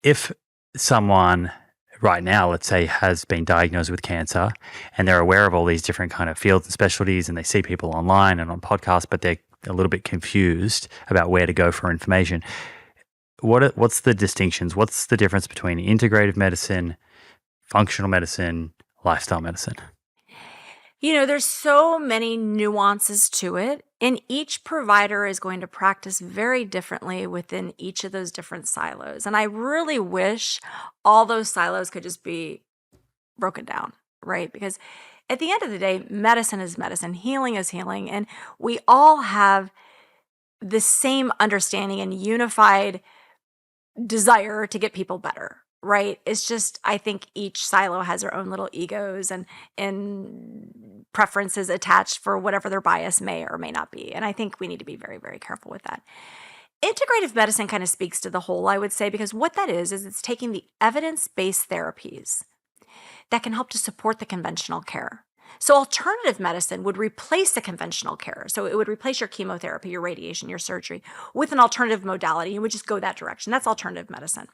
If someone right now, let's say, has been diagnosed with cancer and they're aware of all these different kind of fields and specialties, and they see people online and on podcasts, but they're a little bit confused about where to go for information. What's the distinctions? What's the difference between integrative medicine, functional medicine, lifestyle medicine? There's so many nuances to it, and each provider is going to practice very differently within each of those different silos. And I really wish all those silos could just be broken down, right? Because at the end of the day, medicine is medicine, healing is healing, and we all have the same understanding and unified desire to get people better, right? It's just, I think each silo has their own little egos and preferences attached for whatever their bias may or may not be. And I think we need to be very, very careful with that. Integrative medicine kind of speaks to the whole, I would say, because what that is it's taking the evidence-based therapies that can help to support the conventional care. So alternative medicine would replace the conventional care. So it would replace your chemotherapy, your radiation, your surgery with an alternative modality. It would just go that direction. That's alternative medicine.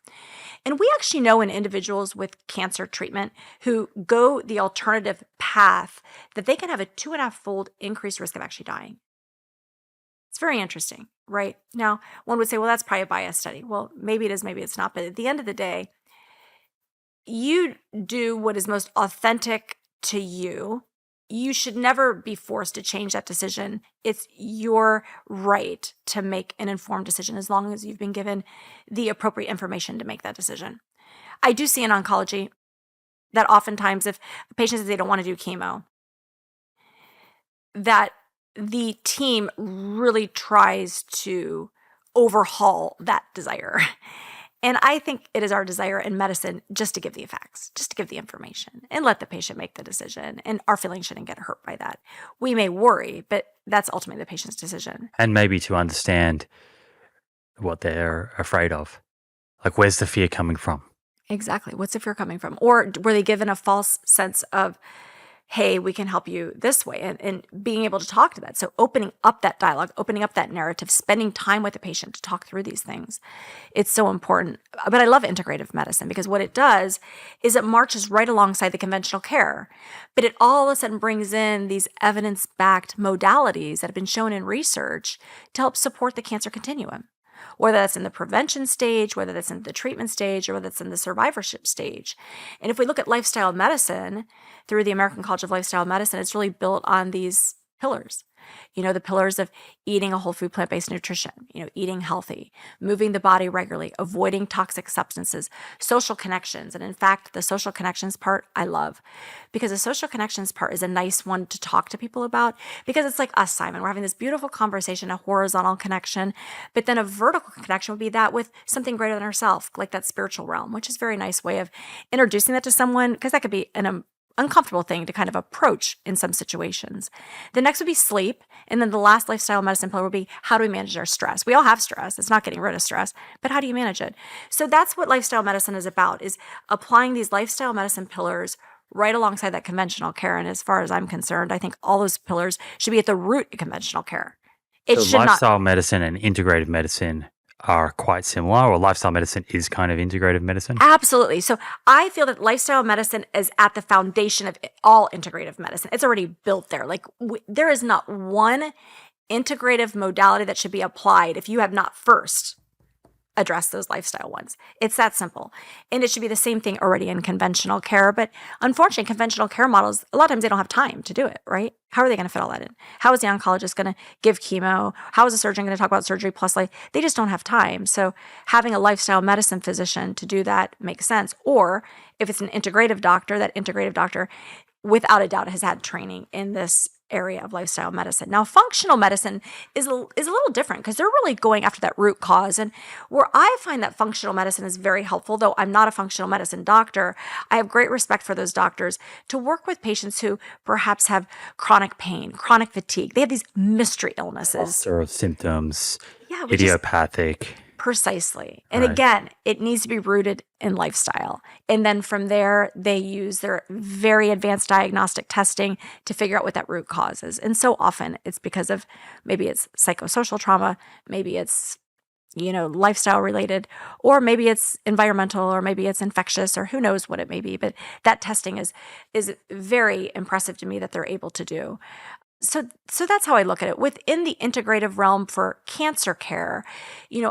And we actually know in individuals with cancer treatment who go the alternative path that they can have a 2.5-fold increased risk of actually dying. It's very interesting, right? Now, one would say, well, that's probably a bias study. Well, maybe it is, maybe it's not. But at the end of the day, you do what is most authentic to you. You should never be forced to change that decision. It's your right to make an informed decision as long as you've been given the appropriate information to make that decision. I do see in oncology that oftentimes if a patient says they don't want to do chemo, that the team really tries to overhaul that desire. And I think it is our desire in medicine just to give the facts, just to give the information and let the patient make the decision. And our feelings shouldn't get hurt by that. We may worry, but that's ultimately the patient's decision. And maybe to understand what they're afraid of. Like, where's the fear coming from? Exactly. What's the fear coming from? Or were they given a false sense of, hey, we can help you this way, and being able to talk to that. So opening up that dialogue, opening up that narrative, spending time with the patient to talk through these things. It's so important. But I love integrative medicine because what it does is it marches right alongside the conventional care, but it all of a sudden brings in these evidence-backed modalities that have been shown in research to help support the cancer continuum. Whether that's in the prevention stage, whether that's in the treatment stage, or whether that's in the survivorship stage. And if we look at lifestyle medicine through the American College of Lifestyle Medicine, it's really built on these pillars. The pillars of eating a whole food plant-based nutrition, eating healthy, moving the body regularly, avoiding toxic substances, social connections. And in fact, the social connections part I love because the social connections part is a nice one to talk to people about because it's like us, Simon. We're having this beautiful conversation, a horizontal connection, but then a vertical connection would be that with something greater than ourselves, like that spiritual realm, which is a very nice way of introducing that to someone because that could be an uncomfortable thing to kind of approach in some situations. The next would be sleep. And then the last lifestyle medicine pillar would be how do we manage our stress? We all have stress. It's not getting rid of stress, but how do you manage it? So that's what lifestyle medicine is about, is applying these lifestyle medicine pillars right alongside that conventional care. And as far as I'm concerned, I think all those pillars should be at the root of conventional care. So lifestyle medicine and integrative medicine are quite similar, or lifestyle medicine is kind of integrative medicine? Absolutely. So I feel that lifestyle medicine is at the foundation of all integrative medicine. It's already built there. Like there is not one integrative modality that should be applied if you have not first address those lifestyle ones. It's that simple. And it should be the same thing already in conventional care. But unfortunately, conventional care models, a lot of times they don't have time to do it, right? How are they going to fit all that in? How is the oncologist going to give chemo? How is a surgeon going to talk about surgery plus life? They just don't have time. So having a lifestyle medicine physician to do that makes sense. Or if it's an integrative doctor, that integrative doctor, without a doubt, has had training in this area of lifestyle medicine. Now, functional medicine is a little different because they're really going after that root cause. And where I find that functional medicine is very helpful, though I'm not a functional medicine doctor, I have great respect for those doctors to work with patients who perhaps have chronic pain, chronic fatigue. They have these mystery illnesses. Or symptoms, idiopathic. Precisely. And again, it needs to be rooted in lifestyle. And then from there, they use their very advanced diagnostic testing to figure out what that root cause is. And so often it's because of maybe it's psychosocial trauma, maybe it's lifestyle related, or maybe it's environmental, or maybe it's infectious, or who knows what it may be. But that testing is very impressive to me that they're able to do. So that's how I look at it. Within the integrative realm for cancer care,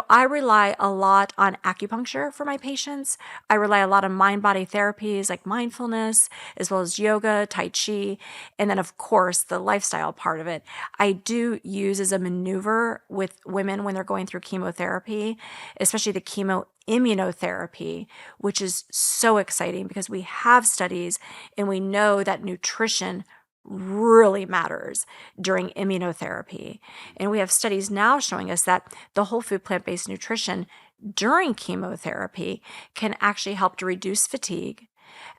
I rely a lot on acupuncture for my patients. I rely a lot on mind-body therapies like mindfulness, as well as yoga, tai chi, and then, of course, the lifestyle part of it. I do use as a maneuver with women when they're going through chemotherapy, especially the chemoimmunotherapy, which is so exciting because we have studies and we know that nutrition really matters during immunotherapy. And we have studies now showing us that the whole food plant-based nutrition during chemotherapy can actually help to reduce fatigue,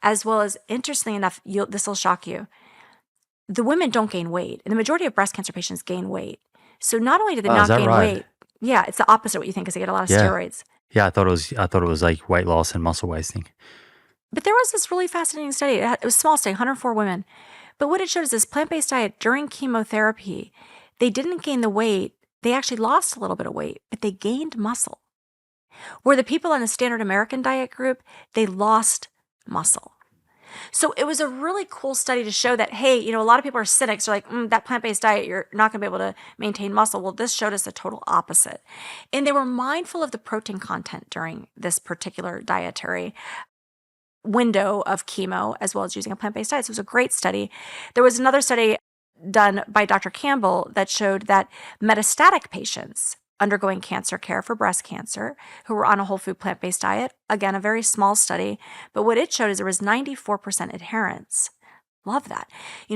as well as, interestingly enough, this will shock you, the women don't gain weight, and the majority of breast cancer patients gain weight. So not only do they Oh, is not that gain right? weight, yeah, it's the opposite of what you think, because they get a lot of Yeah. steroids. Yeah, I thought it was like weight loss and muscle wasting. But there was this really fascinating study. It was a small study, 104 women. But what it showed is this plant-based diet during chemotherapy, they didn't gain the weight. They actually lost a little bit of weight, but they gained muscle. Where the people on the standard American diet group, they lost muscle. So it was a really cool study to show that, hey, a lot of people are cynics. They're like, that plant-based diet, you're not going to be able to maintain muscle. Well, this showed us the total opposite. And they were mindful of the protein content during this particular dietary window of chemo, as well as using a plant-based diet. So it was a great study. There was another study done by Dr. Campbell that showed that metastatic patients undergoing cancer care for breast cancer who were on a whole food plant-based diet, again, a very small study, but what it showed is there was 94% adherence. Love that.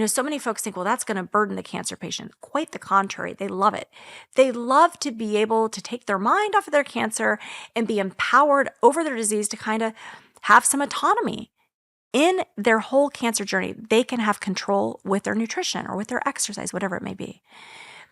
So many folks think, well, that's going to burden the cancer patient. Quite the contrary. They love it. They love to be able to take their mind off of their cancer and be empowered over their disease to kind of have some autonomy in their whole cancer journey. They can have control with their nutrition or with their exercise, whatever it may be.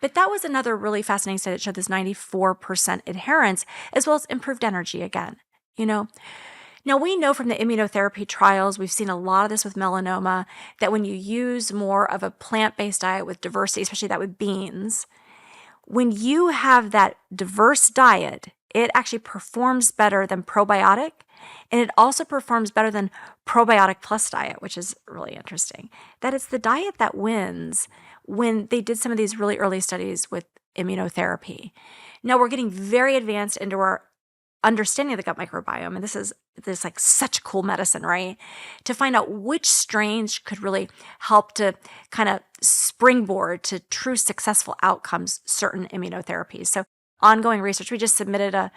But that was another really fascinating study that showed this 94% adherence, as well as improved energy again. Now we know from the immunotherapy trials, we've seen a lot of this with melanoma, that when you use more of a plant-based diet with diversity, especially that with beans, when you have that diverse diet, it actually performs better than probiotic, and it also performs better than probiotic plus diet, which is really interesting. That it's the diet that wins when they did some of these really early studies with immunotherapy. Now we're getting very advanced into our understanding of the gut microbiome, and this is like such cool medicine, right? To find out which strains could really help to kind of springboard to true successful outcomes, certain immunotherapies. So ongoing research, we just submitted a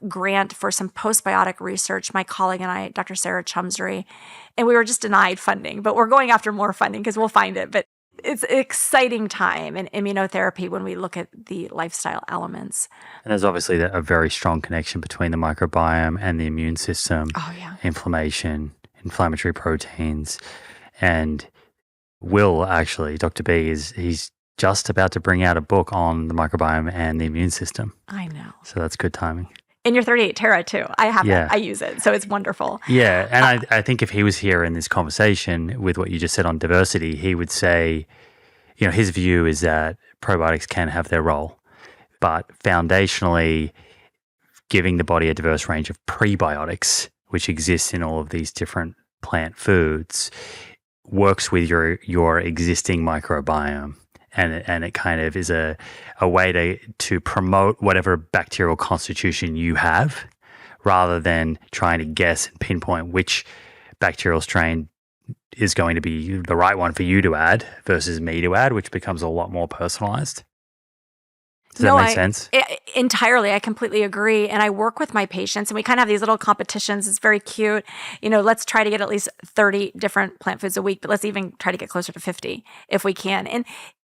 grant for some postbiotic research, my colleague and I, Dr. Sarah Chumsbury, and we were just denied funding, but we're going after more funding because we'll find it. But it's an exciting time in immunotherapy when we look at the lifestyle elements. And there's obviously a very strong connection between the microbiome and the immune system, inflammation, inflammatory proteins. And Will, actually, Dr. B, he's just about to bring out a book on the microbiome and the immune system. I know. So that's good timing. And your 38 Terra too. I have it. I use it. So it's wonderful. Yeah. And I think if he was here in this conversation with what you just said on diversity, he would say, his view is that probiotics can have their role, but foundationally giving the body a diverse range of prebiotics, which exists in all of these different plant foods, works with your existing microbiome. And it kind of is a way to promote whatever bacterial constitution you have, rather than trying to guess and pinpoint which bacterial strain is going to be the right one for you to add versus me to add, which becomes a lot more personalized. Does that make sense? Entirely. I completely agree. And I work with my patients, and we kind of have these little competitions. It's very cute. Let's try to get at least 30 different plant foods a week, but let's even try to get closer to 50 if we can. And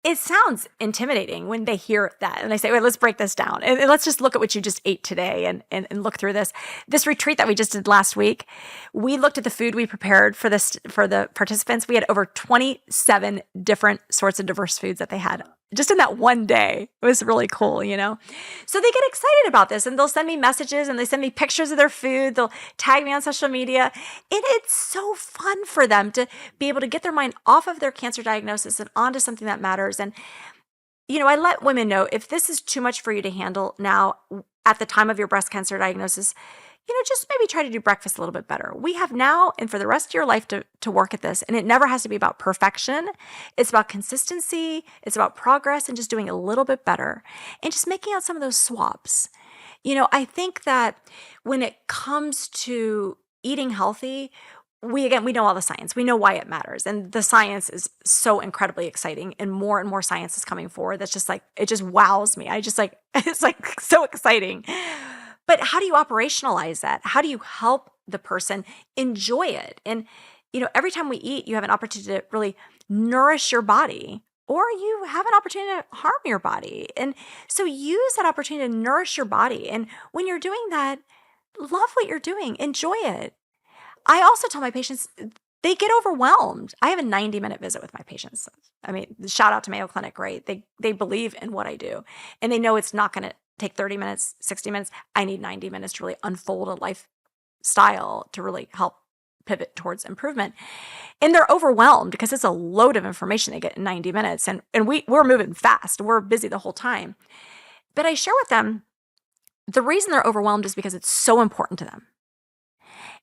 it sounds intimidating when they hear that and they say, wait, let's break this down. And let's just look at what you just ate today and look through this. This retreat that we just did last week, we looked at the food we prepared for the participants. We had over 27 different sorts of diverse foods that they had just in that one day. It was really cool, So they get excited about this, and they'll send me messages and they send me pictures of their food. They'll tag me on social media. And it's so fun for them to be able to get their mind off of their cancer diagnosis and onto something that matters. And, I let women know, if this is too much for you to handle now at the time of your breast cancer diagnosis, just maybe try to do breakfast a little bit better. We have now and for the rest of your life to work at this. And it never has to be about perfection. It's about consistency. It's about progress and just doing a little bit better and just making out some of those swaps. I think that when it comes to eating healthy, we know all the science. We know why it matters. And the science is so incredibly exciting, and more science is coming forward. That's just it just wows me. It's so exciting. But how do you operationalize that? How do you help the person enjoy it? And every time we eat, you have an opportunity to really nourish your body, or you have an opportunity to harm your body. And so use that opportunity to nourish your body. And when you're doing that, love what you're doing, enjoy it. I also tell my patients, they get overwhelmed. I have a 90-minute visit with my patients. I mean, shout out to Mayo Clinic, right? They believe in what I do, and they know it's not going to take 30 minutes, 60 minutes. I need 90 minutes to really unfold a lifestyle to really help pivot towards improvement. And they're overwhelmed because it's a load of information they get in 90 minutes. And we're moving fast. We're busy the whole time. But I share with them, the reason they're overwhelmed is because it's so important to them.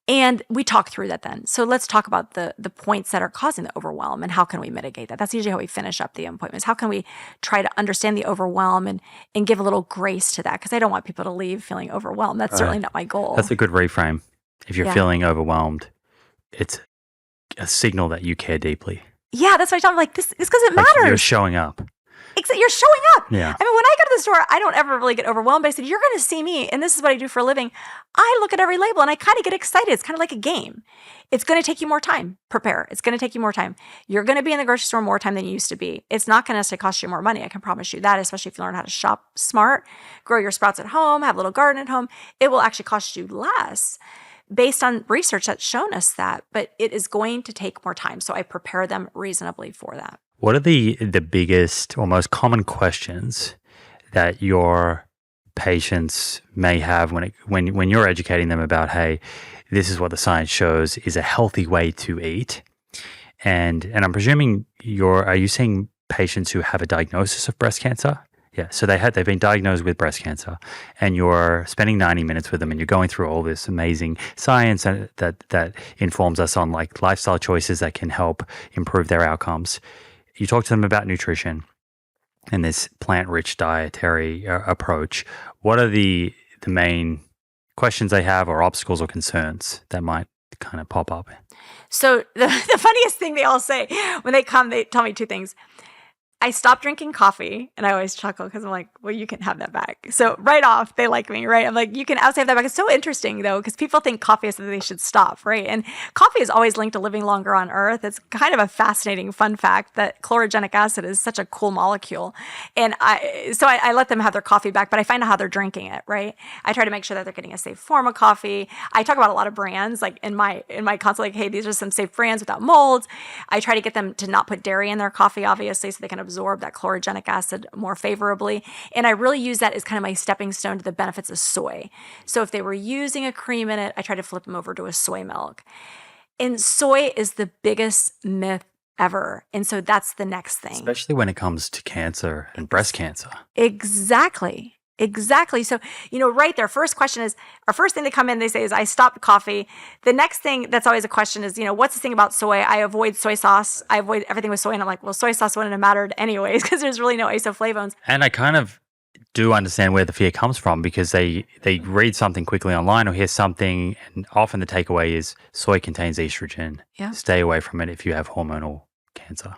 And we talk through that then. So let's talk about the points that are causing the overwhelm and how can we mitigate that. That's usually how we finish up the appointments. How can we try to understand the overwhelm and give a little grace to that? Because I don't want people to leave feeling overwhelmed. That's certainly not my goal. That's a good reframe. If you're feeling overwhelmed, it's a signal that you care deeply. Yeah, that's why I tell them, like, this is because it matters. You're showing up. You're showing up. Yeah. I mean, when I go to the store, I don't ever really get overwhelmed. But I said, you're going to see me, and this is what I do for a living. I look at every label, and I kind of get excited. It's kind of like a game. It's going to take you more time. Prepare. It's going to take you more time. You're going to be in the grocery store more time than you used to be. It's not going to necessarily cost you more money. I can promise you that, especially if you learn how to shop smart, grow your sprouts at home, have a little garden at home. It will actually cost you less based on research that's shown us that, but it is going to take more time. So I prepare them reasonably for that. What are the biggest or most common questions that your patients may have when you're educating them about, hey, this is what the science shows is a healthy way to eat? And I'm presuming are you seeing patients who have a diagnosis of breast cancer? Yeah, so they've been diagnosed with breast cancer, and you're spending 90 minutes with them, and you're going through all this amazing science that informs us on like lifestyle choices that can help improve their outcomes. You talk to them about nutrition and this plant-rich dietary approach. What are the main questions they have, or obstacles or concerns that might kind of pop up? So the funniest thing they all say when they come, they tell me two things. I stopped drinking coffee, and I always chuckle because I'm like, well, you can have that back. So right off, they like me, right? I'm like, you can absolutely have that back. It's so interesting, though, because people think coffee is something they should stop, right? And coffee is always linked to living longer on Earth. It's kind of a fascinating fun fact that chlorogenic acid is such a cool molecule. And I let them have their coffee back, but I find out how they're drinking it, right? I try to make sure that they're getting a safe form of coffee. I talk about a lot of brands, like in my consult, like, hey, these are some safe brands without molds. I try to get them to not put dairy in their coffee, obviously, so they can absorb that chlorogenic acid more favorably. And I really use that as kind of my stepping stone to the benefits of soy. So if they were using a cream in it, I try to flip them over to a soy milk. And soy is the biggest myth ever. And so that's the next thing. Especially when it comes to cancer and breast cancer. Exactly. So, right there, first question is, our first thing they come in, they say is, I stopped coffee. The next thing that's always a question is, what's the thing about soy? I avoid soy sauce. I avoid everything with soy. And I'm like, well, soy sauce wouldn't have mattered anyways, because there's really no isoflavones. And I kind of do understand where the fear comes from, because they read something quickly online or hear something, and often the takeaway is soy contains estrogen. Yeah. Stay away from it if you have hormonal cancer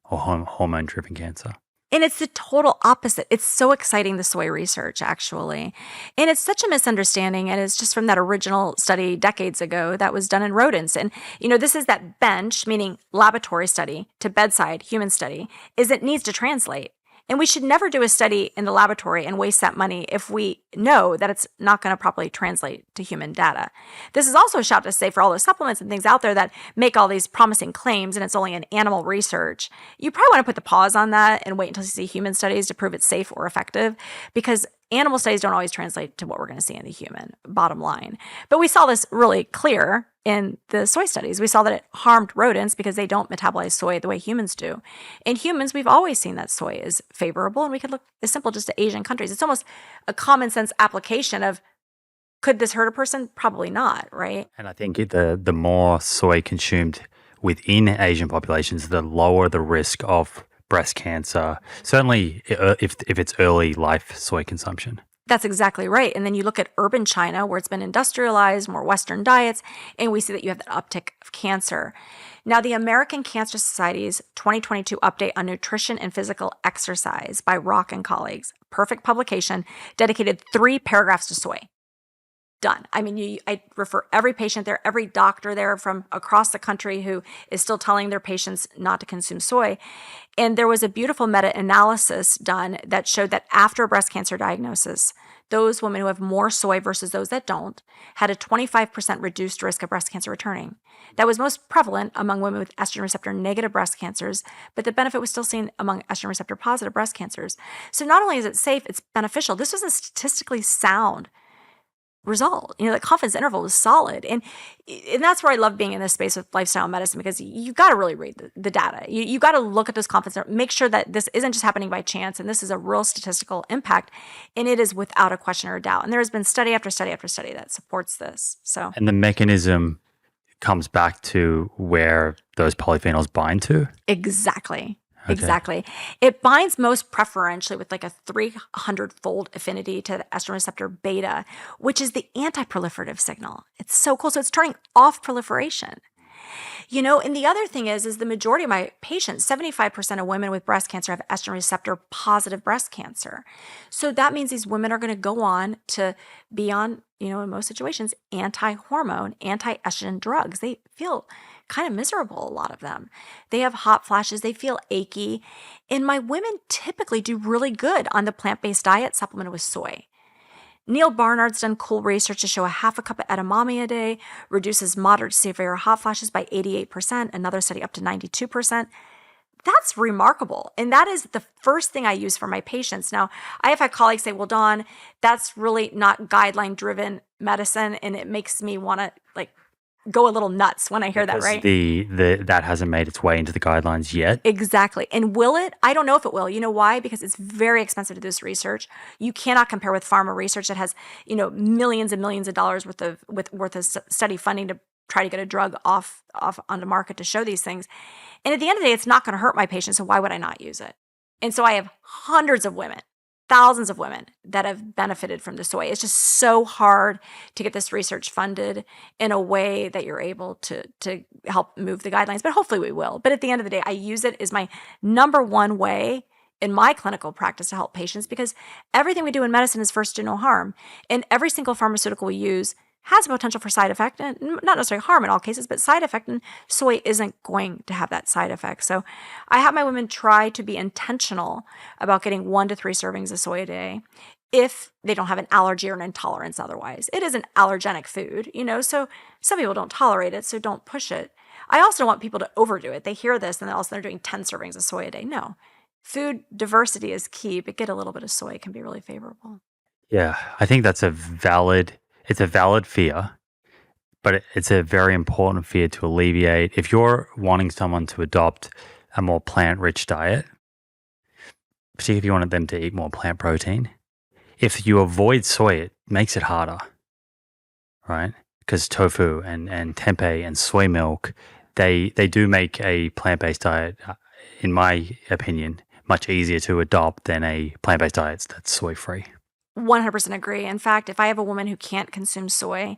or hormone-driven cancer. And it's the total opposite. It's so exciting, the soy research, actually. And it's such a misunderstanding. And it's just from that original study decades ago that was done in rodents. And, this is that bench, meaning laboratory study, to bedside human study, is it needs to translate. And we should never do a study in the laboratory and waste that money if we know that it's not going to properly translate to human data. This is also a shout to say for all the supplements and things out there that make all these promising claims and it's only an animal research. You probably want to put the pause on that and wait until you see human studies to prove it's safe or effective, because animal studies don't always translate to what we're going to see in the human, bottom line. But we saw this really clear in the soy studies. We saw that it harmed rodents because they don't metabolize soy the way humans do. In humans, we've always seen that soy is favorable, and we could look as simple just to Asian countries. It's almost a common sense application of, could this hurt a person? Probably not, right? And I think the more soy consumed within Asian populations, the lower the risk of breast cancer, certainly if it's early life soy consumption. That's exactly right. And then you look at urban China, where it's been industrialized, more Western diets, and we see that you have that uptick of cancer. Now, the American Cancer Society's 2022 update on nutrition and physical exercise by Rock and colleagues, perfect publication, dedicated 3 paragraphs to soy. done. I mean, I refer every patient there, every doctor there from across the country who is still telling their patients not to consume soy. And there was a beautiful meta-analysis done that showed that after breast cancer diagnosis, those women who have more soy versus those that don't had a 25% reduced risk of breast cancer returning. That was most prevalent among women with estrogen receptor negative breast cancers, but the benefit was still seen among estrogen receptor positive breast cancers. So not only is it safe, it's beneficial. This was a statistically sound result. The confidence interval was solid. And that's where I love being in this space with lifestyle medicine, because you got to really read the data. You got to look at those confidence intervals, make sure that this isn't just happening by chance, and this is a real statistical impact, and it is without a question or a doubt. And there has been study after study after study that supports this. So, And the mechanism comes back to where those polyphenols bind to? Exactly. Okay. Exactly. It binds most preferentially with like a 300-fold affinity to the estrogen receptor beta, which is the anti-proliferative signal. It's so cool. So it's turning off proliferation. And the other thing is the majority of my patients, 75% of women with breast cancer have estrogen receptor positive breast cancer. So that means these women are going to go on to be on, in most situations, anti-hormone, anti-estrogen drugs. They feel kind of miserable, a lot of them. They have hot flashes, they feel achy. And my women typically do really good on the plant-based diet supplemented with soy. Neil Barnard's done cool research to show a half a cup of edamame a day reduces moderate to severe hot flashes by 88%, another study up to 92%. That's remarkable. And that is the first thing I use for my patients. Now, I have had colleagues say, well, Dawn, that's really not guideline-driven medicine, and it makes me want to go a little nuts when I hear that, right? That hasn't made its way into the guidelines yet. Exactly. And will it? I don't know if it will. You know why? Because it's very expensive to do this research. You cannot compare with pharma research that has, millions and millions of dollars worth of study funding to try to get a drug off on the market to show these things. And at the end of the day, it's not going to hurt my patients, so why would I not use it? And so I have hundreds of women, thousands of women that have benefited from the soy. It's just so hard to get this research funded in a way that you're able to help move the guidelines, but hopefully we will. But at the end of the day, I use it as my number one way in my clinical practice to help patients, because everything we do in medicine is first do no harm. And every single pharmaceutical we use has a potential for side effect, and not necessarily harm in all cases, but side effect, and soy isn't going to have that side effect. So I have my women try to be intentional about getting 1 to 3 servings of soy a day if they don't have an allergy or an intolerance otherwise. It is an allergenic food, so some people don't tolerate it, so don't push it. I also don't want people to overdo it. They hear this and then all of a sudden they're doing 10 servings of soy a day. No. Food diversity is key, but get a little bit of soy can be really favorable. Yeah, I think that's a valid fear, but it's a very important fear to alleviate. If you're wanting someone to adopt a more plant-rich diet, particularly if you wanted them to eat more plant protein, if you avoid soy, it makes it harder, right? Because tofu and tempeh and soy milk, they do make a plant-based diet, in my opinion, much easier to adopt than a plant-based diet that's soy-free. 100% agree. In fact, if I have a woman who can't consume soy,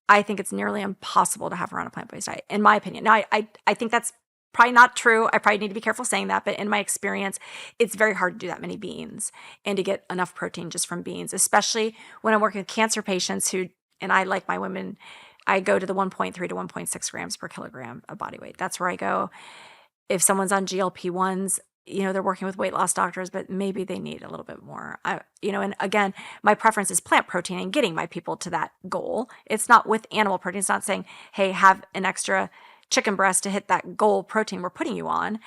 I think it's nearly impossible to have her on a plant-based diet, in my opinion. Now, I think that's probably not true. I probably need to be careful saying that, but in my experience, it's very hard to do that many beans and to get enough protein just from beans, especially when I'm working with cancer patients and I like my women, I go to the 1.3 to 1.6 grams per kilogram of body weight. That's where I go. If someone's on GLP-1s, they're working with weight loss doctors, but maybe they need a little bit more. And again, my preference is plant protein and getting my people to that goal. It's not with animal protein. It's not saying, hey, have an extra chicken breast to hit that goal protein we're putting you on.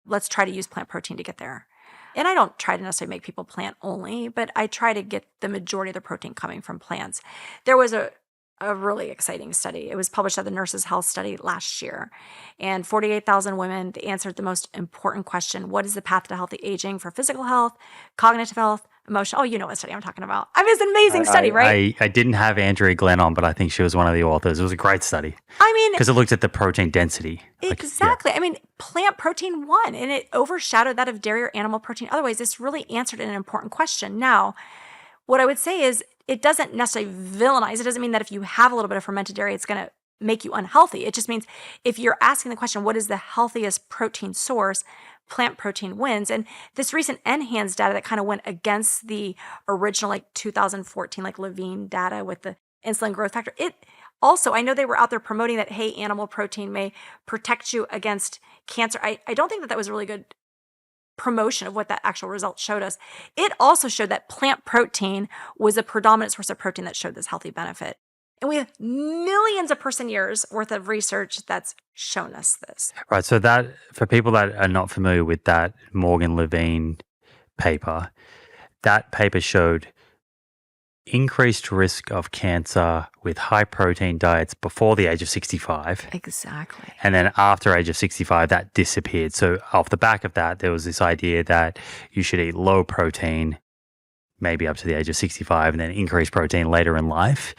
Let's try to use plant protein to get there. And I don't try to necessarily make people plant only, but I try to get the majority of the protein coming from plants. There was a really exciting study. It was published at the Nurses' Health Study last year. And 48,000 women answered the most important question: what is the path to healthy aging for physical health, cognitive health, emotion? Oh, you know what study I'm talking about. I mean, it's an amazing study, right? I didn't have Andrea Glenn on, but I think she was one of the authors. It was a great study. I mean, because it looked at the protein density. Exactly. I mean, plant protein won, and it overshadowed that of dairy or animal protein. Otherwise, this really answered an important question. Now, what I would say is it doesn't necessarily villainize. It doesn't mean that if you have a little bit of fermented dairy, it's going to make you unhealthy. It just means if you're asking the question, what is the healthiest protein source, plant protein wins. And this recent NHANES data that kind of went against the original 2014 Levine data with the insulin growth factor. It also, I know they were out there promoting that, hey, animal protein may protect you against cancer. I don't think that was a really good promotion of what that actual result showed us. It also showed that plant protein was a predominant source of protein that showed this healthy benefit. And we have millions of person years worth of research that's shown us this. Right. So that, for people that are not familiar with that Morgan Levine paper, that paper showed increased risk of cancer with high protein diets before the age of 65. Exactly. And then after age of 65, that disappeared. So off the back of that, there was this idea that you should eat low protein, maybe up to the age of 65, and then increase protein later in life.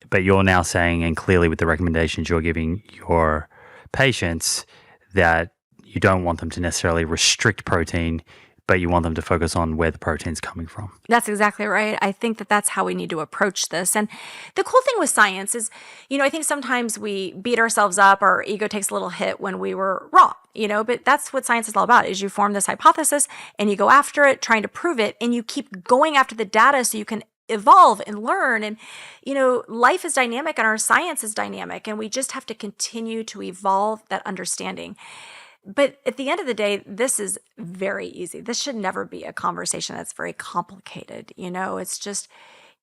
But you're now saying, and clearly with the recommendations you're giving your patients, that you don't want them to necessarily restrict protein, but you want them to focus on where the protein's coming from. That's exactly right. I think that that's how we need to approach this. And the cool thing with science is, I think sometimes we beat ourselves up, our ego takes a little hit when we were wrong, but that's what science is all about, is you form this hypothesis and you go after it, trying to prove it, and you keep going after the data so you can evolve and learn. And, life is dynamic and our science is dynamic, and we just have to continue to evolve that understanding. But at the end of the day, this is very easy. This should never be a conversation that's very complicated. It's just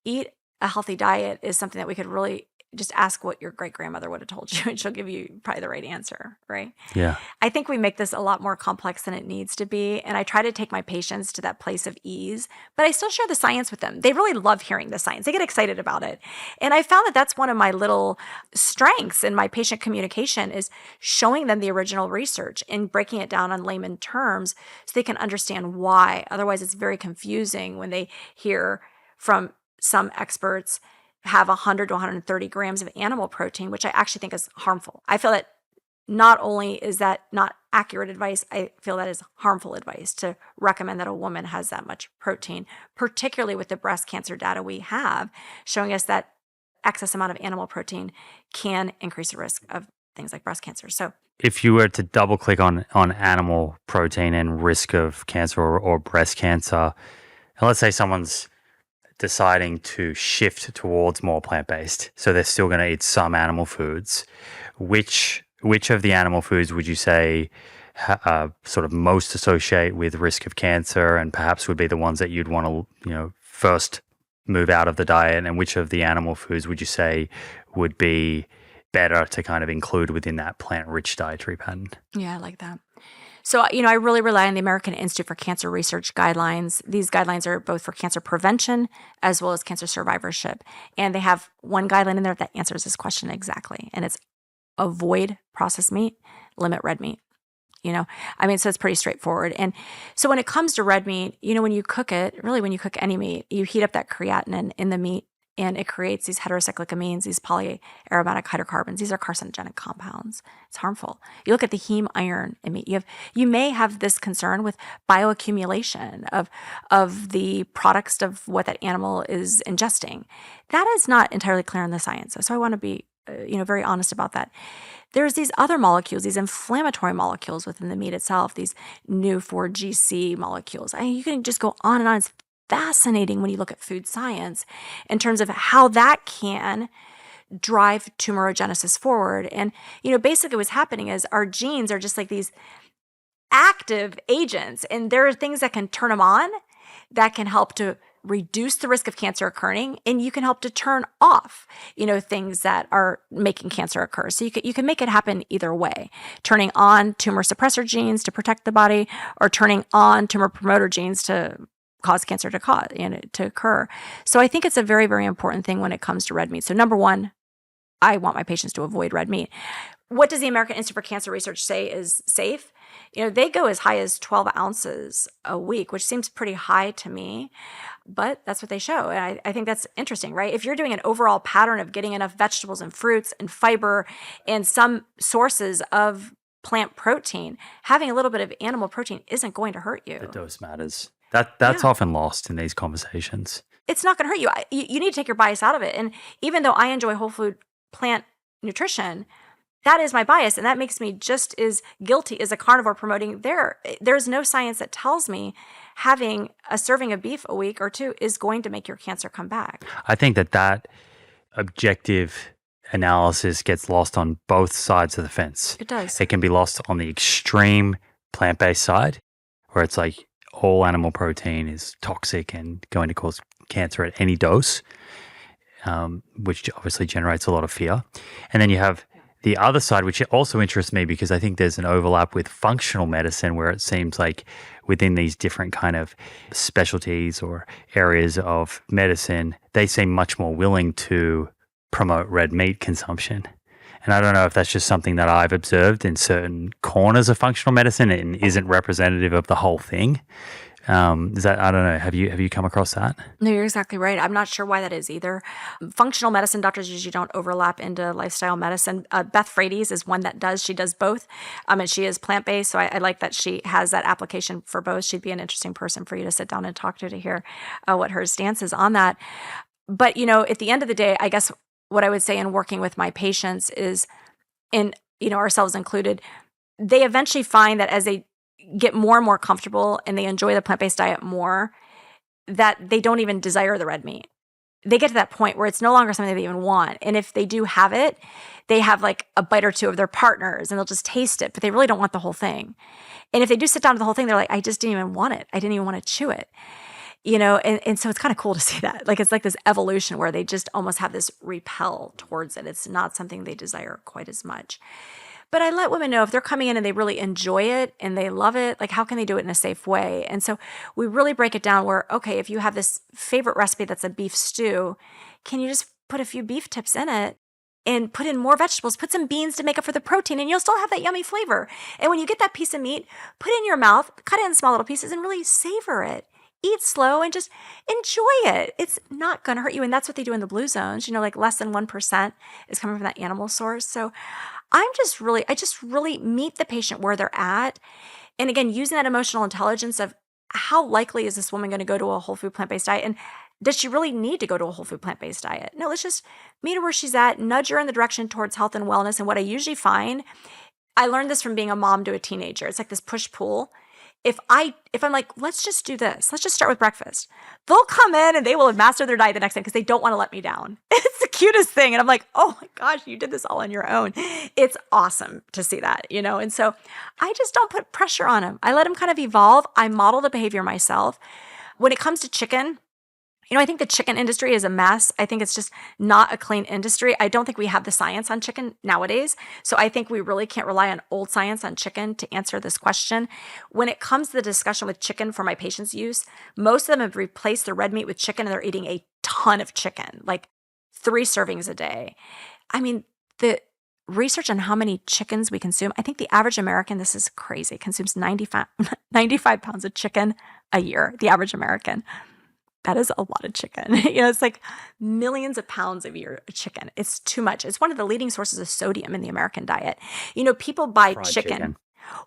eat a healthy diet is something that we could really just ask what your great-grandmother would have told you, and she'll give you probably the right answer, right? Yeah. I think we make this a lot more complex than it needs to be, and I try to take my patients to that place of ease, but I still share the science with them. They really love hearing the science. They get excited about it. And I found that that's one of my little strengths in my patient communication, is showing them the original research and breaking it down on layman terms so they can understand why. Otherwise, it's very confusing when they hear from some experts have 100 to 130 grams of animal protein, which I actually think is harmful. I feel that not only is that not accurate advice, I feel that is harmful advice to recommend that a woman has that much protein, particularly with the breast cancer data we have, showing us that excess amount of animal protein can increase the risk of things like breast cancer. So if you were to double click on animal protein and risk of cancer or breast cancer, and let's say someone's deciding to shift towards more plant-based, so they're still going to eat some animal foods, which of the animal foods would you say sort of most associate with risk of cancer, and perhaps would be the ones that you'd want to first move out of the diet, and which of the animal foods would you say would be better to kind of include within that plant-rich dietary pattern? Yeah, I like that. So, I really rely on the American Institute for Cancer Research guidelines. These guidelines are both for cancer prevention as well as cancer survivorship. And they have one guideline in there that answers this question exactly. And it's avoid processed meat, limit red meat. So it's pretty straightforward. And so when it comes to red meat, when you cook it, really when you cook any meat, you heat up that creatinine in the meat, and it creates these heterocyclic amines, these polyaromatic hydrocarbons. These are carcinogenic compounds. It's harmful. You look at the heme iron in meat. You may have this concern with bioaccumulation of the products of what that animal is ingesting. That is not entirely clear in the science. So I want to be very honest about that. There's these other molecules, these inflammatory molecules within the meat itself, these new 4GC molecules. You can just go on and on. It's fascinating when you look at food science in terms of how that can drive tumorigenesis forward. And, basically what's happening is our genes are just like these active agents, and there are things that can turn them on that can help to reduce the risk of cancer occurring, and you can help to turn off, things that are making cancer occur. So you can make it happen either way, turning on tumor suppressor genes to protect the body, or turning on tumor promoter genes to cause cancer to occur. So I think it's a very, very important thing when it comes to red meat. So number one, I want my patients to avoid red meat. What does the American Institute for Cancer Research say is safe? They go as high as 12 ounces a week, which seems pretty high to me, but that's what they show. And I think that's interesting, right? If you're doing an overall pattern of getting enough vegetables and fruits and fiber and some sources of plant protein, having a little bit of animal protein isn't going to hurt you. The dose matters. That's often lost in these conversations. It's not going to hurt you. You need to take your bias out of it. And even though I enjoy whole food plant nutrition, that is my bias, and that makes me just as guilty as a carnivore promoting there's no science that tells me having a serving of beef a week or two is going to make your cancer come back. I think that objective analysis gets lost on both sides of the fence. It does. It can be lost on the extreme plant-based side, where it's like all animal protein is toxic and going to cause cancer at any dose, which obviously generates a lot of fear. And then you have the other side, which also interests me because I think there's an overlap with functional medicine where it seems like within these different kind of specialties or areas of medicine, they seem much more willing to promote red meat consumption. And I don't know if that's just something that I've observed in certain corners of functional medicine and isn't representative of the whole thing. Is that, I don't know, have you come across that? No, you're exactly right. I'm not sure why that is either. Functional medicine doctors usually don't overlap into lifestyle medicine. Beth Frades is one that does. She does both, and she is plant-based, so I like that she has that application for both. She'd be an interesting person for you to sit down and talk to hear what her stance is on that. But, at the end of the day, I guess what I would say in working with my patients is, ourselves included, they eventually find that as they get more and more comfortable and they enjoy the plant-based diet more, that they don't even desire the red meat. They get to that point where it's no longer something they even want. And if they do have it, they have like a bite or two of their partners and they'll just taste it, but they really don't want the whole thing. And if they do sit down to the whole thing, they're like, I just didn't even want it. I didn't even want to chew it. And so it's kind of cool to see that. Like, it's like this evolution where they just almost have this repel towards it. It's not something they desire quite as much. But I let women know if they're coming in and they really enjoy it and they love it, like how can they do it in a safe way? And so we really break it down where, okay, if you have this favorite recipe that's a beef stew, can you just put a few beef tips in it and put in more vegetables, put some beans to make up for the protein, and you'll still have that yummy flavor. And when you get that piece of meat, put it in your mouth, cut it in small little pieces and really savor it. Eat slow and just enjoy it. It's not going to hurt you. And that's what they do in the blue zones. Like less than 1% is coming from that animal source. So I just really meet the patient where they're at. And again, using that emotional intelligence of how likely is this woman going to go to a whole food plant-based diet? And does she really need to go to a whole food plant-based diet? No, let's just meet her where she's at, nudge her in the direction towards health and wellness. And what I usually find, I learned this from being a mom to a teenager. It's like this push-pull. If I'm like, let's just do this. Let's just start with breakfast. They'll come in and they will have mastered their diet the next day because they don't want to let me down. It's the cutest thing. And I'm like, oh my gosh, you did this all on your own. It's awesome to see that, And so I just don't put pressure on them. I let them kind of evolve. I model the behavior myself. When it comes to chicken, I think the chicken industry is a mess. I think it's just not a clean industry. I don't think we have the science on chicken nowadays. So I think we really can't rely on old science on chicken to answer this question. When it comes to the discussion with chicken for my patients' use, most of them have replaced the red meat with chicken and they're eating a ton of chicken, like 3 servings a day. I mean, the research on how many chickens we consume, I think the average American, this is crazy, consumes 95 pounds of chicken a year, the average American. That is a lot of chicken. It's like millions of pounds a year of chicken. It's too much. It's one of the leading sources of sodium in the American diet. People buy chicken.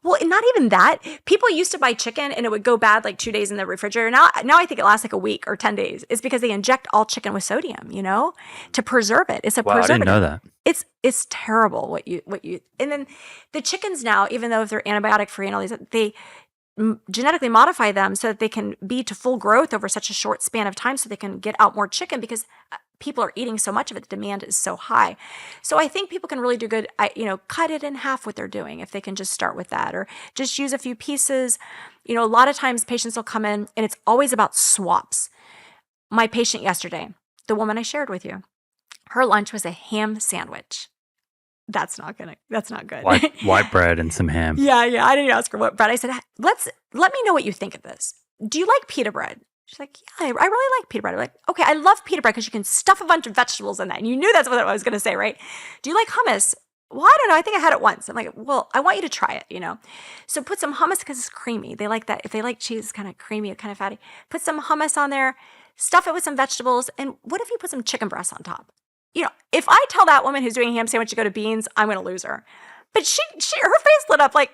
Well, not even that. People used to buy chicken and it would go bad like 2 days in the refrigerator. Now I think it lasts like a week or 10 days. It's because they inject all chicken with sodium, to preserve it. It's a preservative. I didn't know that. It's terrible what you and then the chickens now, even though if they're antibiotic free and all these, they genetically modify them so that they can be to full growth over such a short span of time so they can get out more chicken because people are eating so much of it. The demand is so high. So I think people can really do good, cut it in half what they're doing if they can just start with that or just use a few pieces. A lot of times patients will come in and it's always about swaps. My patient yesterday, the woman I shared with you, her lunch was a ham sandwich. That's not good. White bread and some ham. Yeah. I didn't ask her what bread. I said, let me know what you think of this. Do you like pita bread? She's like, yeah, I really like pita bread. I'm like, okay, I love pita bread because you can stuff a bunch of vegetables in that. And you knew that's what I was going to say, right? Do you like hummus? Well, I don't know. I think I had it once. I'm like, well, I want you to try it, So put some hummus because it's creamy. They like that. If they like cheese, kind of creamy, kind of fatty. Put some hummus on there, stuff it with some vegetables. And what if you put some chicken breasts on top? If I tell that woman who's doing a ham sandwich to go to beans, I'm going to lose her. But her face lit up like,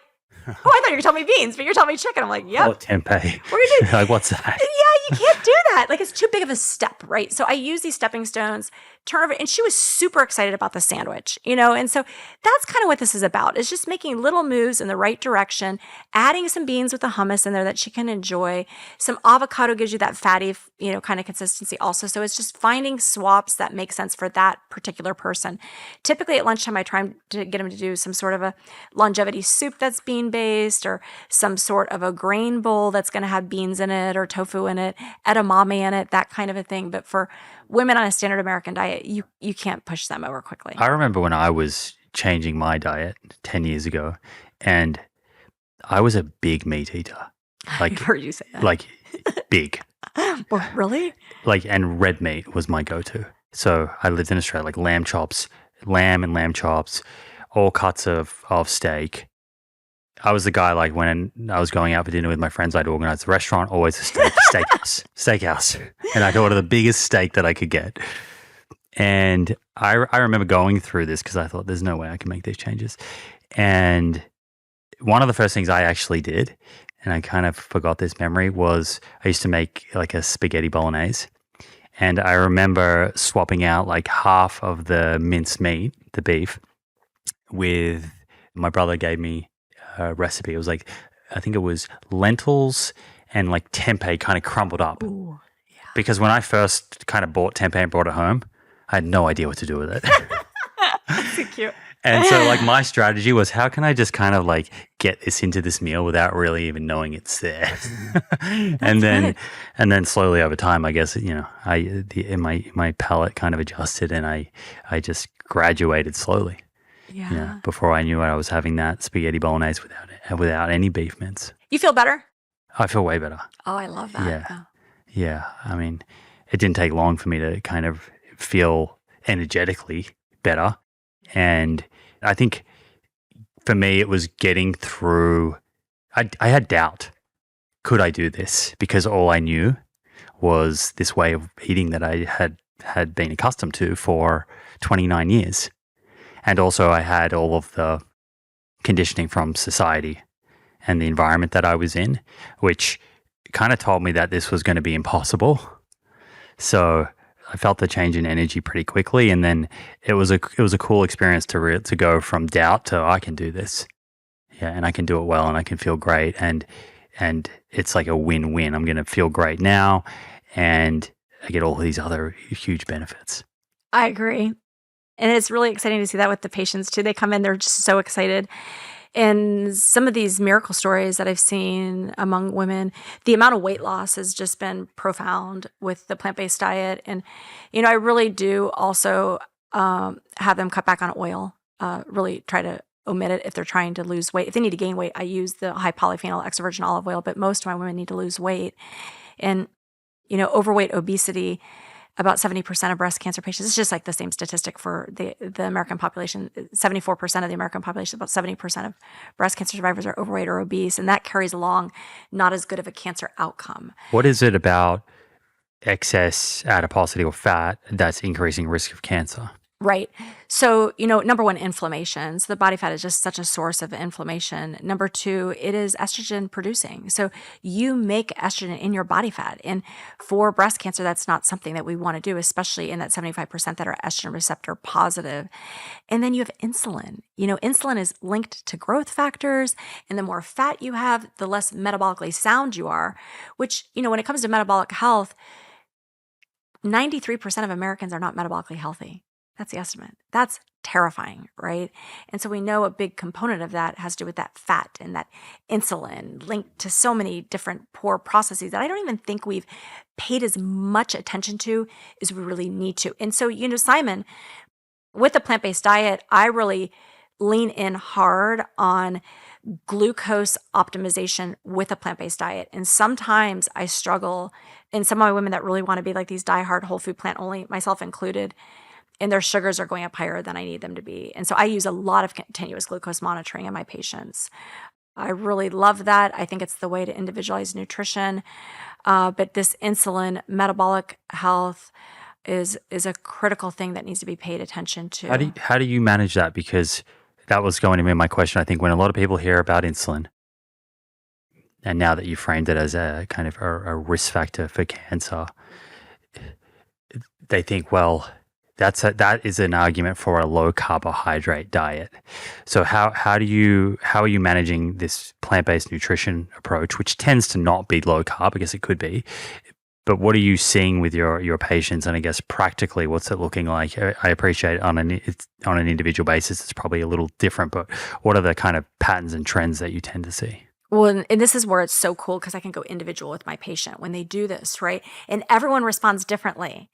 oh, I thought you were telling me beans, but you're telling me chicken. I'm like, yep. Oh, tempeh. We're like, what's that? Yeah, you can't do that. Like, it's too big of a step, right? So I use these stepping stones turn over. And she was super excited about the sandwich, and so that's kind of what this is about. It's just making little moves in the right direction, adding some beans with the hummus in there that she can enjoy. Some avocado gives you that fatty, kind of consistency also. So it's just finding swaps that make sense for that particular person. Typically at lunchtime, I try to get them to do some sort of a longevity soup that's bean-based, or some sort of a grain bowl that's going to have beans in it or tofu in it, edamame in it, that kind of a thing. But for women on a standard American diet, you can't push them over quickly. I remember when I was changing my diet 10 years ago, and I was a big meat eater. I've heard you say that. Like big. Well, really? And red meat was my go-to. So I lived in Australia, like lamb and lamb chops, all cuts of steak. I was the guy, like when I was going out for dinner with my friends, I'd organize the restaurant, always a steakhouse. And I'd order the biggest steak that I could get. And I remember going through this because I thought there's no way I can make these changes. And one of the first things I actually did, and I kind of forgot this memory, was I used to make like a spaghetti bolognese. And I remember swapping out like half of the minced meat, the beef, with my brother gave me a recipe. It was like, I think it was lentils and like tempeh kind of crumbled up. Ooh, yeah. Because when I first kind of bought tempeh and brought it home, I had no idea what to do with it. That's so cute. And so like my strategy was, how can I just kind of like get this into this meal without really even knowing it's there? and then slowly over time, I guess, my palate kind of adjusted, and I just graduated slowly. Yeah. Before I knew it, I was having that spaghetti bolognese without any beef mince. You feel better? I feel way better. Oh, I love that. Yeah. Oh. Yeah. I mean, it didn't take long for me to kind of feel energetically better. And I think for me, it was getting through. I had doubt. Could I do this? Because all I knew was this way of eating that I had been accustomed to for 29 years. And also I had all of the conditioning from society and the environment that I was in, which kind of told me that this was going to be impossible. So I felt the change in energy pretty quickly, and then it was a cool experience to go from doubt to, I can do this, and I can do it well, and I can feel great, and it's like a win-win. I'm going to feel great now, and I get all these other huge benefits. I agree. And it's really exciting to see that with the patients too. They come in, they're just so excited. And some of these miracle stories that I've seen among women, the amount of weight loss has just been profound with the plant-based diet. And, I really do also have them cut back on oil, really try to omit it if they're trying to lose weight. If they need to gain weight, I use the high polyphenol extra virgin olive oil, but most of my women need to lose weight. And, overweight, obesity, about 70% of breast cancer patients, it's just like the same statistic for the American population. 74% of the American population, about 70% of breast cancer survivors are overweight or obese, and that carries along not as good of a cancer outcome. What is it about excess adiposity or fat that's increasing risk of cancer? Right. So, number one, inflammation. So the body fat is just such a source of inflammation. Number two, it is estrogen producing. So you make estrogen in your body fat. And for breast cancer, that's not something that we want to do, especially in that 75% that are estrogen receptor positive. And then you have insulin. Insulin is linked to growth factors. And the more fat you have, the less metabolically sound you are, which, when it comes to metabolic health, 93% of Americans are not metabolically healthy. That's the estimate. That's terrifying, right? And so we know a big component of that has to do with that fat and that insulin linked to so many different poor processes that I don't even think we've paid as much attention to as we really need to. And so, Simon, with the plant-based diet, I really lean in hard on glucose optimization with a plant-based diet. And sometimes I struggle, and some of my women that really want to be like these diehard whole food plant only, myself included, and their sugars are going up higher than I need them to be. And so I use a lot of continuous glucose monitoring in my patients. I really love that. I think it's the way to individualize nutrition. But this insulin, metabolic health is a critical thing that needs to be paid attention to. How do you manage that? Because that was going to be my question. I think when a lot of people hear about insulin, and now that you framed it as a kind of a risk factor for cancer, they think, well, that is an argument for a low carbohydrate diet. So how are you managing this plant-based nutrition approach, which tends to not be low carb? I guess it could be, but what are you seeing with your patients? And I guess practically, what's it looking like? I appreciate on an individual basis, it's probably a little different, but what are the kind of patterns and trends that you tend to see? Well, and this is where it's so cool because I can go individual with my patient when they do this, right? And everyone responds differently.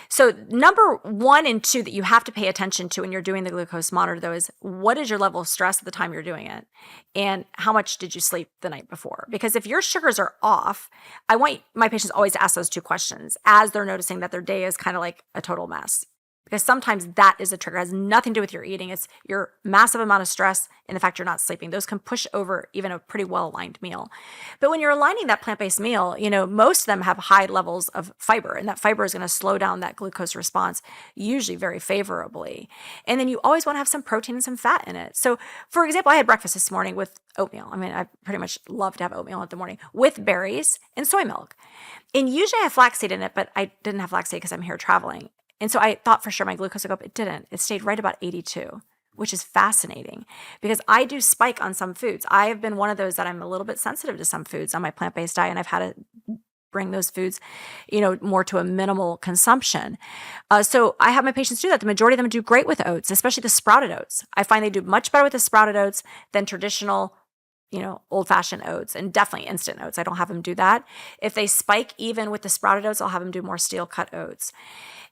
So number 1 and 2 that you have to pay attention to when you're doing the glucose monitor, though, is what is your level of stress at the time you're doing it? And how much did you sleep the night before? Because if your sugars are off, I want my patients always to ask those 2 questions as they're noticing that their day is kind of like a total mess. Because sometimes that is a trigger. It has nothing to do with your eating. It's your massive amount of stress and the fact you're not sleeping. Those can push over even a pretty well-aligned meal. But when you're aligning that plant-based meal, most of them have high levels of fiber, and that fiber is going to slow down that glucose response, usually very favorably. And then you always want to have some protein and some fat in it. So, for example, I had breakfast this morning with oatmeal. I mean, I pretty much love to have oatmeal in the morning with berries and soy milk. And usually I have flaxseed in it, but I didn't have flaxseed because I'm here traveling. And so I thought for sure my glucose would go up. It didn't. It stayed right about 82, which is fascinating because I do spike on some foods. I have been one of those that I'm a little bit sensitive to some foods on my plant-based diet, and I've had to bring those foods, more to a minimal consumption. So I have my patients do that. The majority of them do great with oats, especially the sprouted oats. I find they do much better with the sprouted oats than traditional old-fashioned oats, and definitely instant oats. I don't have them do that. If they spike even with the sprouted oats, I'll have them do more steel-cut oats.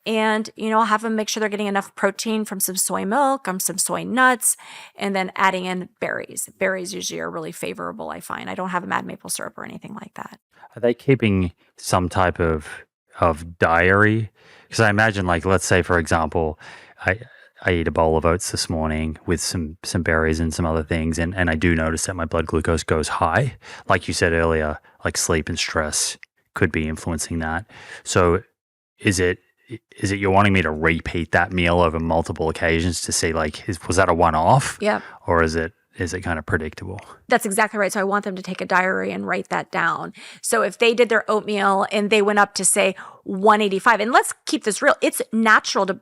And, I'll have them make sure they're getting enough protein from some soy milk, from some soy nuts, and then adding in berries. Berries usually are really favorable, I find. I don't have them add maple syrup or anything like that. Are they keeping some type of diary? Because I imagine, like, let's say, for example, I eat a bowl of oats this morning with some berries and some other things, and I do notice that my blood glucose goes high. Like you said earlier, like sleep and stress could be influencing that. So is it you're wanting me to repeat that meal over multiple occasions to see, like, was that a one-off? Yeah. Or is it kind of predictable? That's exactly right. So I want them to take a diary and write that down. So if they did their oatmeal and they went up to, say, 185, and let's keep this real, it's natural to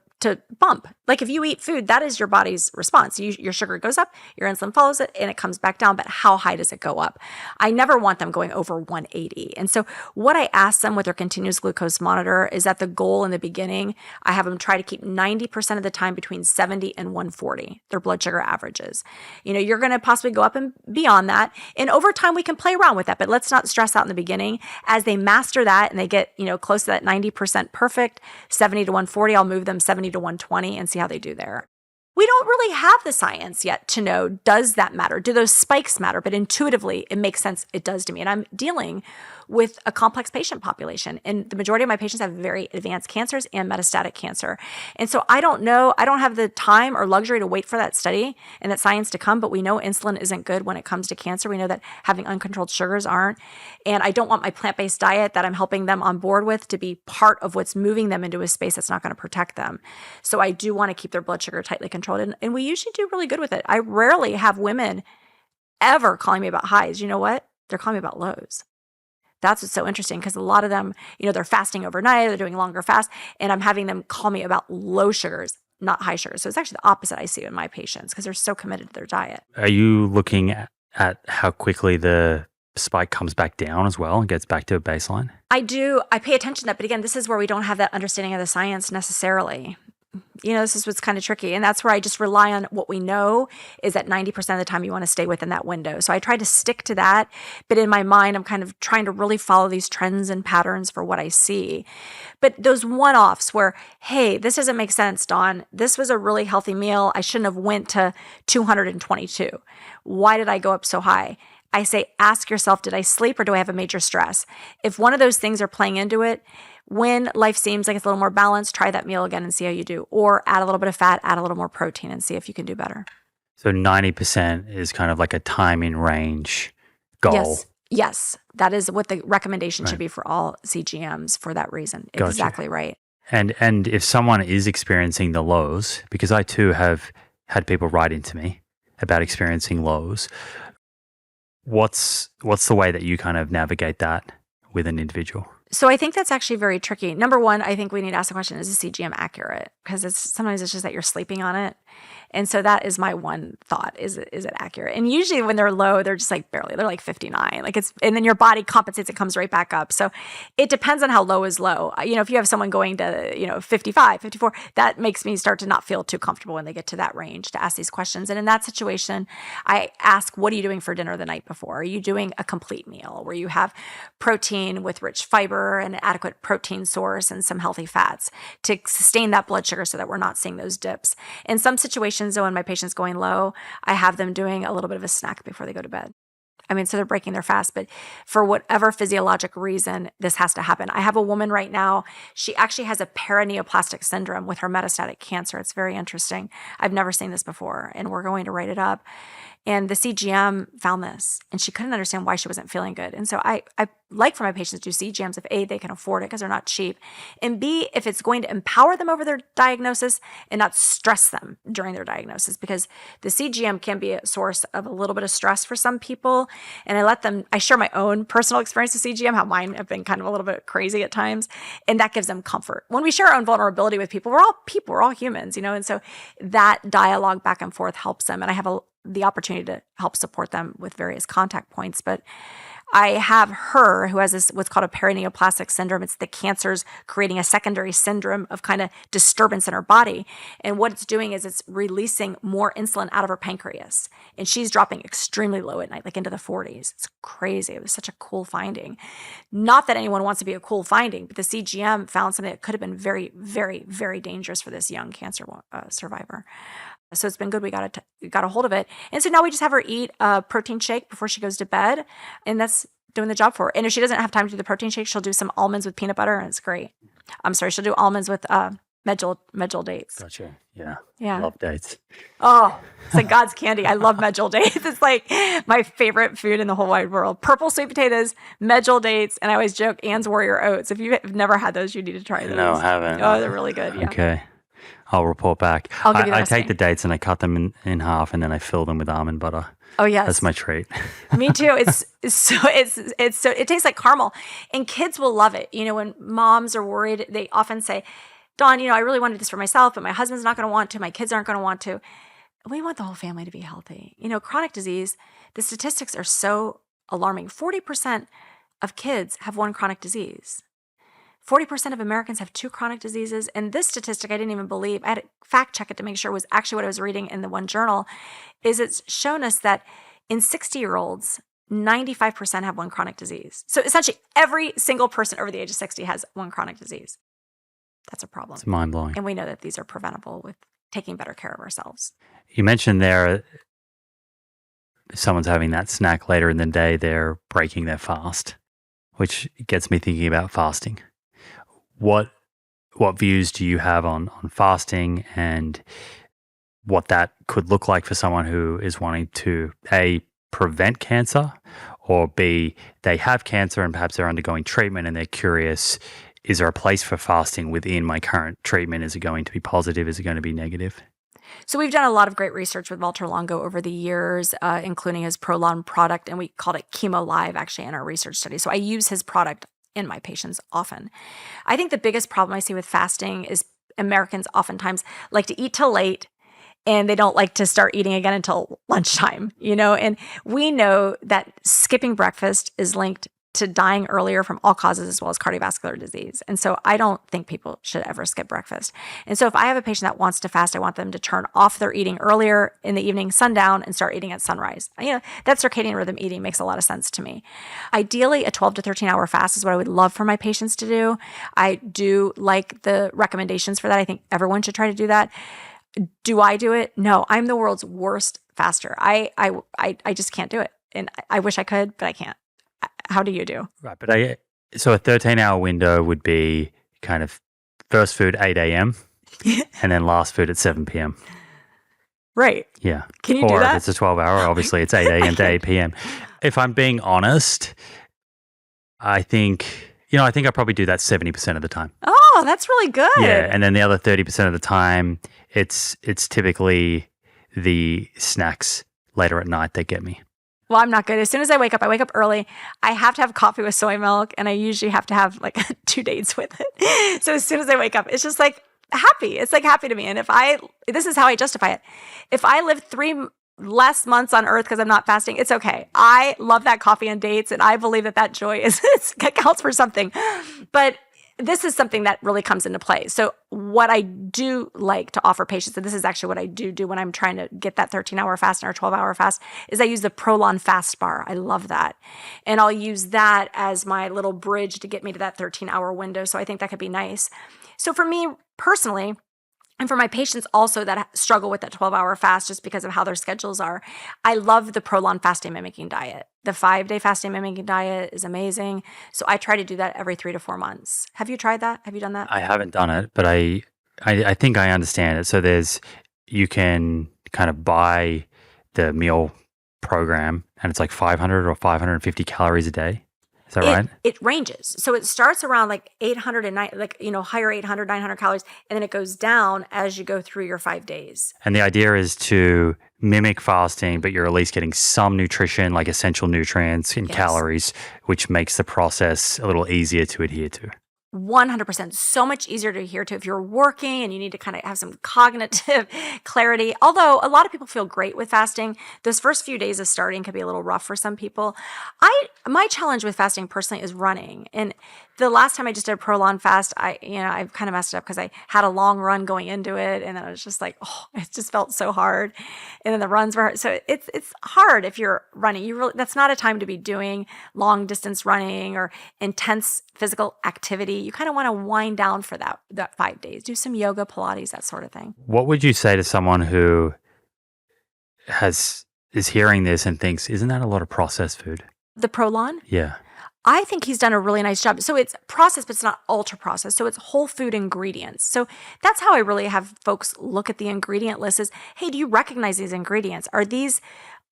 bump. Like if you eat food, that is your body's response. Your sugar goes up, your insulin follows it, and it comes back down. But how high does it go up? I never want them going over 180. And so what I ask them with their continuous glucose monitor is that the goal in the beginning, I have them try to keep 90% of the time between 70 and 140, their blood sugar averages. You're going to possibly go up and beyond that. And over time, we can play around with that, but let's not stress out in the beginning. As they master that and they get, close to that 90% perfect, 70 to 140, I'll move them 70 to 120 and see how they do there. We don't really have the science yet to know, does that matter? Do those spikes matter? But intuitively, it makes sense. It does to me. And I'm dealing with a complex patient population. And the majority of my patients have very advanced cancers and metastatic cancer. And so I don't know, I don't have the time or luxury to wait for that study and that science to come, but we know insulin isn't good when it comes to cancer. We know that having uncontrolled sugars aren't. And I don't want my plant-based diet that I'm helping them on board with to be part of what's moving them into a space that's not going to protect them. So I do want to keep their blood sugar tightly controlled. And we usually do really good with it. I rarely have women ever calling me about highs. You know what? They're calling me about lows. That's what's so interesting because a lot of them, they're fasting overnight, they're doing longer fasts, and I'm having them call me about low sugars, not high sugars. So it's actually the opposite I see in my patients because they're so committed to their diet. Are you looking at how quickly the spike comes back down as well and gets back to a baseline? I do. I pay attention to that. But again, this is where we don't have that understanding of the science necessarily. This is what's kind of tricky. And that's where I just rely on what we know is that 90% of the time you want to stay within that window. So I try to stick to that. But in my mind, I'm kind of trying to really follow these trends and patterns for what I see. But those one-offs where, hey, this doesn't make sense, Dawn. This was a really healthy meal. I shouldn't have went to 222. Why did I go up so high? I say, ask yourself, did I sleep or do I have a major stress? If one of those things are playing into it, when life seems like it's a little more balanced, try that meal again and see how you do. Or add a little bit of fat, add a little more protein and see if you can do better. So 90% is kind of like a time in range goal. Yes. That is what the recommendation should be for all CGMs for that reason. Gotcha. Exactly right. And if someone is experiencing the lows, because I too have had people write into me about experiencing lows, what's the way that you kind of navigate that with an individual? So I think that's actually very tricky. Number one, I think we need to ask the question, is the CGM accurate? Because sometimes it's just that you're sleeping on it. And so that is my one thought. Is it accurate? And usually when they're low, they're just like barely, they're like 59. And then your body compensates, it comes right back up. So it depends on how low is low. If you have someone going to, 55, 54, that makes me start to not feel too comfortable when they get to that range to ask these questions. And in that situation, I ask, what are you doing for dinner the night before? Are you doing a complete meal where you have protein with rich fiber and an adequate protein source and some healthy fats to sustain that blood sugar so that we're not seeing those dips? In some situations, though, when my patient's going low, I have them doing a little bit of a snack before they go to bed. So they're breaking their fast, but for whatever physiologic reason, this has to happen. I have a woman right now, she actually has a paraneoplastic syndrome with her metastatic cancer. It's very interesting. I've never seen this before, and we're going to write it up. And the CGM found this, and she couldn't understand why she wasn't feeling good. And so I like for my patients to do CGMs if A, they can afford it because they're not cheap, and B, if it's going to empower them over their diagnosis and not stress them during their diagnosis, because the CGM can be a source of a little bit of stress for some people. And I share my own personal experience with CGM, how mine have been kind of a little bit crazy at times, and that gives them comfort. When we share our own vulnerability with people, we're all people, we're all humans, and so that dialogue back and forth helps them. And I have the opportunity to help support them with various contact points. But I have her who has this what's called a paraneoplastic syndrome. It's the cancer's creating a secondary syndrome of kind of disturbance in her body. And what it's doing is it's releasing more insulin out of her pancreas. And she's dropping extremely low at night, like into the 40s. It's crazy. It was such a cool finding. Not that anyone wants to be a cool finding, but the CGM found something that could have been very, very, very dangerous for this young cancer survivor. So it's been good. We got a hold of it. And so now we just have her eat a protein shake before she goes to bed. And that's doing the job for her. And if she doesn't have time to do the protein shake, she'll do some almonds with peanut butter, and it's great. I'm sorry, she'll do almonds with medjool dates. Gotcha. Yeah. Yeah. Love dates. Oh, it's like God's candy. I love medjool dates. It's like my favorite food in the whole wide world. Purple sweet potatoes, medjool dates, and I always joke, Anne's Warrior Oats. If you've never had those, you need to try those. No, I haven't. Oh, they're really good. Yeah. Okay. I'll report back. I'll give you the I recipe. take the dates and I cut them in half, and then I fill them with almond butter. Oh yes, That's my treat. Me too. It tastes like caramel, and kids will love it. When moms are worried, they often say, "Dawn, I really wanted this for myself, but my husband's not going to want to. My kids aren't going to want to." We want the whole family to be healthy. Chronic disease, the statistics are so alarming. 40% of kids have one chronic disease. 40% of Americans have two chronic diseases. And this statistic, I didn't even believe. I had to fact check it to make sure it was actually what I was reading in the one journal, is it's shown us that in 60-year-olds, 95% have one chronic disease. So essentially every single person over the age of 60 has one chronic disease. That's a problem. It's mind-blowing. And we know that these are preventable with taking better care of ourselves. You mentioned there, if someone's having that snack later in the day, they're breaking their fast, which gets me thinking about fasting. What views do you have on fasting and what that could look like for someone who is wanting to A, prevent cancer, or B, they have cancer and perhaps they're undergoing treatment and they're curious, is there a place for fasting within my current treatment? Is it going to be positive? Is it going to be negative? So we've done a lot of great research with Walter Longo over the years, including his Prolon product, and we called it Chemo Live actually in our research study. So I use his product in my patients often. I think the biggest problem I see with fasting is Americans oftentimes like to eat till late, and they don't like to start eating again until lunchtime, and we know that skipping breakfast is linked to dying earlier from all causes as well as cardiovascular disease. And so I don't think people should ever skip breakfast. And so if I have a patient that wants to fast, I want them to turn off their eating earlier in the evening, sundown, and start eating at sunrise. That circadian rhythm eating makes a lot of sense to me. Ideally, a 12 to 13 hour fast is what I would love for my patients to do. I do like the recommendations for that. I think everyone should try to do that. Do I do it? No, I'm the world's worst faster. I just can't do it. And I wish I could, but I can't. How do you do? Right, but so a 13-hour window would be kind of first food 8 a.m. and then last food at 7 p.m. Right. Yeah. Can you do that? Or if it's a 12-hour, obviously it's 8 a.m. to 8 p.m. If I'm being honest, I think I probably do that 70% of the time. Oh, that's really good. Yeah, and then the other 30% of the time, it's typically the snacks later at night that get me. Well, I'm not good. As soon as I wake up early. I have to have coffee with soy milk, and I usually have to have like 2 dates with it. So as soon as I wake up, it's just like happy. It's like happy to me. And this is how I justify it. If I live 3 less months on earth because I'm not fasting, it's okay. I love that coffee and dates, and I believe that joy counts for something. But this is something that really comes into play. So what I do like to offer patients, and this is actually what I do when I'm trying to get that 13-hour fast or 12-hour fast, is I use the Prolon fast bar. I love that. And I'll use that as my little bridge to get me to that 13-hour window. So I think that could be nice. So for me personally, and for my patients also that struggle with that 12-hour fast just because of how their schedules are, I love the Prolon fasting mimicking diet. The 5-day fasting mimicking diet is amazing. So I try to do that every 3 to 4 months. Have you tried that? Have you done that? I haven't done it, but I think I understand it. So you can kind of buy the meal program, and it's like 500 or 550 calories a day. Is that right? It ranges. So it starts around like 800 and higher 800, 900 calories, and then it goes down as you go through your 5 days. And the idea is to mimic fasting, but you're at least getting some nutrition, like essential nutrients and calories, which makes the process a little easier to adhere to. 100%. So much easier to adhere to if you're working and you need to kind of have some cognitive clarity. Although a lot of people feel great with fasting, those first few days of starting can be a little rough for some people. My challenge with fasting personally is running. And the last time I just did a Prolon fast, I kind of messed it up because I had a long run going into it, and then I was just like, it just felt so hard. And then the runs were hard. So it's hard if you're running. That's not a time to be doing long distance running or intense physical activity. You kind of want to wind down for that 5 days. Do some yoga, Pilates, that sort of thing. What would you say to someone who is hearing this and thinks, isn't that a lot of processed food? The Prolon? Yeah. I think he's done a really nice job. So it's processed, but it's not ultra processed. So it's whole food ingredients. So that's how I really have folks look at the ingredient list is, hey, do you recognize these ingredients? Are these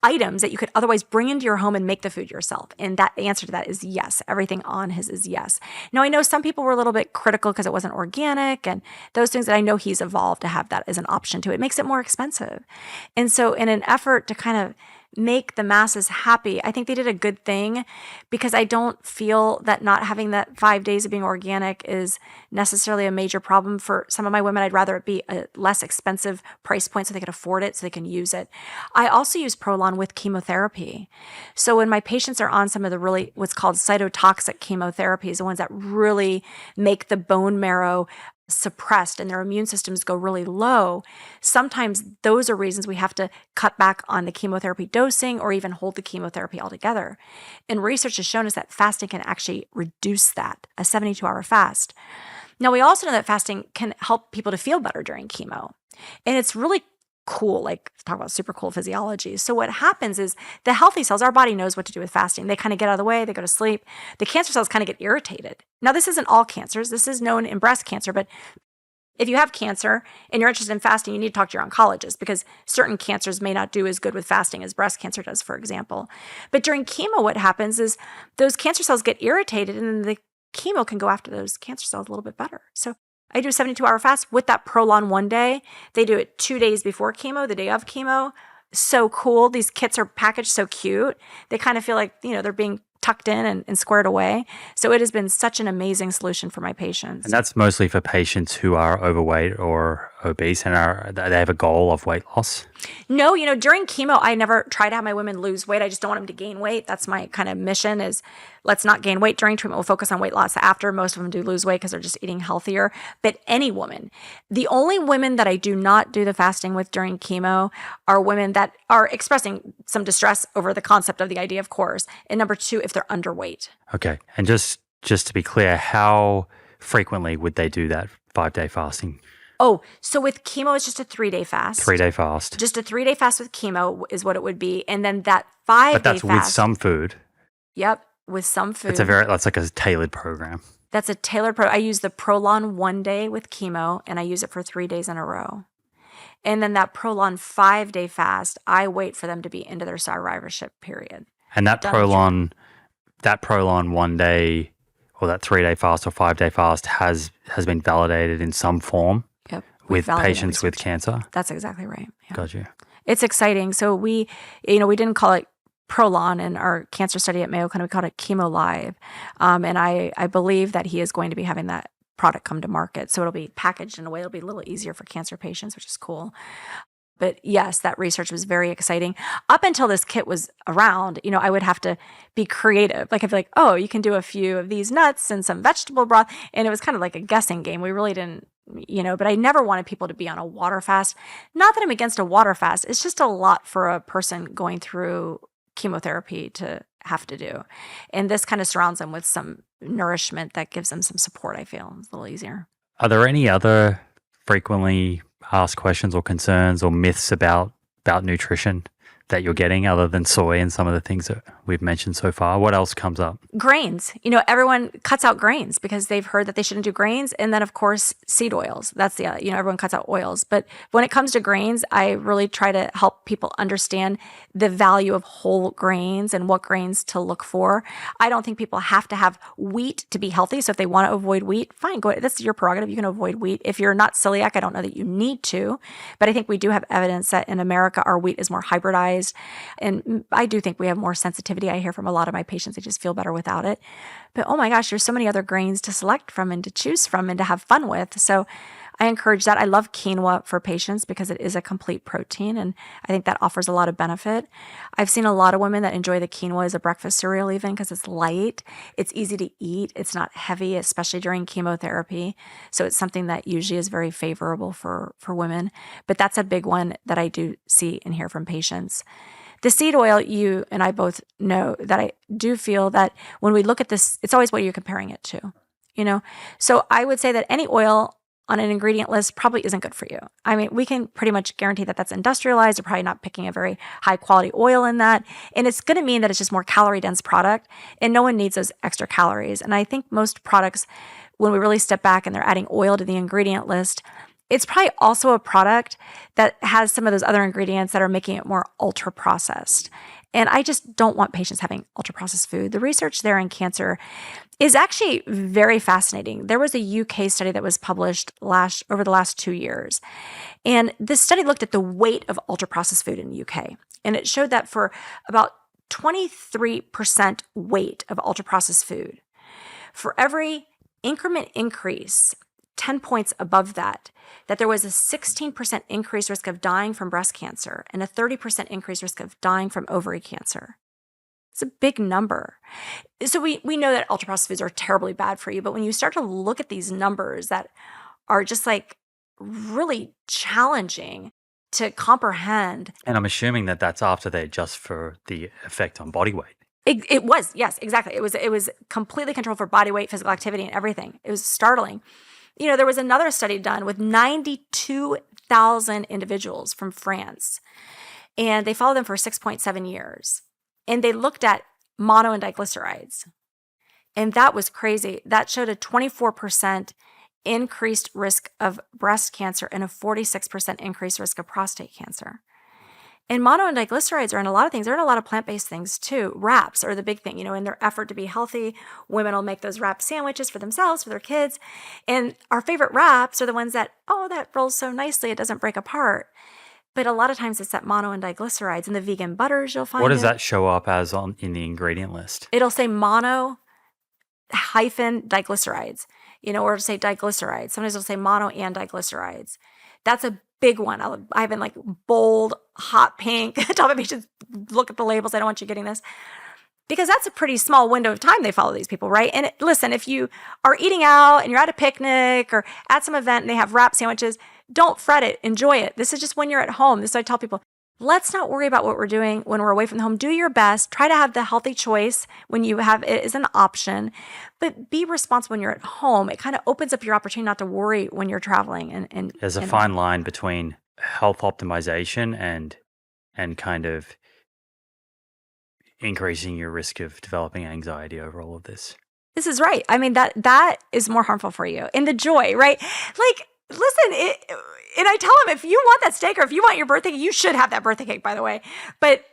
items that you could otherwise bring into your home and make the food yourself? And that the answer to that is yes. Everything on his is yes. Now, I know some people were a little bit critical because it wasn't organic and those things, that I know he's evolved to have that as an option too. It makes it more expensive. And so in an effort to kind of make the masses happy, I think they did a good thing, because I don't feel that not having that 5 days of being organic is necessarily a major problem for some of my women. I'd rather it be a less expensive price point so they can afford it, so they can use it. I also use Prolon with chemotherapy. So when my patients are on some of the really what's called cytotoxic chemotherapies, the ones that really make the bone marrow suppressed and their immune systems go really low, sometimes those are reasons we have to cut back on the chemotherapy dosing or even hold the chemotherapy altogether. And research has shown us that fasting can actually reduce that, a 72-hour fast. Now, we also know that fasting can help people to feel better during chemo. And it's really cool, like talk about super cool physiology. So what happens is the healthy cells, our body knows what to do with fasting. They kind of get out of the way, they go to sleep. The cancer cells kind of get irritated. Now, this isn't all cancers. This is known in breast cancer, but if you have cancer and you're interested in fasting, you need to talk to your oncologist, because certain cancers may not do as good with fasting as breast cancer does, for example. But during chemo, what happens is those cancer cells get irritated, and then the chemo can go after those cancer cells a little bit better. So I do a 72-hour fast with that Prolon 1 day. They do it 2 days before chemo, the day of chemo. So cool. These kits are packaged so cute. They kind of feel like, they're being tucked in and squared away. So it has been such an amazing solution for my patients. And that's mostly for patients who are overweight or obese and they have a goal of weight loss? No, during chemo, I never try to have my women lose weight. I just don't want them to gain weight. That's my kind of mission is let's not gain weight during treatment. We'll focus on weight loss after. Most of them do lose weight because they're just eating healthier. But any woman, the only women that I do not do the fasting with during chemo are women that are expressing some distress over the concept of the idea, of course. And number 2, if they're underweight. Okay. And just to be clear, how frequently would they do that 5-day fasting? Oh, so with chemo, it's just a 3-day fast. 3-day fast. Just a 3-day fast with chemo is what it would be. And then that 5-day fast. But that's with some food. Yep, with some food. That's like a tailored program. That's a tailored I use the Prolon 1 day with chemo, and I use it for 3 days in a row. And then that Prolon 5-day fast, I wait for them to be into their survivorship period. And that Prolon 1 day or that 3-day fast or 5-day fast has been validated in some form. Yep. With patients with cancer? That's exactly right. Yeah. Got you. It's exciting. So we didn't call it Prolon in our cancer study at Mayo Clinic. We called it Chemo Live. And I believe that he is going to be having that product come to market. So it'll be packaged in a way it'll be a little easier for cancer patients, which is cool. But yes, that research was very exciting. Up until this kit was around, I would have to be creative. Like I'd be like, oh, you can do a few of these nuts and some vegetable broth. And it was kind of like a guessing game. We really didn't, but I never wanted people to be on a water fast. Not that I'm against a water fast. It's just a lot for a person going through chemotherapy to have to do. And this kind of surrounds them with some nourishment that gives them some support, I feel. It's a little easier. Are there any other frequently asked questions or concerns or myths about nutrition that you're getting other than soy and some of the things that we've mentioned so far? What else comes up? Grains. Everyone cuts out grains because they've heard that they shouldn't do grains. And then, of course, seed oils. That's the, everyone cuts out oils. But when it comes to grains, I really try to help people understand the value of whole grains and what grains to look for. I don't think people have to have wheat to be healthy. So if they want to avoid wheat, fine, go ahead. That's your prerogative. You can avoid wheat. If you're not celiac, I don't know that you need to. But I think we do have evidence that in America, our wheat is more hybridized. And I do think we have more sensitivity. I hear from a lot of my patients, they just feel better without it. But oh my gosh, there's so many other grains to select from and to choose from and to have fun with. So I encourage that. I love quinoa for patients because it is a complete protein, and I think that offers a lot of benefit. I've seen a lot of women that enjoy the quinoa as a breakfast cereal even because it's light, it's easy to eat, it's not heavy, especially during chemotherapy. So it's something that usually is very favorable for women. But that's a big one that I do see and hear from patients. The seed oil, you and I both know that I do feel that when we look at this, it's always what you're comparing it to, So I would say that any oil on an ingredient list probably isn't good for you. I mean, we can pretty much guarantee that that's industrialized. You're probably not picking a very high quality oil in that. And it's going to mean that it's just more calorie dense product, and no one needs those extra calories. And I think most products, when we really step back and they're adding oil to the ingredient list, it's probably also a product that has some of those other ingredients that are making it more ultra processed. And I just don't want patients having ultra processed food. The research there in cancer is actually very fascinating. There was a UK study that was published over the last 2 years. And this study looked at the weight of ultra processed food in the UK. And it showed that for about 23% weight of ultra processed food, for every increment increase 10 points above that there was a 16% increased risk of dying from breast cancer and a 30% increased risk of dying from ovary cancer. It's a big number. So we know that ultra-processed foods are terribly bad for you, but when you start to look at these numbers that are just like really challenging to comprehend. And I'm assuming that that's after they adjust for the effect on body weight. It was, yes, exactly. It was completely controlled for body weight, physical activity, and everything. It was startling. There was another study done with 92,000 individuals from France, and they followed them for 6.7 years. And they looked at mono and diglycerides. And that was crazy. That showed a 24% increased risk of breast cancer and a 46% increased risk of prostate cancer. And mono and diglycerides are in a lot of things. They're in a lot of plant-based things too. Wraps are the big thing. In their effort to be healthy, women will make those wrap sandwiches for themselves, for their kids. And our favorite wraps are the ones that rolls so nicely, it doesn't break apart. But a lot of times it's that mono and diglycerides. And the vegan butters, you'll find What does that show up as in the ingredient list? It'll say mono hyphen diglycerides, or it'll say diglycerides. Sometimes it'll say mono and diglycerides. That's a big one. I have in like bold, hot pink. Tell my patients, look at the labels. I don't want you getting this. Because that's a pretty small window of time they follow these people, right? And listen, if you are eating out and you're at a picnic or at some event and they have wrap sandwiches, don't fret it. Enjoy it. This is just when you're at home. This is what I tell people. Let's not worry about what we're doing when we're away from the home. Do your best. Try to have the healthy choice when you have it as an option, but be responsible when you're at home. It kind of opens up your opportunity not to worry when you're traveling. And there's a fine line between health optimization and kind of increasing your risk of developing anxiety over all of this. This is right. I mean, that is more harmful for you. And the joy, right? Like, listen, and I tell them, if you want that steak or if you want your birthday cake, you should have that birthday cake, by the way. But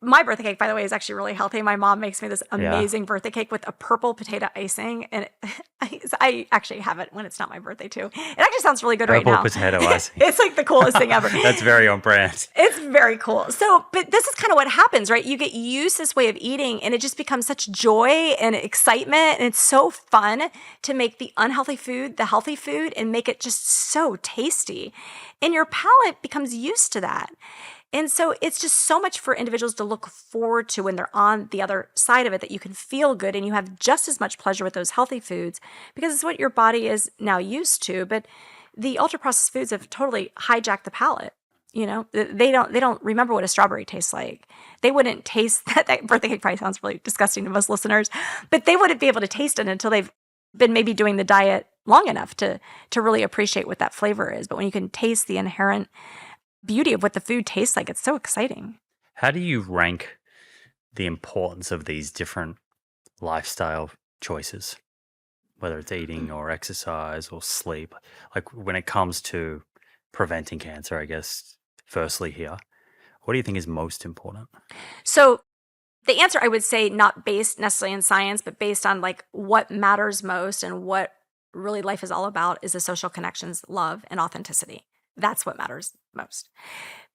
My birthday cake, by the way, is actually really healthy. My mom makes me this Yeah. amazing birthday cake with a purple potato icing. And I actually have it when it's not my birthday, too. It actually sounds really good right Purple now. potato icing. It's like the coolest thing ever. That's very on brand. It's very cool. So, but this is kind of what happens, right? You get used to this way of eating and it just becomes such joy and excitement. And it's so fun to make the unhealthy food the healthy food and make it just so tasty. And your palate becomes used to that. And so it's just so much for individuals to look forward to when they're on the other side of it, that you can feel good and you have just as much pleasure with those healthy foods because it's what your body is now used to. But the ultra processed foods have totally hijacked the palate. You know, they don't remember what a strawberry tastes like. They wouldn't taste that. That birthday cake probably sounds really disgusting to most listeners, but they wouldn't be able to taste it until they've been maybe doing the diet long enough to really appreciate what that flavor is. But when you can taste the inherent beauty of what the food tastes like, it's so exciting. How do you rank the importance of these different lifestyle choices, whether it's eating or exercise or sleep? Like when it comes to preventing cancer, I guess, firstly here, what do you think is most important? So the answer, I would say, not based necessarily in science, but based on like what matters most and what really life is all about, is the social connections, love, and authenticity. That's what matters most.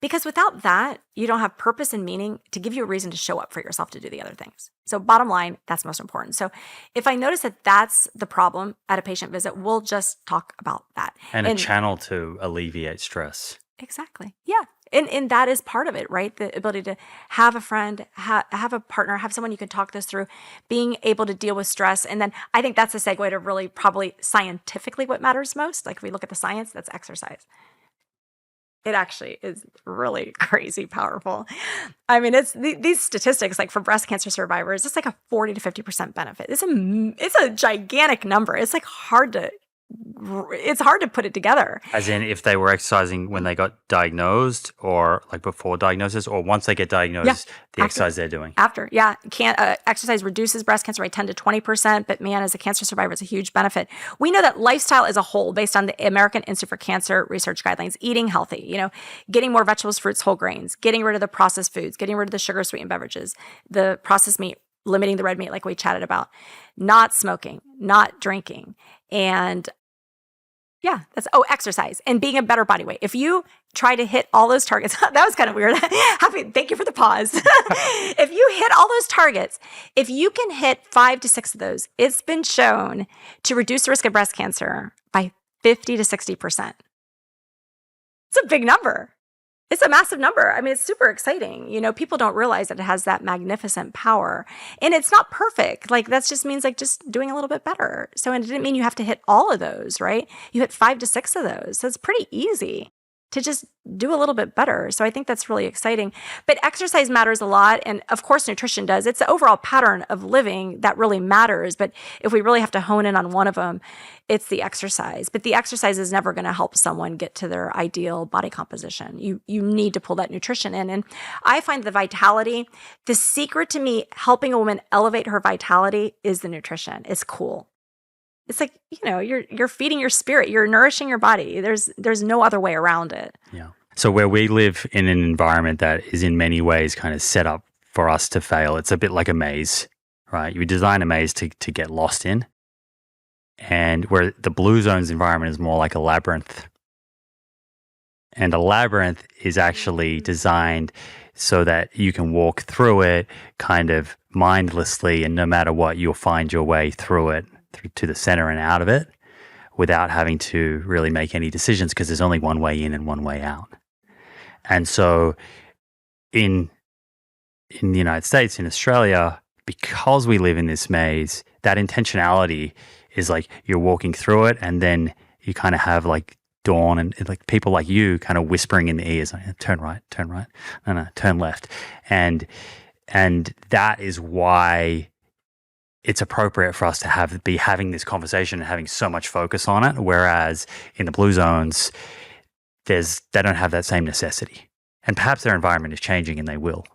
Because without that, you don't have purpose and meaning to give you a reason to show up for yourself to do the other things. So bottom line, that's most important. So if I notice that that's the problem at a patient visit, we'll just talk about that. And a channel to alleviate stress. Exactly. Yeah. And that is part of it, right? The ability to have a friend, have a partner, have someone you can talk this through, being able to deal with stress. And then I think that's a segue to really probably scientifically what matters most. Like if we look at the science, that's exercise. It actually is really crazy powerful. I mean, it's these statistics, like for breast cancer survivors, it's like a 40 to 50% benefit. It's a gigantic number. It's like hard to put it together. As in, if they were exercising when they got diagnosed, or like before diagnosis, or once they get diagnosed, the exercise they're doing. After, exercise reduces breast cancer by 10 to 20%, but man, as a cancer survivor, it's a huge benefit. We know that lifestyle as a whole, based on the American Institute for Cancer Research guidelines, eating healthy, getting more vegetables, fruits, whole grains, getting rid of the processed foods, getting rid of the sugar sweetened beverages, the processed meat, limiting the red meat like we chatted about, not smoking, not drinking, and exercise and being a better body weight. If you try to hit all those targets, that was kind of weird. Thank you for the pause. If you hit all those targets, if you can hit 5 to 6 of those, it's been shown to reduce the risk of breast cancer by 50 to 60%. It's a big number. It's a massive number. I mean, it's super exciting. People don't realize that it has that magnificent power. And it's not perfect. Like, that just means like just doing a little bit better. So it didn't mean you have to hit all of those, right? You hit 5 to 6 of those. So it's pretty easy to just do a little bit better. So I think that's really exciting. But exercise matters a lot. And of course, nutrition does. It's the overall pattern of living that really matters. But if we really have to hone in on one of them, it's the exercise. But the exercise is never going to help someone get to their ideal body composition. You need to pull that nutrition in. And I find the secret to me helping a woman elevate her vitality is the nutrition. It's cool. It's like, you're feeding your spirit, you're nourishing your body. There's no other way around it. Yeah. So where we live in an environment that is in many ways kind of set up for us to fail, it's a bit like a maze, right? You design a maze to get lost in. And where the Blue Zones environment is more like a labyrinth. And a labyrinth is actually designed so that you can walk through it kind of mindlessly, and no matter what, you'll find your way through it, to the center and out of it, without having to really make any decisions, because there's only one way in and one way out. And so in the United States, in Australia, because we live in this maze, that intentionality is like you're walking through it, and then you kind of have like Dawn and like people like you kind of whispering in the ears, like, turn right, no, turn left. And that is why it's appropriate for us to be having this conversation and having so much focus on it. Whereas in the Blue Zones, they don't have that same necessity. And perhaps their environment is changing, and they will,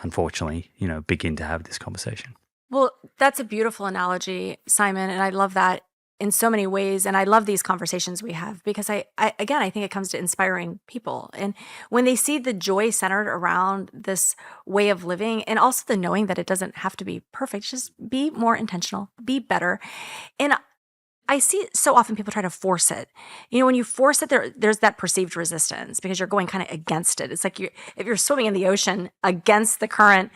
unfortunately, begin to have this conversation. Well, that's a beautiful analogy, Simon, and I love that. in so many ways. And I love these conversations we have because again, I think it comes to inspiring people. And when they see the joy centered around this way of living and also the knowing that it doesn't have to be perfect, just be more intentional, be better. And I see so often people try to force it. When you force it, there's that perceived resistance because you're going kind of against it. It's like if you're swimming in the ocean against the current,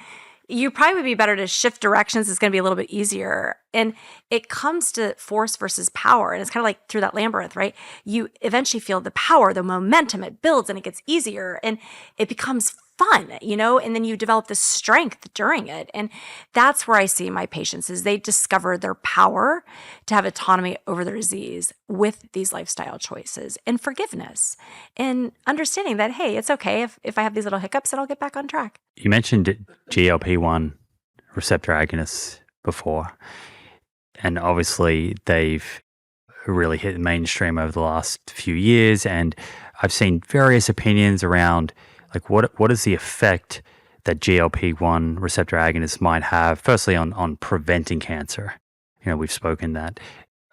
you probably would be better to shift directions. It's going to be a little bit easier. And it comes to force versus power. And it's kind of like through that labyrinth, right? You eventually feel the power, the momentum, it builds and it gets easier and it becomes fun, and then you develop the strength during it. And that's where I see my patients is they discover their power to have autonomy over their disease with these lifestyle choices and forgiveness and understanding that, hey, it's okay if I have these little hiccups and I'll get back on track. You mentioned GLP-1 receptor agonists before, and obviously they've really hit the mainstream over the last few years, and I've seen various opinions around like what is the effect that GLP-1 receptor agonists might have, firstly on preventing cancer. We've spoken that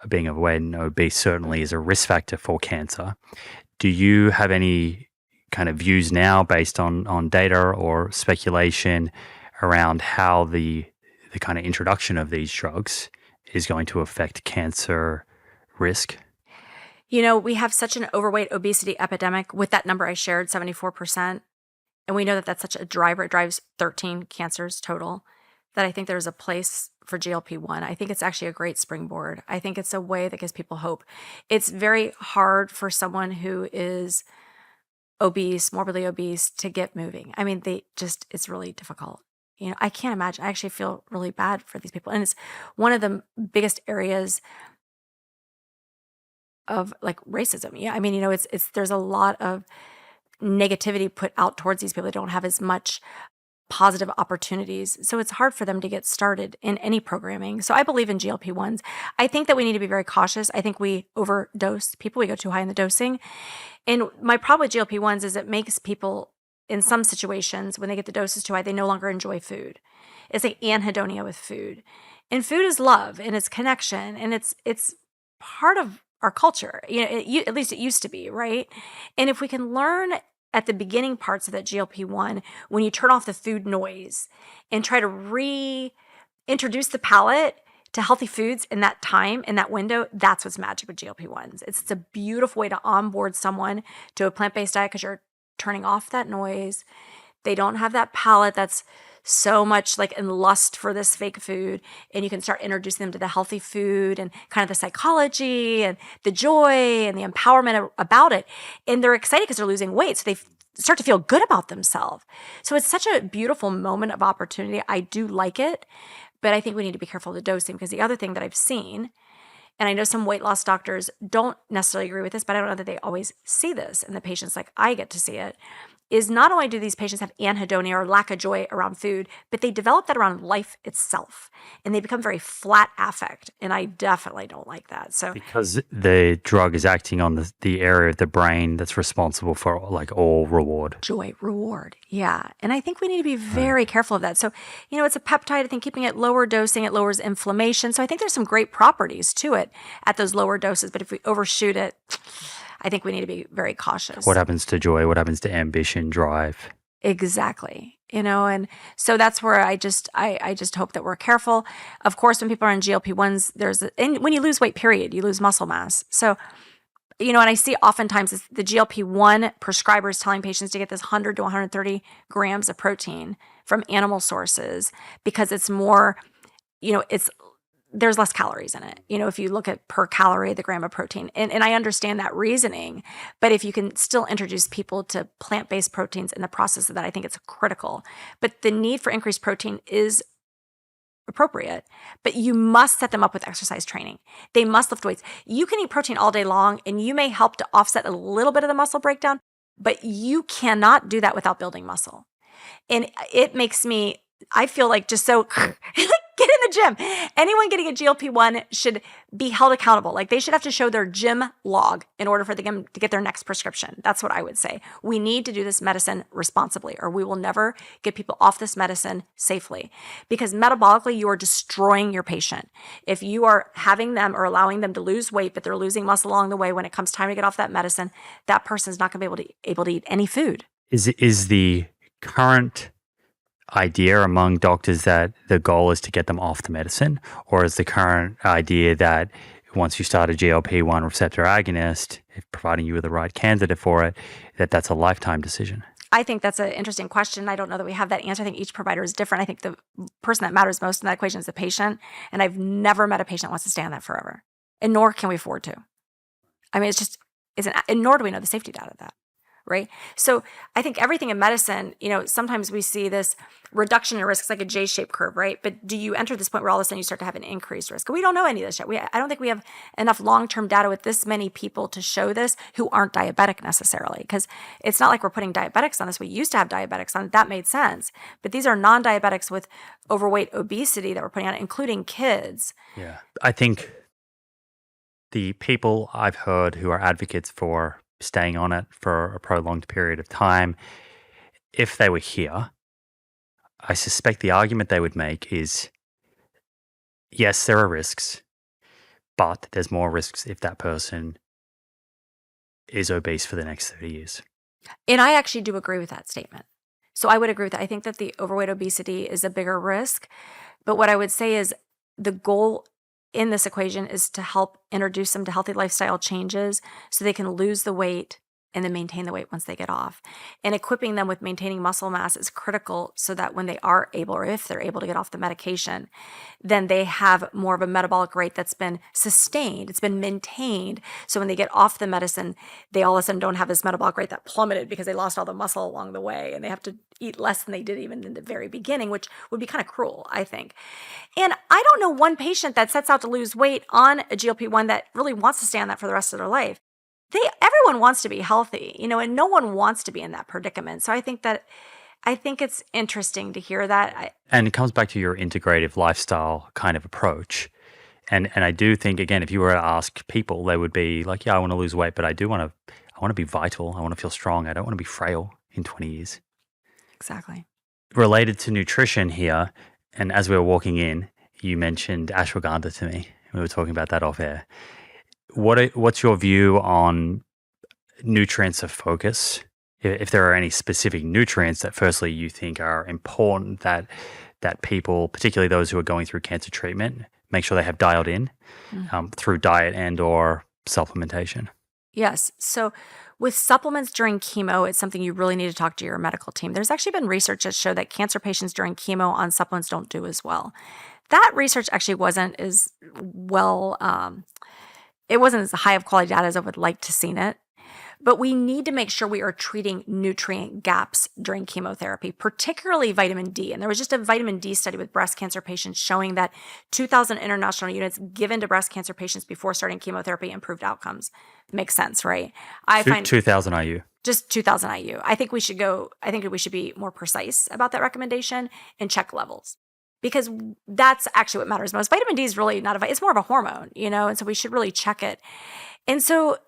being overweight and obese certainly is a risk factor for cancer. Do you have any kind of views now based on data or speculation around how the kind of introduction of these drugs is going to affect cancer risk? We have such an overweight obesity epidemic with that number I shared, 74%. And we know that that's such a driver. It drives 13 cancers total, that I think there's a place for GLP-1. I think it's actually a great springboard. I think it's a way that gives people hope. It's very hard for someone who is obese, morbidly obese, to get moving. I mean, it's really difficult. I can't imagine. I actually feel really bad for these people. And it's one of the biggest areas of like racism. Yeah. I mean, there's a lot of negativity put out towards these people that don't have as much positive opportunities. So it's hard for them to get started in any programming. So I believe in GLP-1s. I think that we need to be very cautious. I think we overdose people. We go too high in the dosing. And my problem with GLP-1s is it makes people in some situations when they get the doses too high, they no longer enjoy food. It's like anhedonia with food. And food is love and it's connection and it's part of our culture. At least it used to be, right? And if we can learn at the beginning parts of that GLP-1, when you turn off the food noise and try to reintroduce the palate to healthy foods in that time, in that window, that's what's magic with GLP-1s. It's a beautiful way to onboard someone to a plant-based diet because you're turning off that noise. They don't have that palate that's so much like in lust for this fake food, and you can start introducing them to the healthy food and kind of the psychology and the joy and the empowerment about it. And they're excited because they're losing weight. So they start to feel good about themselves. So it's such a beautiful moment of opportunity. I do like it, but I think we need to be careful of the dosing because the other thing that I've seen, and I know some weight loss doctors don't necessarily agree with this, but I don't know that they always see this in the patients like I get to see it, is not only do these patients have anhedonia or lack of joy around food, but they develop that around life itself. And they become very flat affect. And I definitely don't like that. So because the drug is acting on the area of the brain that's responsible for like all reward. Joy, reward. Yeah. And I think we need to be very careful of that. So, it's a peptide. I think keeping it lower dosing, it lowers inflammation. So I think there's some great properties to it at those lower doses. But if we overshoot it, I think we need to be very cautious. What happens to joy? What happens to ambition, drive? Exactly. And so that's where I just hope that we're careful. Of course, when people are on GLP-1s, and when you lose weight, period, you lose muscle mass. So, and I see oftentimes the GLP-1 prescribers telling patients to get this 100 to 130 grams of protein from animal sources because it's more, there's less calories in it. If you look at per calorie, the gram of protein. And I understand that reasoning, but if you can still introduce people to plant-based proteins in the process of that, I think it's critical. But the need for increased protein is appropriate, but you must set them up with exercise training. They must lift weights. You can eat protein all day long and you may help to offset a little bit of the muscle breakdown, but you cannot do that without building muscle. And it makes me, I feel like just so get in the gym. Anyone getting a GLP-1 should be held accountable. Like they should have to show their gym log in order for them to get their next prescription. That's what I would say. We need to do this medicine responsibly, or we will never get people off this medicine safely, because metabolically you are destroying your patient. If you are having them or allowing them to lose weight, but they're losing muscle along the way, when it comes time to get off that medicine, that person's not going to be able to eat any food. Is the current idea among doctors that the goal is to get them off the medicine, or is the current idea that once you start a GLP-1 receptor agonist, if providing you with the right candidate for it, that's a lifetime decision? I think that's an interesting question. I don't know that we have that answer. I think each provider is different. I think the person that matters most in that equation is the patient, and I've never met a patient that wants to stay on that forever, and nor can we afford to. I mean, and nor do we know the safety data of that. Right? So I think everything in medicine, sometimes we see this reduction in risk. It's like a J-shaped curve, right? But do you enter this point where all of a sudden you start to have an increased risk? We don't know any of this yet. I don't think we have enough long-term data with this many people to show this who aren't diabetic necessarily, because it's not like we're putting diabetics on this. We used to have diabetics on it. That made sense. But these are non-diabetics with overweight, obesity that we're putting on it, including kids. Yeah. I think the people I've heard who are advocates for staying on it for a prolonged period of time, if they were here, I suspect the argument they would make is, yes, there are risks, but there's more risks if that person is obese for the next 30 years. And I actually do agree with that statement. So I would agree with that. I think that the overweight obesity is a bigger risk. But what I would say is the goal in this equation is to help introduce them to healthy lifestyle changes so they can lose the weight and then maintain the weight once they get off. And equipping them with maintaining muscle mass is critical so that when they are able, or if they're able to get off the medication, then they have more of a metabolic rate that's been sustained, it's been maintained. So when they get off the medicine, they all of a sudden don't have this metabolic rate that plummeted because they lost all the muscle along the way, and they have to eat less than they did even in the very beginning, which would be kind of cruel, I think. And I don't know one patient that sets out to lose weight on a GLP-1 that really wants to stay on that for the rest of their life. Everyone wants to be healthy, and no one wants to be in that predicament. So I think it's interesting to hear that. And it comes back to your integrative lifestyle kind of approach. And I do think, again, if you were to ask people, they would be like, yeah, I want to lose weight, but I want to be vital. I want to feel strong. I don't want to be frail in 20 years. Exactly. Related to nutrition here, and as we were walking in, you mentioned ashwagandha to me. We were talking about that off air. What's your view on nutrients of focus? If there are any specific nutrients that firstly you think are important that people, particularly those who are going through cancer treatment, make sure they have dialed in through diet and or supplementation? Yes. So with supplements during chemo, it's something you really need to talk to your medical team. There's actually been research that showed that cancer patients during chemo on supplements don't do as well. That research actually wasn't as well, it wasn't as high of quality data as I would like to seen it. But we need to make sure we are treating nutrient gaps during chemotherapy, particularly vitamin D. And there was just a vitamin D study with breast cancer patients showing that 2,000 international units given to breast cancer patients before starting chemotherapy improved outcomes. Makes sense, right? I find 2,000 IU. Just 2,000 IU. I think we should be more precise about that recommendation and check levels, because that's actually what matters most. Vitamin D is really not it's more of a hormone, and so we should really check it. And so,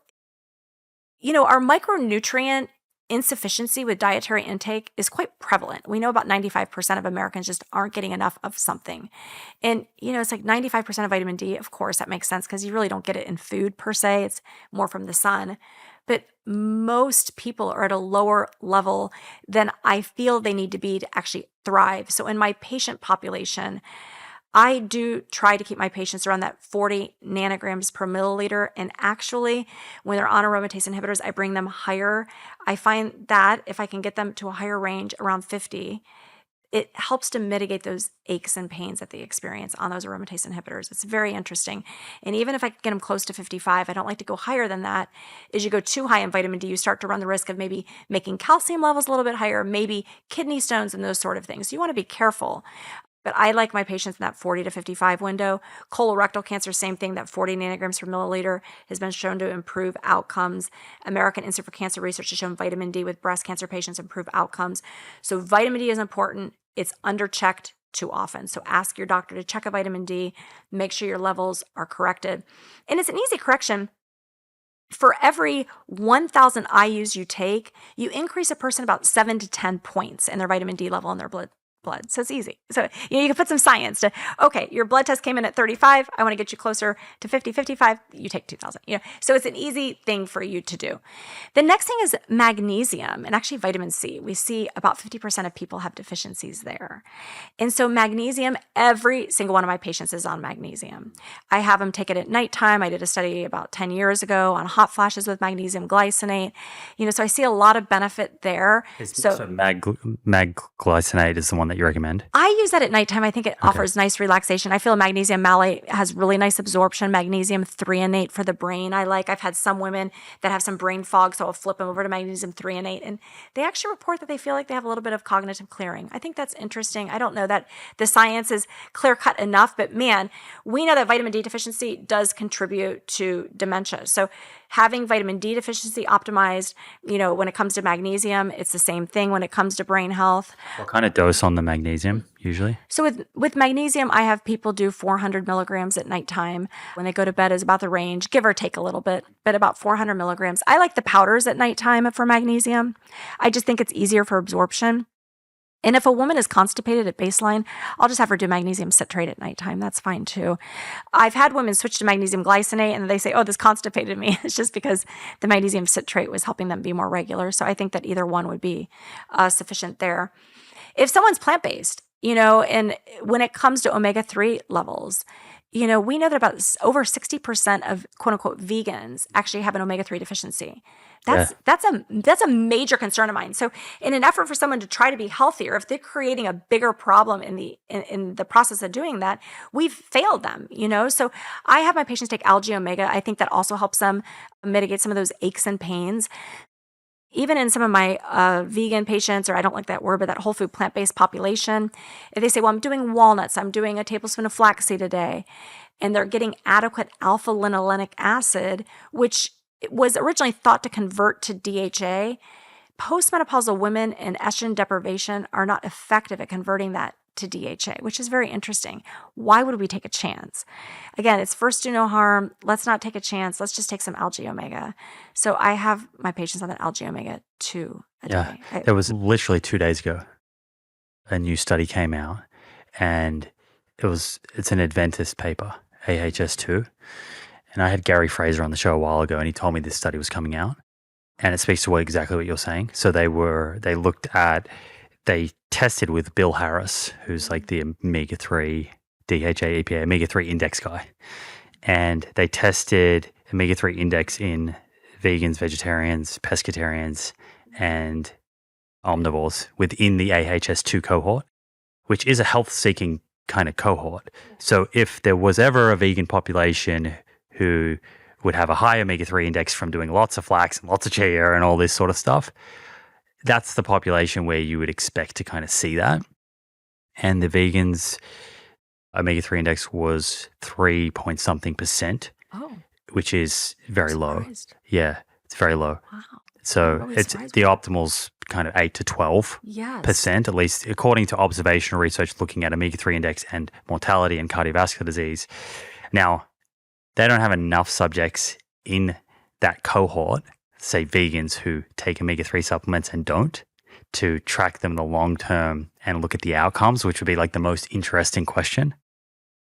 our micronutrient insufficiency with dietary intake is quite prevalent. We know about 95% of Americans just aren't getting enough of something. And, it's like 95% of vitamin D, of course, that makes sense because you really don't get it in food per se. It's more from the sun. But most people are at a lower level than I feel they need to be to actually thrive. So in my patient population, I do try to keep my patients around that 40 nanograms per milliliter. And actually, when they're on aromatase inhibitors, I bring them higher. I find that if I can get them to a higher range, around 50, it helps to mitigate those aches and pains that they experience on those aromatase inhibitors. It's very interesting. And even if I can get them close to 55, I don't like to go higher than that. As you go too high in vitamin D, you start to run the risk of maybe making calcium levels a little bit higher, maybe kidney stones and those sort of things. So you want to be careful. But I like my patients in that 40 to 55 window. Colorectal cancer, same thing, that 40 nanograms per milliliter has been shown to improve outcomes. American Institute for Cancer Research has shown vitamin D with breast cancer patients improve outcomes. So vitamin D is important. It's underchecked too often. So ask your doctor to check a vitamin D, make sure your levels are corrected. And it's an easy correction. For every 1,000 IUs you take, you increase a person about 7 to 10 points in their vitamin D level in their blood. So it's easy. So you can put some science to, okay, your blood test came in at 35. I want to get you closer to 50, 55. You take 2,000. So it's an easy thing for you to do. The next thing is magnesium and actually vitamin C. We see about 50% of people have deficiencies there. And so magnesium, every single one of my patients is on magnesium. I have them take it at nighttime. I did a study about 10 years ago on hot flashes with magnesium glycinate. So I see a lot of benefit there. So mag glycinate is the one that you recommend? I use that at nighttime. I think it offers nice relaxation. I feel magnesium malate has really nice absorption. Magnesium threonate for the brain. I've had some women that have some brain fog, so I'll flip them over to magnesium threonate, and they actually report that they feel like they have a little bit of cognitive clearing. I think that's interesting. I don't know that the science is clear-cut enough, but man, we know that vitamin D deficiency does contribute to dementia. So having vitamin D deficiency optimized, when it comes to magnesium, it's the same thing when it comes to brain health. What kind of dose on the magnesium usually? So with magnesium, I have people do 400 milligrams at nighttime. When they go to bed is about the range, give or take a little bit, but about 400 milligrams. I like the powders at nighttime for magnesium. I just think it's easier for absorption. And if a woman is constipated at baseline, I'll just have her do magnesium citrate at nighttime. That's fine too. I've had women switch to magnesium glycinate and they say, oh, this constipated me. It's just because the magnesium citrate was helping them be more regular. So I think that either one would be sufficient there. If someone's plant-based, and when it comes to omega-3 levels, we know that about over 60% of quote unquote vegans actually have an omega-3 deficiency. That's a major concern of mine. So in an effort for someone to try to be healthier, if they're creating a bigger problem in the process of doing that, we've failed them, So I have my patients take algae omega. I think that also helps them mitigate some of those aches and pains. Even in some of my vegan patients, or I don't like that word, but that whole food plant-based population, if they say, well, I'm doing walnuts, I'm doing a tablespoon of flaxseed a day, and they're getting adequate alpha-linolenic acid, which was originally thought to convert to DHA, postmenopausal women in estrogen deprivation are not effective at converting that to DHA, which is very interesting. Why would we take a chance? Again, it's first do no harm. Let's not take a chance. Let's just take some algae omega. So I have my patients on that algae omega 2 a day. It was literally 2 days ago. A new study came out, and it's an Adventist paper, AHS2. And I had Gary Fraser on the show a while ago, and he told me this study was coming out. And it speaks to exactly what you're saying. So they tested with Bill Harris, who's like the omega-3 DHA EPA omega-3 index guy. And they tested omega-3 index in vegans, vegetarians, pescatarians, and omnivores within the AHS2 cohort, which is a health-seeking kind of cohort. So if there was ever a vegan population who would have a high omega-3 index from doing lots of flax and lots of chia and all this sort of stuff, that's the population where you would expect to kind of see that. And the vegans' omega-3 index was 3 point something %, which is very low. Yeah, it's very low. Wow. So it's the optimal's kind of 8 to 12%, at least according to observational research looking at omega-3 index and mortality and cardiovascular disease. Now, they don't have enough subjects in that cohort, say vegans who take omega-3 supplements and don't, to track them in the long term and look at the outcomes, which would be like the most interesting question.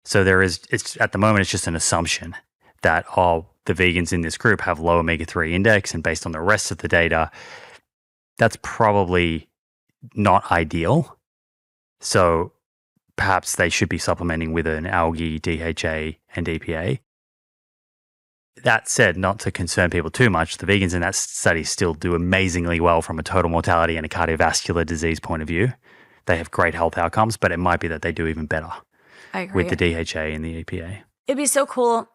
So it's at the moment, it's just an assumption that the vegans in this group have low omega-3 index, and based on the rest of the data, that's probably not ideal. So perhaps they should be supplementing with an algae, DHA, and EPA. That said, not to concern people too much, the vegans in that study still do amazingly well from a total mortality and a cardiovascular disease point of view. They have great health outcomes, but it might be that they do even better with the DHA and the EPA. It'd be so cool.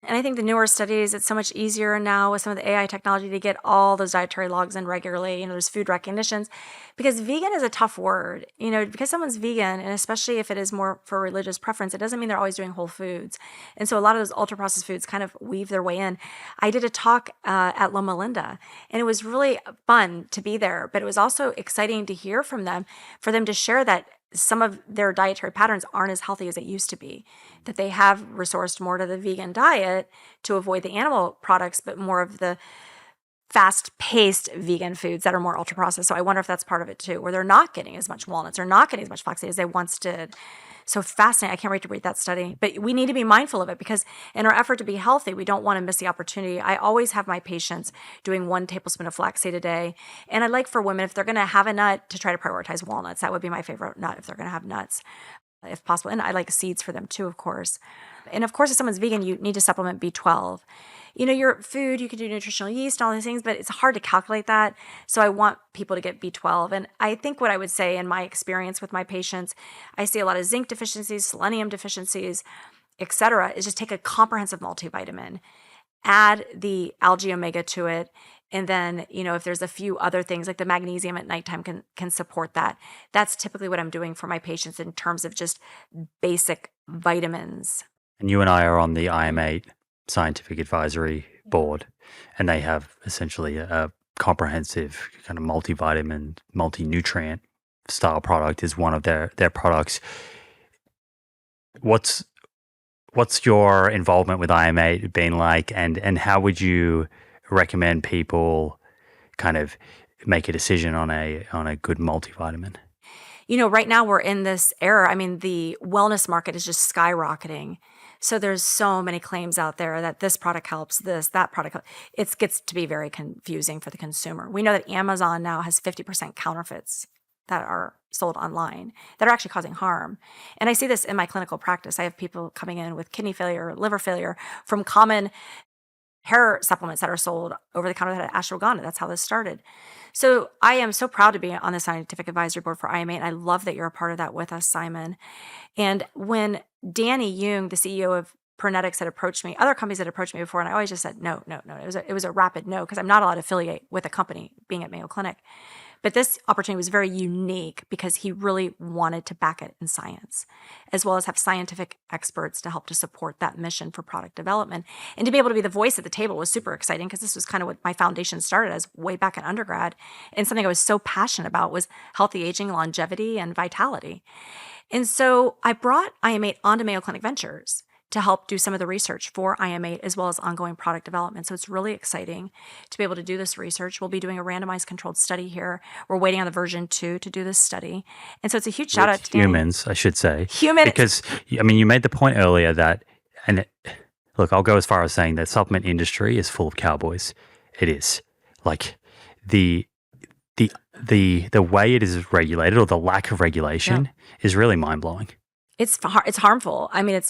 And I think the newer studies, it's so much easier now with some of the AI technology to get all those dietary logs in regularly. There's food recognitions, because vegan is a tough word. Because someone's vegan, and especially if it is more for religious preference, it doesn't mean they're always doing whole foods. And so a lot of those ultra processed foods kind of weave their way in. I did a talk at Loma Linda, and it was really fun to be there, but it was also exciting to hear from them, for them to share that some of their dietary patterns aren't as healthy as they used to be, that they have resourced more to the vegan diet to avoid the animal products, but more of the fast-paced vegan foods that are more ultra-processed. So I wonder if that's part of it too, where they're not getting as much walnuts or not getting as much flaxseed as they once did. So fascinating. I can't wait to read that study. But we need to be mindful of it because in our effort to be healthy, we don't want to miss the opportunity. I always have my patients doing 1 tablespoon of flaxseed a day. And I like for women, if they're going to have a nut, to try to prioritize walnuts. That would be my favorite nut if they're going to have nuts, if possible. And I like seeds for them too, of course. And of course, if someone's vegan, you need to supplement B12. Your food, you can do nutritional yeast and all these things, but it's hard to calculate that. So I want people to get B12. And I think what I would say in my experience with my patients, I see a lot of zinc deficiencies, selenium deficiencies, et cetera, is just take a comprehensive multivitamin, add the algae omega to it. And then, if there's a few other things like the magnesium at nighttime can support that. That's typically what I'm doing for my patients in terms of just basic vitamins. And you and I are on the IM8 Scientific Advisory Board, and they have essentially a comprehensive kind of multivitamin, multi-nutrient style product is one of their products. What's your involvement with IM8 been like, and how would you recommend people kind of make a decision on a good multivitamin? Right now we're in this era. I mean, the wellness market is just skyrocketing. So there's so many claims out there that this product helps, that product helps. It gets to be very confusing for the consumer. We know that Amazon now has 50% counterfeits that are sold online that are actually causing harm. And I see this in my clinical practice. I have people coming in with kidney failure, liver failure from common hair supplements that are sold over the counter that had ashwagandha. That's how this started. So I am so proud to be on the Scientific Advisory Board for IM8, and I love that you're a part of that with us, Simon. And when Danny Jung, the CEO of Pernetics, had approached me, other companies had approached me before, and I always just said, no. It was a rapid no, because I'm not allowed to affiliate with a company being at Mayo Clinic. But this opportunity was very unique because he really wanted to back it in science, as well as have scientific experts to help to support that mission for product development. And to be able to be the voice at the table was super exciting because this was kind of what my foundation started as way back in undergrad. And something I was so passionate about was healthy aging, longevity, and vitality. And so I brought IM8 onto Mayo Clinic Ventures to help do some of the research for IM8 as well as ongoing product development. So it's really exciting to be able to do this research. We'll be doing a randomized controlled study here. We're waiting on the version 2 to do this study. And so it's a huge shout out to humans, Danny. I should say. Humans. Because, you made the point earlier that, look, I'll go as far as saying that supplement industry is full of cowboys. It is. Like the way it is regulated, or the lack of regulation, is really mind-blowing. It's harmful. I mean,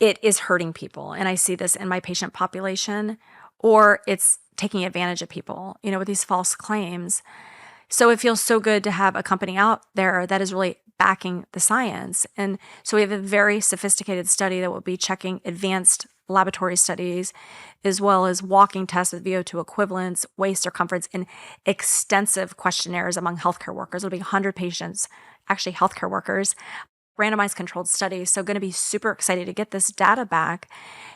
it is hurting people. And I see this in my patient population, or it's taking advantage of people, with these false claims. So it feels so good to have a company out there that is really backing the science. And so we have a very sophisticated study that will be checking advanced laboratory studies, as well as walking tests with VO2 equivalents, waist circumference, and extensive questionnaires among healthcare workers. It'll be 100 patients, actually healthcare workers, randomized controlled study. So going to be super excited to get this data back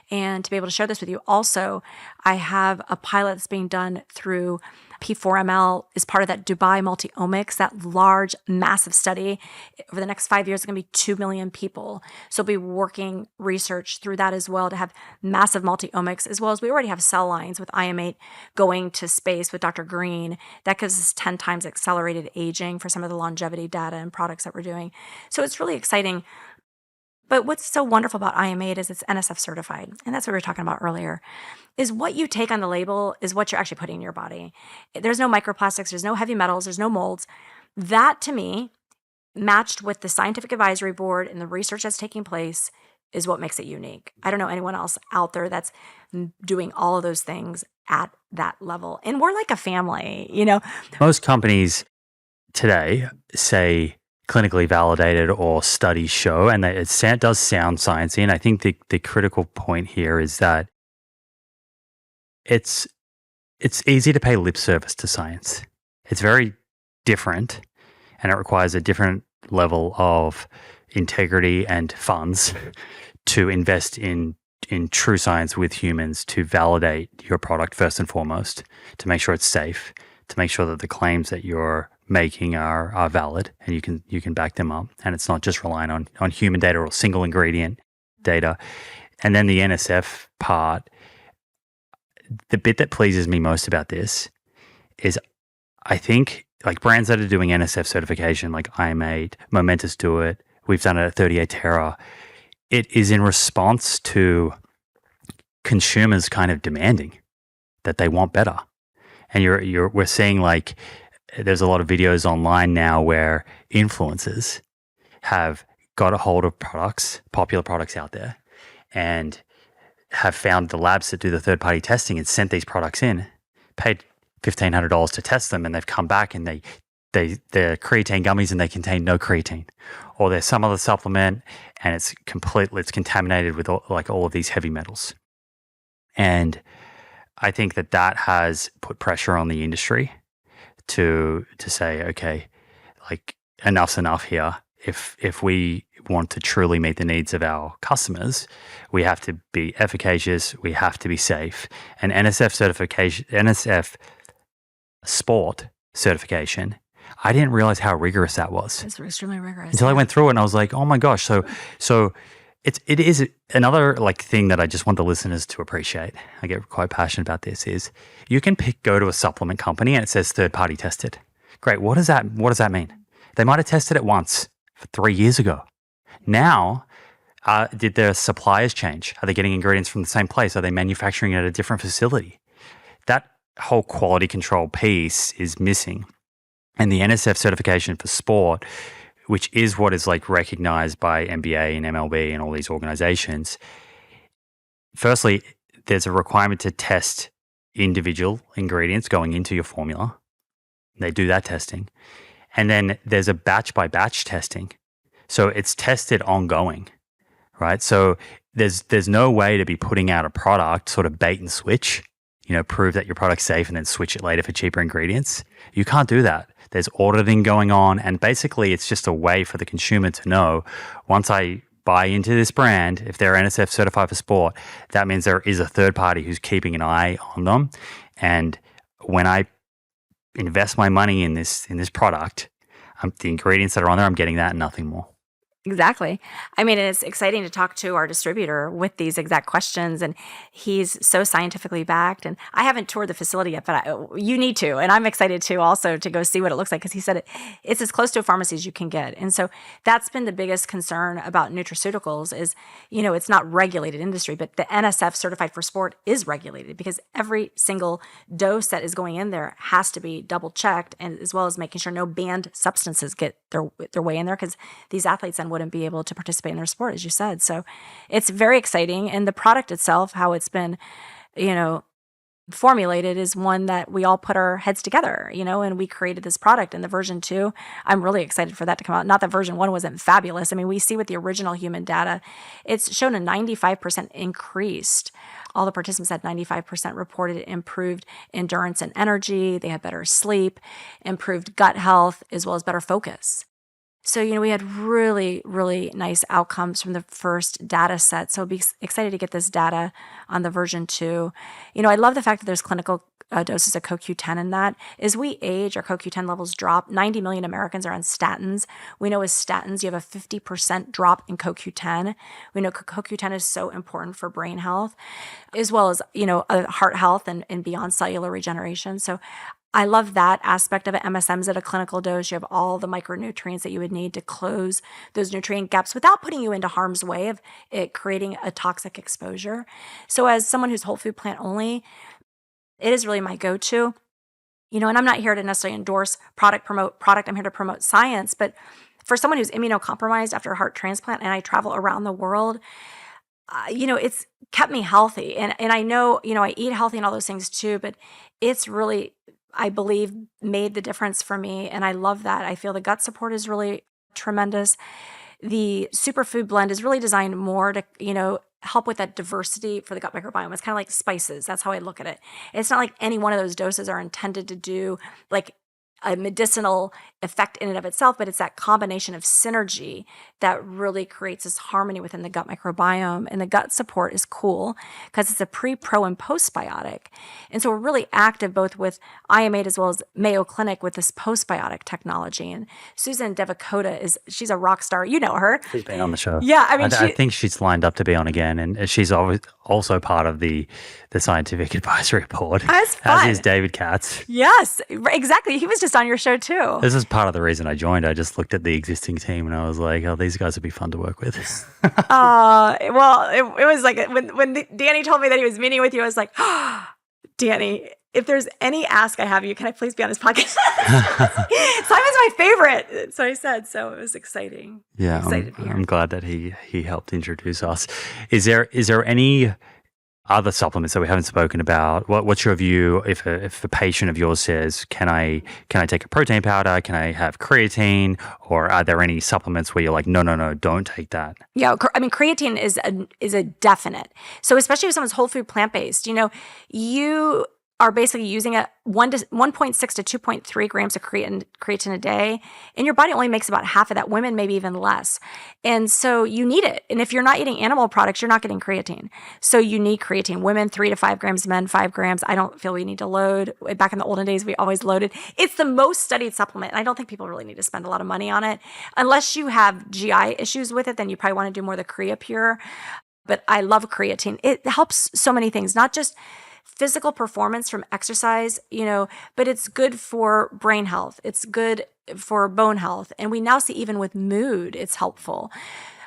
and to be able to share this with you. Also, I have a pilot that's being done through P4ML as part of that Dubai Multiomics, that large, massive study. Over the next 5 years, it's going to be 2 million people. So we'll be working research through that as well to have massive multiomics, as well as we already have cell lines with IM8 going to space with Dr. Green. That gives us 10 times accelerated aging for some of the longevity data and products that we're doing. So it's really exciting. But what's so wonderful about IM8 is it's NSF certified. And that's what we were talking about earlier, is what you take on the label is what you're actually putting in your body. There's no microplastics, there's no heavy metals, there's no molds. That, to me, matched with the Scientific Advisory Board and the research that's taking place, is what makes it unique. I don't know anyone else out there that's doing all of those things at that level. And we're like a family, Most companies today say clinically validated or studies show, and that it does sound sciencey. And I think the critical point here is that it's easy to pay lip service to science. It's very different, and it requires a different level of integrity and funds to invest in true science with humans, to validate your product first and foremost, to make sure it's safe, to make sure that the claims that you're making are valid, and you can back them up, and it's not just relying on human data or single ingredient data. And then the NSF part, the bit that pleases me most about this is I think like brands that are doing NSF certification, like iMate, Momentous do it, we've done it at 38 Terra. It is in response to consumers kind of demanding that they want better. And we're seeing like there's a lot of videos online now where influencers have got a hold of products, popular products out there, and have found the labs that do the third-party testing and sent these products in, paid $1,500 to test them, and they've come back and they're creatine gummies and they contain no creatine, or there's some other supplement and it's contaminated with all of these heavy metals. And I think that has put pressure on the industry to say, okay, like enough's enough here. If we want to truly meet the needs of our customers, we have to be efficacious, we have to be safe. And NSF certification, NSF sport certification, I didn't realize how rigorous that was. It's extremely rigorous. Until I went through it and I was like, oh my gosh. So it is another like thing that I just want the listeners to appreciate. I get quite passionate about this is you can go to a supplement company and it says third party tested. Great. What does that mean? They might have tested it once 3 years ago. Now, did their suppliers change? Are they getting ingredients from the same place? Are they manufacturing at a different facility? That whole quality control piece is missing. And the NSF certification for sport, which is what is like recognized by NBA and MLB and all these organizations, firstly, there's a requirement to test individual ingredients going into your formula. They do that testing. And then there's a batch by batch testing. So it's tested ongoing, right? So there's no way to be putting out a product sort of bait and switch, prove that your product's safe and then switch it later for cheaper ingredients. You can't do that. There's auditing going on. And basically it's just a way for the consumer to know, once I buy into this brand, if they're NSF certified for sport, that means there is a third party who's keeping an eye on them. And when I invest my money in this product, the ingredients that are on there, I'm getting that and nothing more. Exactly. I mean, it's exciting to talk to our distributor with these exact questions, and he's so scientifically backed. And I haven't toured the facility yet, but you need to, and I'm excited to also to go see what it looks like, because he said it's as close to a pharmacy as you can get. And so that's been the biggest concern about nutraceuticals is, it's not regulated industry, but the NSF certified for sport is regulated, because every single dose that is going in there has to be double checked, and as well as making sure no banned substances get their way in there, because these athletes then wouldn't be able to participate in their sport, as you said. So it's very exciting. And the product itself, how it's been, formulated, is one that we all put our heads together, and we created this product. And the version 2, I'm really excited for that to come out. Not that version 1 wasn't fabulous. I mean, we see with the original human data, it's shown a 95% increased. All the participants had 95% reported improved endurance and energy. They had better sleep, improved gut health, as well as better focus. So, we had really, really nice outcomes from the first data set. So I'll be excited to get this data on the version 2. I love the fact that there's clinical doses of CoQ10 in that. As we age, our CoQ10 levels drop. 90 million Americans are on statins. We know with statins, you have a 50% drop in CoQ10. We know CoQ10 is so important for brain health, as well as, heart health and beyond cellular regeneration. So I love that aspect of it. MSM's at a clinical dose. You have all the micronutrients that you would need to close those nutrient gaps without putting you into harm's way of it creating a toxic exposure. So as someone who's whole food plant only, it is really my go-to. And I'm not here to necessarily endorse promote product. I'm here to promote science. But for someone who's immunocompromised after a heart transplant, and I travel around the world, it's kept me healthy. And I know, I eat healthy and all those things too, but it's really, I believe, made the difference for me. And I love that. I feel the gut support is really tremendous. The superfood blend is really designed more to, help with that diversity for the gut microbiome. It's kind of like spices. That's how I look at it. It's not like any one of those doses are intended to do like a medicinal effect in and of itself, but it's that combination of synergy that really creates this harmony within the gut microbiome. And the gut support is cool because it's a pre, pro, and postbiotic. And so we're really active both with IM8 as well as Mayo Clinic with this postbiotic technology. And Susan Devakota she's a rock star. You know her. She's been on the show. Yeah, I mean, I think she's lined up to be on again, and she's also part of the scientific advisory board. That's fun. As is David Katz. Yes, exactly. He was just on your show too. This is part of the reason I joined. I just looked at the existing team and I was like, oh, these guys would be fun to work with. Well, it was like when Danny told me that he was meeting with you, I was like, oh, Danny, if there's any ask I have you, can I please be on his podcast? Simon's my favorite. So I said, so it was exciting. Yeah, excited to be here. I'm glad that he helped introduce us. Is there any other supplements that we haven't spoken about? What's your view if a patient of yours says, can I take a protein powder? Can I have creatine? Or are there any supplements where you're like, no, don't take that? Yeah, I mean, creatine is a definite. So especially if someone's whole food plant-based, you are basically using 1.6 to 2.3 grams of creatine a day, and your body only makes about half of that. Women, maybe even less. And so you need it. And if you're not eating animal products, you're not getting creatine. So you need creatine. Women, 3 to 5 grams, men, 5 grams. I don't feel we need to load. Back in the olden days, we always loaded. It's the most studied supplement, and I don't think people really need to spend a lot of money on it. Unless you have GI issues with it, then you probably want to do more the Creapure. But I love creatine. It helps so many things, not just physical performance from exercise, but it's good for brain health. It's good for bone health. And we now see even with mood, it's helpful.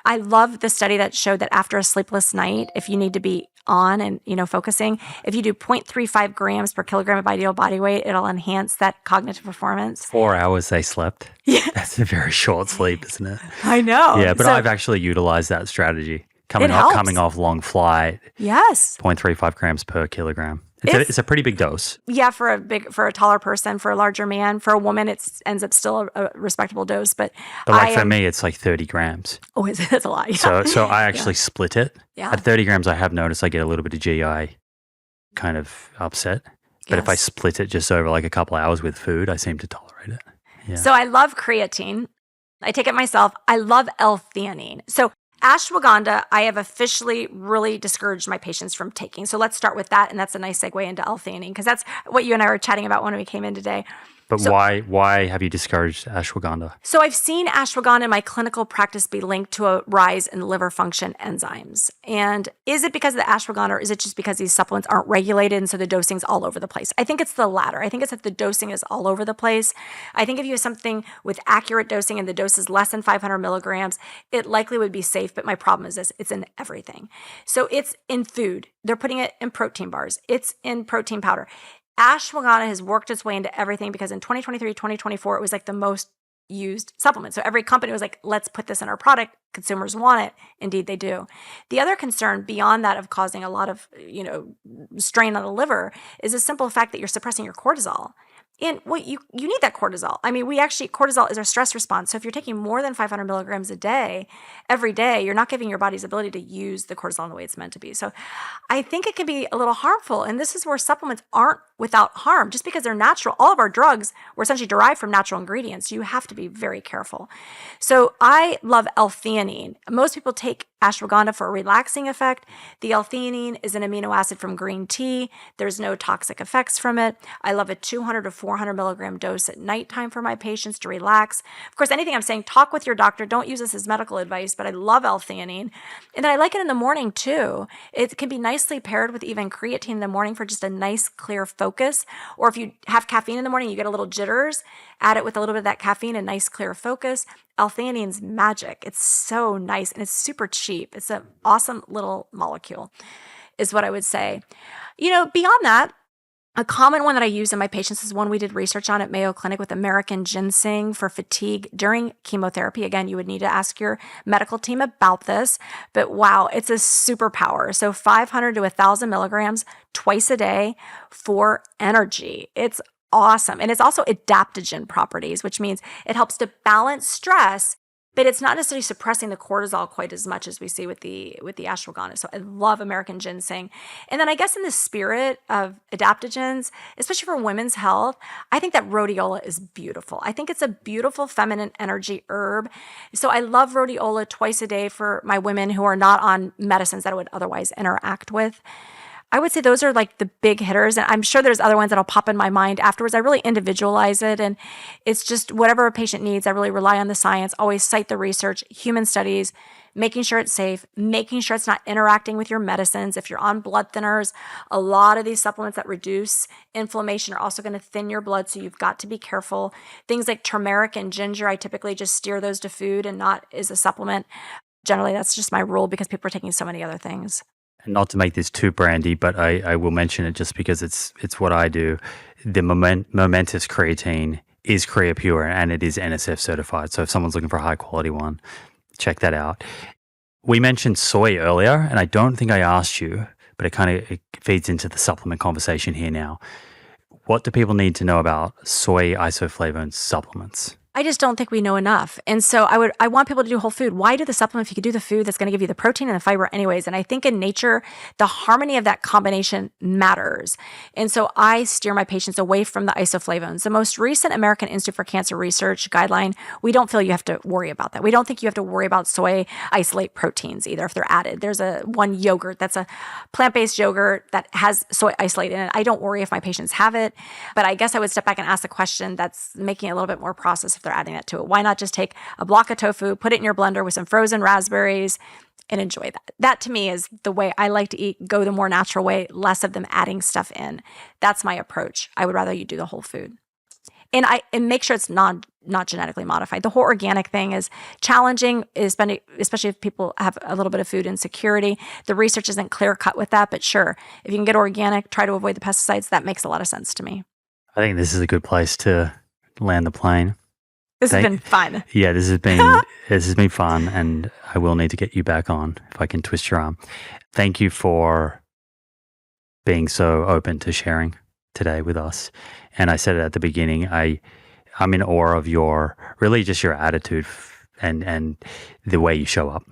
I love the study that showed that after a sleepless night, if you need to be on and, focusing, if you do 0.35 grams per kilogram of ideal body weight, it'll enhance that cognitive performance. 4 hours they slept. Yeah. That's a very short sleep, isn't it? I know. Yeah, but I've actually utilized that strategy. Coming off long flight. Yes. 0.35 grams per kilogram. It's a pretty big dose. Yeah, for a taller person, for a larger man, for a woman, it ends up still a respectable dose. But for me, it's like 30 grams. Oh, that's a lot. Yeah. So I actually split it. Yeah. At 30 grams, I have noticed I get a little bit of GI kind of upset. But if I split it just over like a couple hours with food, I seem to tolerate it. Yeah. So I love creatine. I take it myself. I love L-theanine. So ashwagandha, I have officially really discouraged my patients from taking. So let's start with that. And that's a nice segue into L-theanine because that's what you and I were chatting about when we came in today. But why have you discouraged ashwagandha? So I've seen ashwagandha in my clinical practice be linked to a rise in liver function enzymes. And is it because of the ashwagandha or is it just because these supplements aren't regulated and so the dosing's all over the place? I think it's the latter. I think it's that the dosing is all over the place. I think if you have something with accurate dosing and the dose is less than 500 milligrams, it likely would be safe. But my problem is this, it's in everything. So it's in food. They're putting it in protein bars. It's in protein powder. Ashwagandha has worked its way into everything because in 2023, 2024, it was like the most used supplement. So every company was like, let's put this in our product. Consumers want it. Indeed, they do. The other concern beyond that of causing a lot of, strain on the liver is the simple fact that you're suppressing your cortisol. And you need that cortisol. I mean, cortisol is our stress response. So if you're taking more than 500 milligrams a day, every day, you're not giving your body's ability to use the cortisol in the way it's meant to be. So I think it can be a little harmful. And this is where supplements aren't without harm. Just because they're natural, all of our drugs were essentially derived from natural ingredients. You have to be very careful. So I love L-theanine. Most people take ashwagandha for a relaxing effect. The L-theanine is an amino acid from green tea. There's no toxic effects from it. I love a 200 to 400 milligram dose at nighttime for my patients to relax. Of course, anything I'm saying, talk with your doctor. Don't use this as medical advice, but I love L-theanine. And then I like it in the morning too. It can be nicely paired with even creatine in the morning for just a nice, clear focus. Or if you have caffeine in the morning, you get a little jitters, add it with a little bit of that caffeine, a nice, clear focus. L-theanine's magic. It's so nice and it's super cheap. It's an awesome little molecule is what I would say. Beyond that, a common one that I use in my patients is one we did research on at Mayo Clinic with American ginseng for fatigue during chemotherapy. Again, you would need to ask your medical team about this, but wow, it's a superpower. So 500 to 1,000 milligrams twice a day for energy. It's awesome. And it's also adaptogen properties, which means it helps to balance stress but it's not necessarily suppressing the cortisol quite as much as we see with the ashwagandha. So I love American ginseng. And then I guess in the spirit of adaptogens, especially for women's health, I think that rhodiola is beautiful. I think it's a beautiful feminine energy herb. So I love rhodiola twice a day for my women who are not on medicines that I would otherwise interact with. I would say those are like the big hitters. And I'm sure there's other ones that'll pop in my mind afterwards. I really individualize it. And it's just whatever a patient needs. I really rely on the science, always cite the research, human studies, making sure it's safe, making sure it's not interacting with your medicines. If you're on blood thinners, a lot of these supplements that reduce inflammation are also going to thin your blood. So you've got to be careful. Things like turmeric and ginger, I typically just steer those to food and not as a supplement. Generally, that's just my rule because people are taking so many other things. And not to make this too brandy, but I will mention it just because it's what I do. The Momentous creatine is CreaPure and it is NSF certified. So if someone's looking for a high quality one, check that out. We mentioned soy earlier, and I don't think I asked you, but it feeds into the supplement conversation here now. What do people need to know about soy isoflavone supplements? I just don't think we know enough. And so I want people to do whole food. Why do the supplement if you could do the food that's going to give you the protein and the fiber anyways? And I think in nature, the harmony of that combination matters. And so I steer my patients away from the isoflavones. The most recent American Institute for Cancer Research guideline, we don't feel you have to worry about that. We don't think you have to worry about soy isolate proteins either if they're added. There's one yogurt that's a plant-based yogurt that has soy isolate in it. I don't worry if my patients have it, but I guess I would step back and ask the question that's making it a little bit more processed if they're adding that to it. Why not just take a block of tofu, put it in your blender with some frozen raspberries and enjoy that? That to me is the way I like to eat, go the more natural way, less of them adding stuff in. That's my approach. I would rather you do the whole food. And make sure it's not genetically modified. The whole organic thing is challenging, especially if people have a little bit of food insecurity. The research isn't clear cut with that, but sure, if you can get organic, try to avoid the pesticides, that makes a lot of sense to me. I think this is a good place to land the plane. This has been fun. Yeah, this has been fun, and I will need to get you back on if I can twist your arm. Thank you for being so open to sharing today with us. And I said it at the beginning, I'm in awe of your attitude and the way you show up.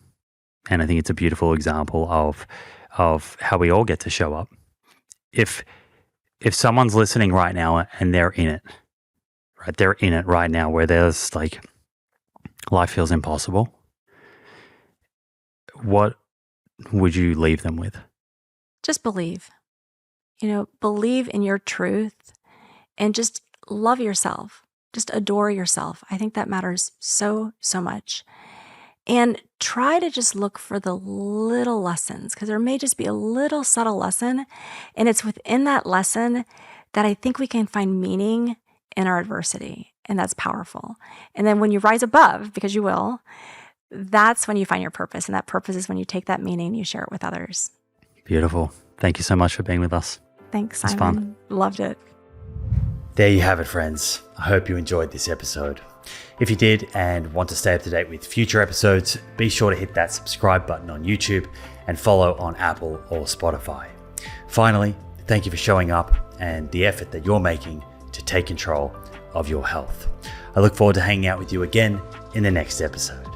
And I think it's a beautiful example of how we all get to show up. If someone's listening right now and they're in it, right? They're in it right now where there's like, life feels impossible. What would you leave them with? Just believe. Believe in your truth and just love yourself. Just adore yourself. I think that matters so, so much. And try to just look for the little lessons because there may just be a little subtle lesson. And it's within that lesson that I think we can find meaning in our adversity, and that's powerful. And then when you rise above, because you will, that's when you find your purpose, and that purpose is when you take that meaning and you share it with others. Beautiful. Thank you so much for being with us. Thanks, Simon. It's fun. Loved it. There you have it, friends. I hope you enjoyed this episode. If you did and want to stay up to date with future episodes, be sure to hit that subscribe button on YouTube and follow on Apple or Spotify. Finally, thank you for showing up and the effort that you're making to take control of your health. I look forward to hanging out with you again in the next episode.